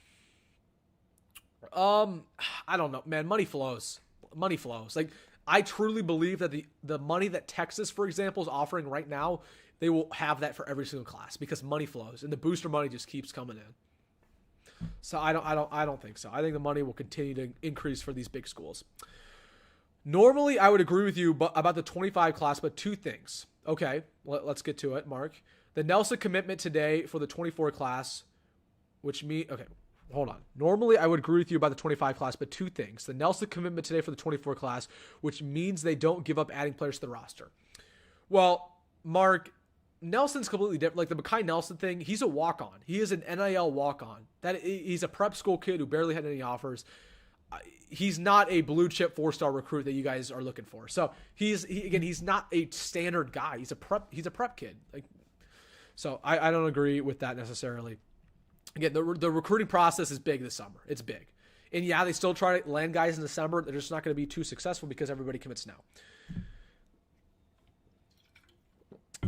I don't know, man. Money flows. Money flows. Like, I truly believe that the money that Texas, for example, is offering right now, they will have that for every single class because money flows, and the booster money just keeps coming in. So I don't think so. I think the money will continue to increase for these big schools. Normally, I would agree with you about the 25 class, but two things. Okay, let's get to it, Mark. The Nelson commitment today for the 24 class, which okay, hold on. Normally, I would agree with you about the 25 class, but two things. The Nelson commitment today for the 24 class, which means they don't give up adding players to the roster. Well, Mark, Nelson's completely different. Like the Makai Nelson thing, he's a walk-on. He is an NIL walk-on. He's a prep school kid who barely had any offers. He's not a blue chip 4-star recruit that you guys are looking for. So he's not a standard guy. He's a prep kid. Like, so I don't agree with that necessarily. Again, the recruiting process is big this summer. It's big. And yeah, they still try to land guys in December. They're just not going to be too successful because everybody commits now.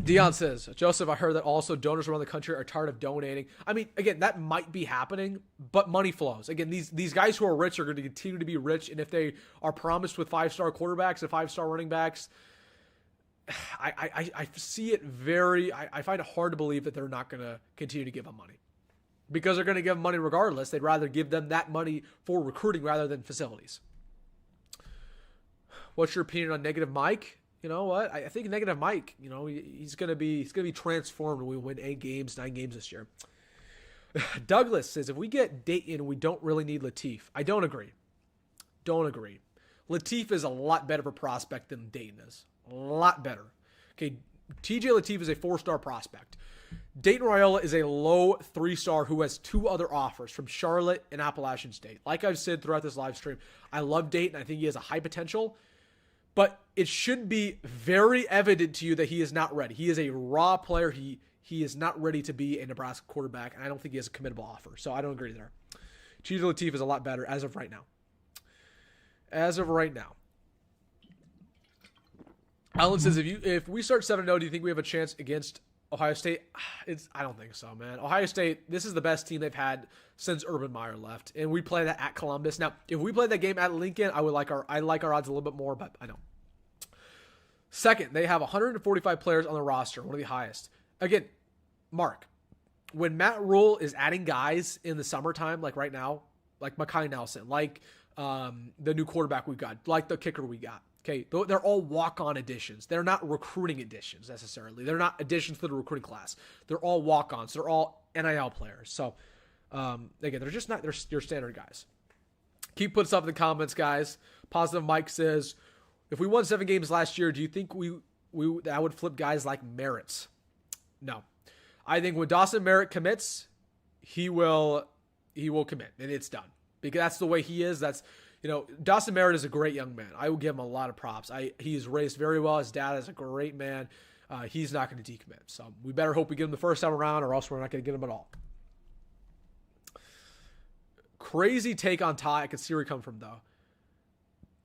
Dion says, Joseph, I heard that also donors around the country are tired of donating. I mean, again, that might be happening, but money flows. Again, these guys who are rich are going to continue to be rich, and if they are promised with 5-star quarterbacks and 5-star running backs, I see it I find it hard to believe that they're not going to continue to give them money. Because they're going to give them money regardless. They'd rather give them that money for recruiting rather than facilities. What's your opinion on Negative Mike? You know what? I think Negative Mike, he's gonna be transformed when we win 9 games this year. Douglas says, if we get Dayton, we don't really need Latif. I don't agree. Latif is a lot better of a prospect than Dayton is. A lot better. Okay, TJ Latif is a 4-star prospect. Dayton Raiola is a low 3-star who has 2 other offers from Charlotte and Appalachian State. Like I've said throughout this live stream, I love Dayton. I think he has a high potential. But it should be very evident to you that he is not ready. He is a raw player. He is not ready to be a Nebraska quarterback, and I don't think he has a committable offer. So I don't agree there. TJ Latif is a lot better as of right now. Alan says, if we start 7-0, do you think we have a chance against Ohio State? I don't think so, man. Ohio State, this is the best team they've had since Urban Meyer left, and we play that at Columbus. Now, if we played that game at Lincoln, I like our odds a little bit more, but I don't. Second, they have 145 players on the roster, one of the highest. Again, Mark, when Matt Rhule is adding guys in the summertime, like right now, like Makai Nelson, like the new quarterback we got, like the kicker we got. Okay, they're all walk-on additions. They're not recruiting additions necessarily. They're not additions to the recruiting class. They're all walk-ons. They're all NIL players. So, again, they're just not your standard guys. Keep putting stuff in the comments, guys. Positive Mike says, if we won 7 games last year, do you think that would flip guys like Merritt's? No. I think when Dawson Merritt commits, he will commit, and it's done. Because that's the way he is. Dawson Merritt is a great young man. I will give him a lot of props. He's raised very well. His dad is a great man. he's not going to decommit. So we better hope we get him the first time around, or else we're not going to get him at all. Crazy take on Ty. I can see where he come from, though.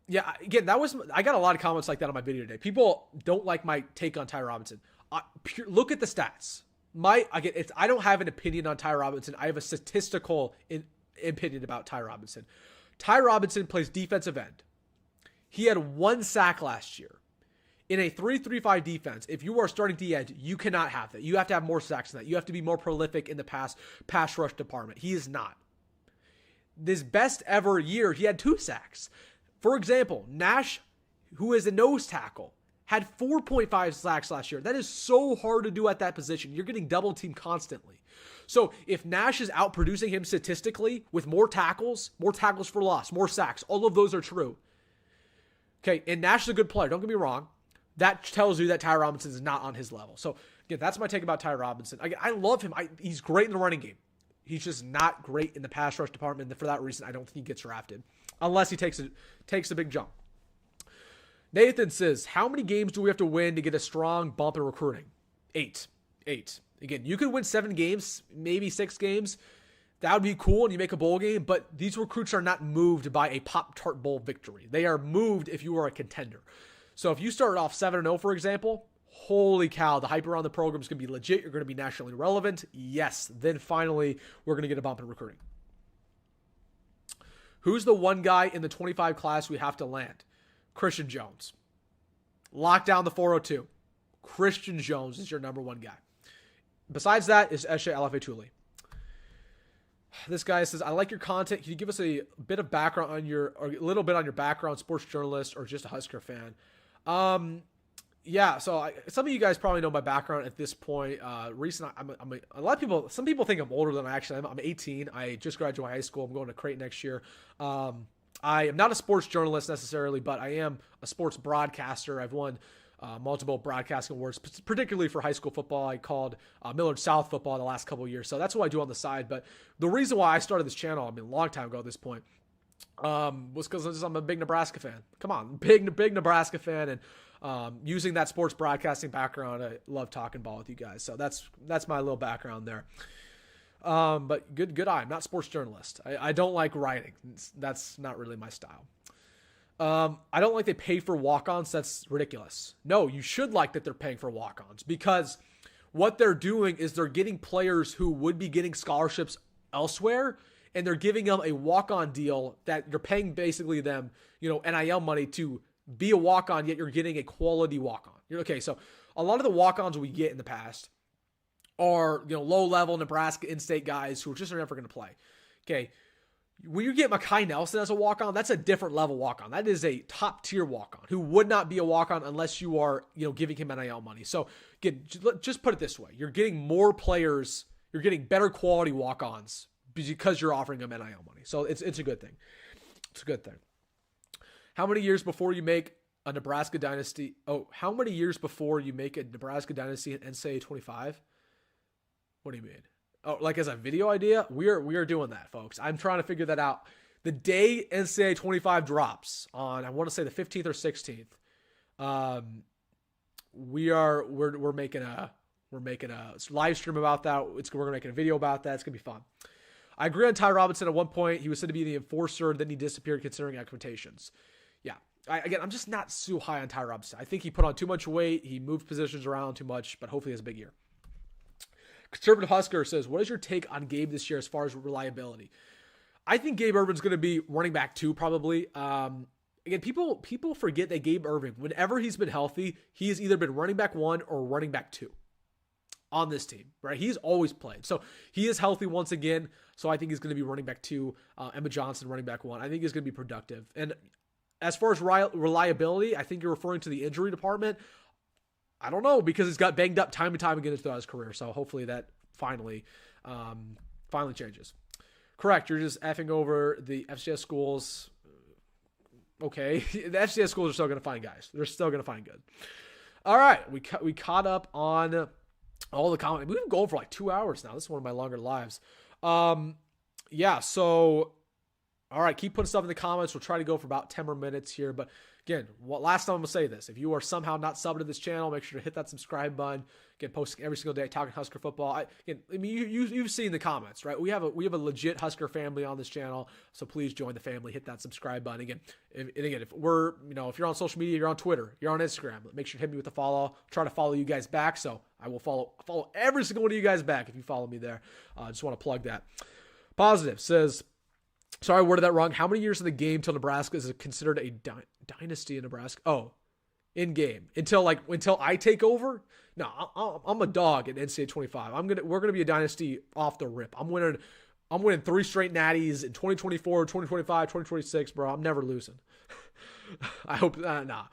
Yeah, again, I got a lot of comments like that on my video today. People don't like my take on Ty Robinson. Look at the stats. I don't have an opinion on Ty Robinson. I have a statistical opinion about Ty Robinson. Ty Robinson plays defensive end. He had 1 sack last year. In a 3-3-5 defense, if you are starting D end, you cannot have that. You have to have more sacks than that. You have to be more prolific in the pass rush department. He is not. This best ever year, he had 2 sacks. For example, Nash, who is a nose tackle, had 4.5 sacks last year. That is so hard to do at that position. You're getting double teamed constantly. So if Nash is outproducing him statistically with more tackles for loss, more sacks, all of those are true. Okay, and Nash is a good player. Don't get me wrong. That tells you that Ty Robinson is not on his level. So again, that's my take about Ty Robinson. I love him. He's great in the running game. He's just not great in the pass rush department. And for that reason, I don't think he gets drafted unless he takes a big jump. Nathan says, how many games do we have to win to get a strong bump in recruiting? 8. Again, you could win 7 games, maybe 6 games. That would be cool, and you make a bowl game, but these recruits are not moved by a Pop-Tart Bowl victory. They are moved if you are a contender. So if you start off 7-0, for example, holy cow, the hype around the program is going to be legit. You're going to be nationally relevant. Yes, then finally, we're going to get a bump in recruiting. Who's the one guy in the 25 class we have to land? Christian Jones. Lock down the 402. Christian Jones is your number 1 guy. Besides that is Eshe Alafetuli. This guy says, I like your content. Can you give us a bit of background on a little bit on your background, sports journalist or just a Husker fan? Yeah, so some of you guys probably know my background at this point. A lot of people, some people think I'm older than I actually am. I'm 18. I just graduated high school. I'm going to Creighton next year. I am not a sports journalist necessarily, but I am a sports broadcaster. I've won multiple broadcasting awards, particularly for high school football. I called Millard South football the last couple of years. So that's what I do on the side. But the reason why I started this channel, a long time ago at this point, was because I'm a big Nebraska fan. Come on, big Nebraska fan. And using that sports broadcasting background, I love talking ball with you guys. So that's my little background there. But good eye. I'm not a sports journalist. I don't like writing. That's not really my style. I don't like they pay for walk-ons. That's ridiculous. No, you should like that they're paying for walk-ons, because what they're doing is they're getting players who would be getting scholarships elsewhere, and they're giving them a walk-on deal that you're paying basically them, NIL money to be a walk-on, yet you're getting a quality walk-on. Okay, so a lot of the walk-ons we get in the past are, low-level Nebraska in-state guys who are just never going to play. Okay, when you get Makai Nelson as a walk-on, that's a different level walk-on. That is a top-tier walk-on who would not be a walk-on unless you are, giving him NIL money. So, again, just put it this way. You're getting more players. You're getting better quality walk-ons because you're offering them NIL money. So, it's a good thing. It's a good thing. How many years before you make a Nebraska dynasty? How many years before you make a Nebraska dynasty in NCAA 25? What do you mean? Oh, like as a video idea? We are doing that, folks. I'm trying to figure that out. The day NCAA 25 drops on, I want to say the 15th or 16th, we're making a live stream about that. We're making a video about that. It's gonna be fun. I agree on Ty Robinson. At one point, he was said to be the enforcer, then he disappeared considering expectations. Yeah. I'm just not so high on Ty Robinson. I think he put on too much weight. He moved positions around too much, but hopefully he has a big year. Conservative Husker says, what is your take on Gabe this year as far as reliability? I think Gabe Irvin's going to be running back 2 probably. Again, people forget that Gabe Irvin, whenever he's been healthy, he has either been running back 1 or running back 2 on this team, right? He's always played. So he is healthy once again. So I think he's going to be running back 2. Emma Johnson running back 1. I think he's going to be productive. And as far as reliability, I think you're referring to the injury department. I don't know, because he's got banged up time and time again throughout his career. So hopefully that finally changes. Correct. You're just effing over the FCS schools. Okay. The FCS schools are still going to find guys. They're still going to find good. All right. We caught up on all the comments. We've been going for like 2 hours now. This is one of my longer lives. Yeah. So All right, keep putting stuff in the comments. We'll try to go for about 10 more minutes here. But again, last time I'm going to say this. If you are somehow not subbed to this channel, make sure to hit that subscribe button. Again, posting every single day, talking Husker football. You've seen the comments, right? We have a legit Husker family on this channel, so please join the family. Hit that subscribe button. Again, if you're on social media, you're on Twitter, you're on Instagram, make sure to hit me with a follow. I'll try to follow you guys back, so I will follow every single one of you guys back if you follow me there. Just want to plug that. Positive says, sorry, I worded that wrong. How many years in the game till Nebraska is considered a dynasty in Nebraska? Oh, in game until I take over. No, I'm a dog at NCAA 25. We're gonna be a dynasty off the rip. I'm winning 3 straight natties in 2024, 2025, 2026, bro. I'm never losing. I hope nah.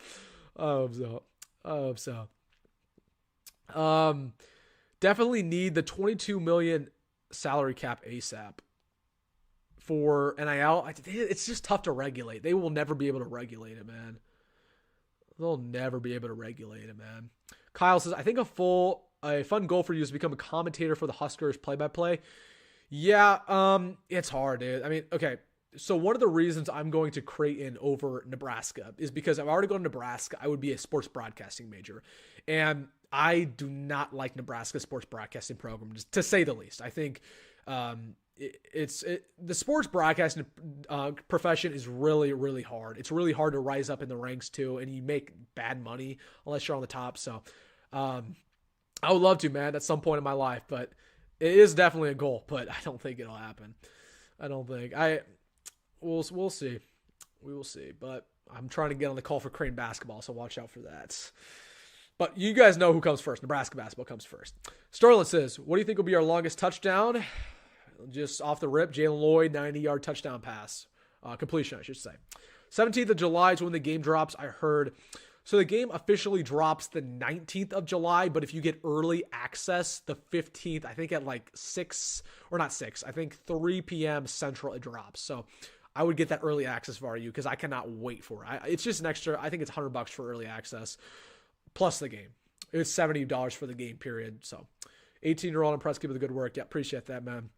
I hope so. Definitely need the 22 million salary cap ASAP. For NIL, it's just tough to regulate. They will never be able to regulate it, man. They'll never be able to regulate it, man. Kyle says, I think a fun goal for you is to become a commentator for the Huskers play-by-play. Yeah, it's hard, dude. I mean, okay. So one of the reasons I'm going to Creighton over Nebraska is because I've already gone to Nebraska. I would be a sports broadcasting major. And I do not like Nebraska's sports broadcasting program, just to say the least. I think the sports broadcasting profession is really, really hard. It's really hard to rise up in the ranks too, and you make bad money unless you're on the top. So I would love to, man, at some point in my life, but it is definitely a goal, but I don't think it'll happen. I don't think. We'll see. We will see, but I'm trying to get on the call for Crane basketball, so watch out for that. But you guys know who comes first. Nebraska basketball comes first. Sterling says, what do you think will be our longest touchdown? Just off the rip, Jalen Lloyd, 90-yard touchdown pass. Completion, I should say. 17th of July is when the game drops, I heard. So the game officially drops the 19th of July, but if you get early access, the 15th, I think at like 6, or not 6, I think 3 p.m. Central it drops. So I would get that early access for you because I cannot wait for it. It's just an extra, I think it's $100 for early access, plus the game. It's $70 for the game period. So 18-year-old impressed, keep up the good work. Yeah, appreciate that, man.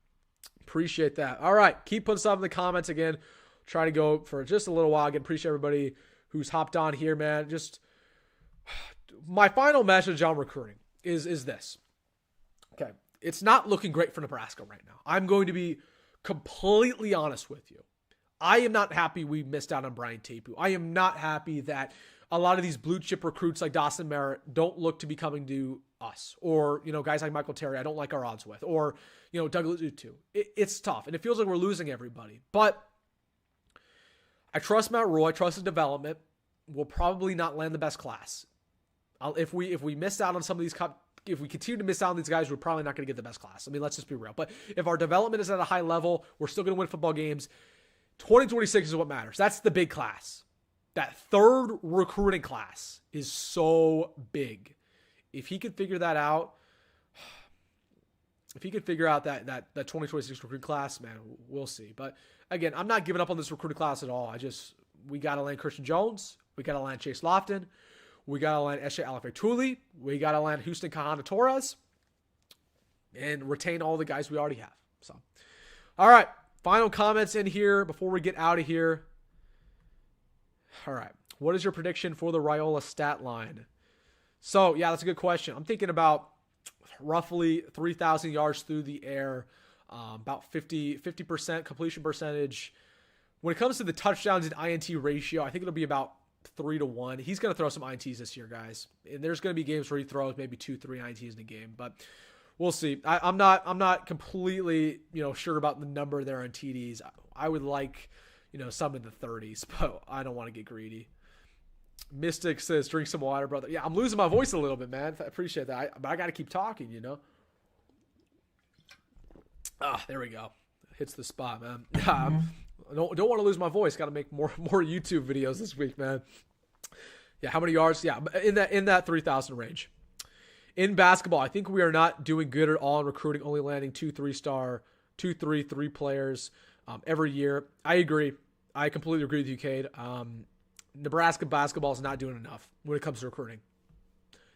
Appreciate that. All right, keep putting stuff in the comments again. Try to go for just a little while. Again, appreciate everybody who's hopped on here, man. Just my final message on recruiting is this. Okay, it's not looking great for Nebraska right now. I'm going to be completely honest with you. I am not happy we missed out on Brian Tapu. I am not happy that a lot of these blue chip recruits like Dawson Merritt don't look to be coming to us, or, guys like Michael Terry, I don't like our odds with, or, Douglas Utu. It's tough, and it feels like we're losing everybody. But I trust Matt Rhule. I trust his development. We'll probably not land the best class. If we miss out on some of these, if we continue to miss out on these guys, we're probably not going to get the best class. I mean, let's just be real. But if our development is at a high level, we're still going to win football games. 2026 is what matters. That's the big class. That third recruiting class is so big. If he could figure that out, that 2026 recruiting class, man, we'll see. But again, I'm not giving up on this recruiting class at all. We got to land Christian Jones. We got to land Chase Lofton. We got to land Eshe Alafetuli. We got to land Houston Kahana Torres. And retain all the guys we already have. So, all right. Final comments in here before we get out of here. All right. What is your prediction for the Raiola stat line? So, yeah, that's a good question. I'm thinking about roughly 3,000 yards through the air, about 50% completion percentage. When it comes to the touchdowns and INT ratio, I think it'll be about 3-1. He's going to throw some INTs this year, guys. And there's going to be games where he throws maybe 2-3 INTs in a game, but we'll see. I'm not completely, sure about the number there on TDs. I would like, some in the 30s, but I don't want to get greedy. Mystic says, drink some water, brother. Yeah, I'm losing my voice a little bit, man. I appreciate that. But I got to keep talking, there we go. Hits the spot, man. I don't want to lose my voice. Got to make more YouTube videos this week, man. Yeah, how many yards? Yeah, in that 3,000 range. In basketball, I think we are not doing good at all in recruiting, only landing 2 3 players every year. I agree. I completely agree with you, Cade. Nebraska basketball is not doing enough when it comes to recruiting.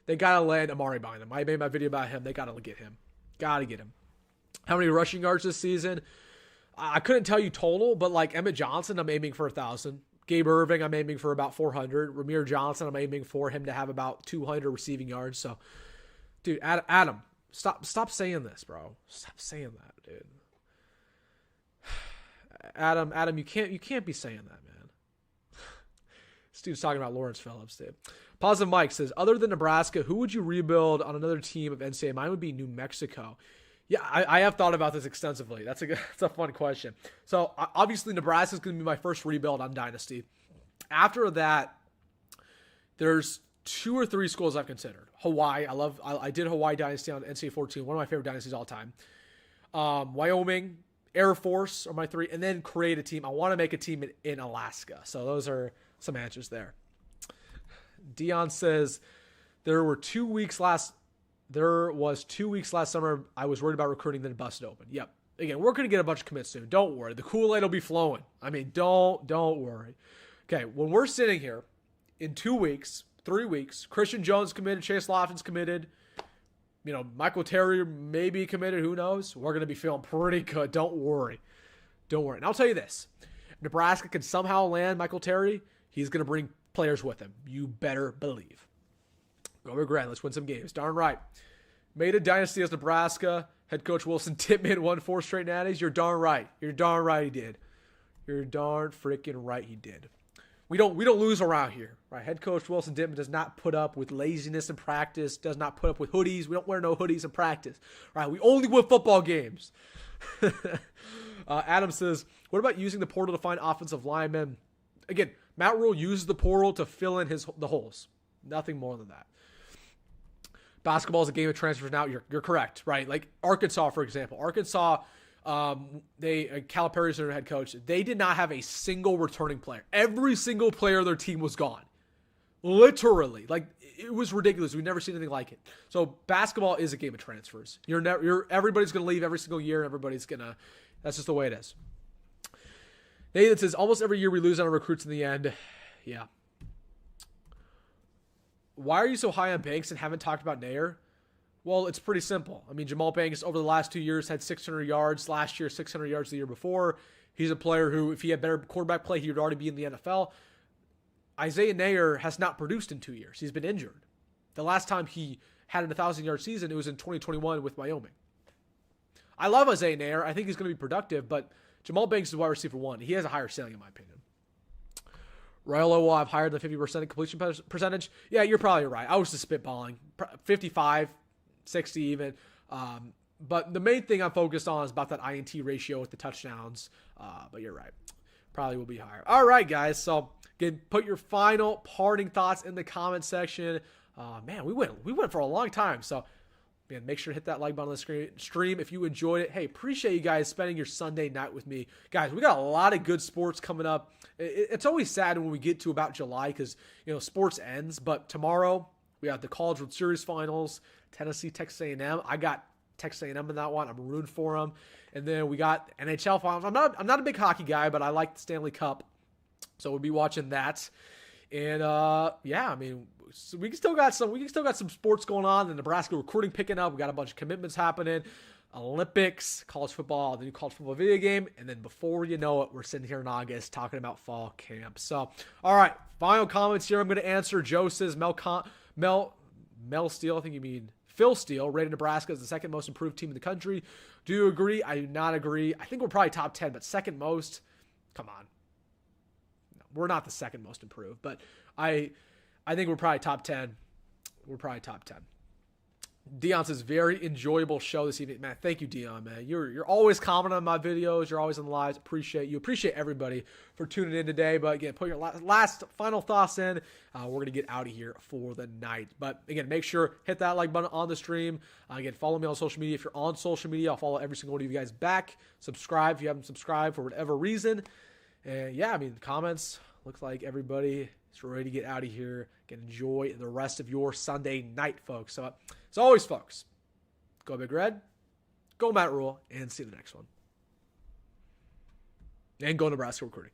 They got to land Amari Bynum. I made my video about him. They got to get him. Got to get him. How many rushing yards this season? I couldn't tell you total, but like Emmett Johnson, I'm aiming for 1,000. Gabe Irving, I'm aiming for about 400. Ramir Johnson, I'm aiming for him to have about 200 receiving yards. So, dude, Adam, stop saying this, bro. Stop saying that, dude. Adam, you can't be saying that, man. This dude's talking about Lawrence Phillips, dude. Positive Mike says, other than Nebraska, who would you rebuild on another team of NCAA? Mine would be New Mexico. Yeah, I have thought about this extensively. That's a fun question. So obviously Nebraska is going to be my first rebuild on Dynasty. After that, there's 2 or 3 schools I've considered. Hawaii, I did Hawaii Dynasty on NCAA 14, one of my favorite dynasties all time. Wyoming, Air Force are my 3, and then create a team. I want to make a team in Alaska. So those are some answers there. Dion says, there was 2 weeks last summer. I was worried about recruiting, then busted open. Yep. Again, we're going to get a bunch of commits soon. Don't worry. The Kool-Aid will be flowing. I mean, don't worry. Okay, when we're sitting here in 2 weeks, 3 weeks, Christian Jones committed, Chase Lofton's committed, Michael Terry may be committed. Who knows? We're going to be feeling pretty good. Don't worry. And I'll tell you this. If Nebraska can somehow land Michael Terry, he's going to bring players with him. You better believe. Go regret. Let's win some games. Darn right. Made a dynasty as Nebraska. Head coach Wilson Tippmann won 4 straight natties. You're darn right. You're darn right he did. You're darn freaking right he did. We don't lose around here, right? Head coach Wilson Tippmann does not put up with laziness in practice. Does not put up with hoodies. We don't wear no hoodies in practice, right? We only win football games. Adam says, what about using the portal to find offensive linemen? Again, Matt Rhule uses the portal to fill in the holes. Nothing more than that. Basketball is a game of transfers now. You're correct, right? Like Arkansas, for example. Arkansas, Calipari's their head coach. They did not have a single returning player. Every single player of their team was gone. Literally. Like, it was ridiculous. We've never seen anything like it. So basketball is a game of transfers. Everybody's going to leave every single year. That's just the way it is. Nathan says, almost every year we lose on our recruits in the end. Yeah. Why are you so high on Banks and haven't talked about Nair? Well, it's pretty simple. I mean, Jamal Banks over the last 2 years had 600 yards. Last year, 600 yards the year before. He's a player who, if he had better quarterback play, he would already be in the NFL. Isaiah Nair has not produced in 2 years. He's been injured. The last time he had an 1,000-yard season, it was in 2021 with Wyoming. I love Isaiah Nair. I think he's going to be productive, but Jamal Banks is wide receiver 1. He has a higher ceiling, in my opinion. Raiola will have higher than 50% completion percentage. Yeah, you're probably right. I was just spitballing. 55, 60 even. But the main thing I'm focused on is about that INT ratio with the touchdowns. But you're right. Probably will be higher. All right, guys. So, again, put your final parting thoughts in the comment section. Man, we went for a long time. So, man, make sure to hit that like button on the stream if you enjoyed it. Hey, appreciate you guys spending your Sunday night with me. Guys, we got a lot of good sports coming up. It's always sad when we get to about July because, sports ends. But tomorrow, we have the College World Series Finals, Tennessee, Texas A&M. I got Texas A&M in that one. I'm rooting for them. And then we got NHL Finals. I'm not a big hockey guy, but I like the Stanley Cup. So we'll be watching that. And, yeah, I mean, so we still got some sports going on. The Nebraska recruiting picking up. We got a bunch of commitments happening. Olympics, college football, the new college football video game. And then before you know it, we're sitting here in August talking about fall camp. So, all right, final comments here. I'm going to answer. Joe says Mel Steele, I think you mean Phil Steele, rated Nebraska as the second most improved team in the country. Do you agree? I do not agree. I think we're probably top 10, but second most, come on. No, we're not the second most improved, but I think we're probably top 10. We're probably top 10. Dion says, very enjoyable show this evening. Man, thank you, Dion, man. You're always commenting on my videos. You're always on the lives. Appreciate you. Appreciate everybody for tuning in today. But again, put your last final thoughts in. We're going to get out of here for the night. But again, make sure, hit that like button on the stream. Again, follow me on social media. If you're on social media, I'll follow every single one of you guys back. Subscribe if you haven't subscribed for whatever reason. And yeah, I mean, the comments, looks like everybody is ready to get out of here. Again, enjoy the rest of your Sunday night, folks. So, as always, folks, go Big Red, go Matt Rhule, and see you in the next one. And go Nebraska Recruiting.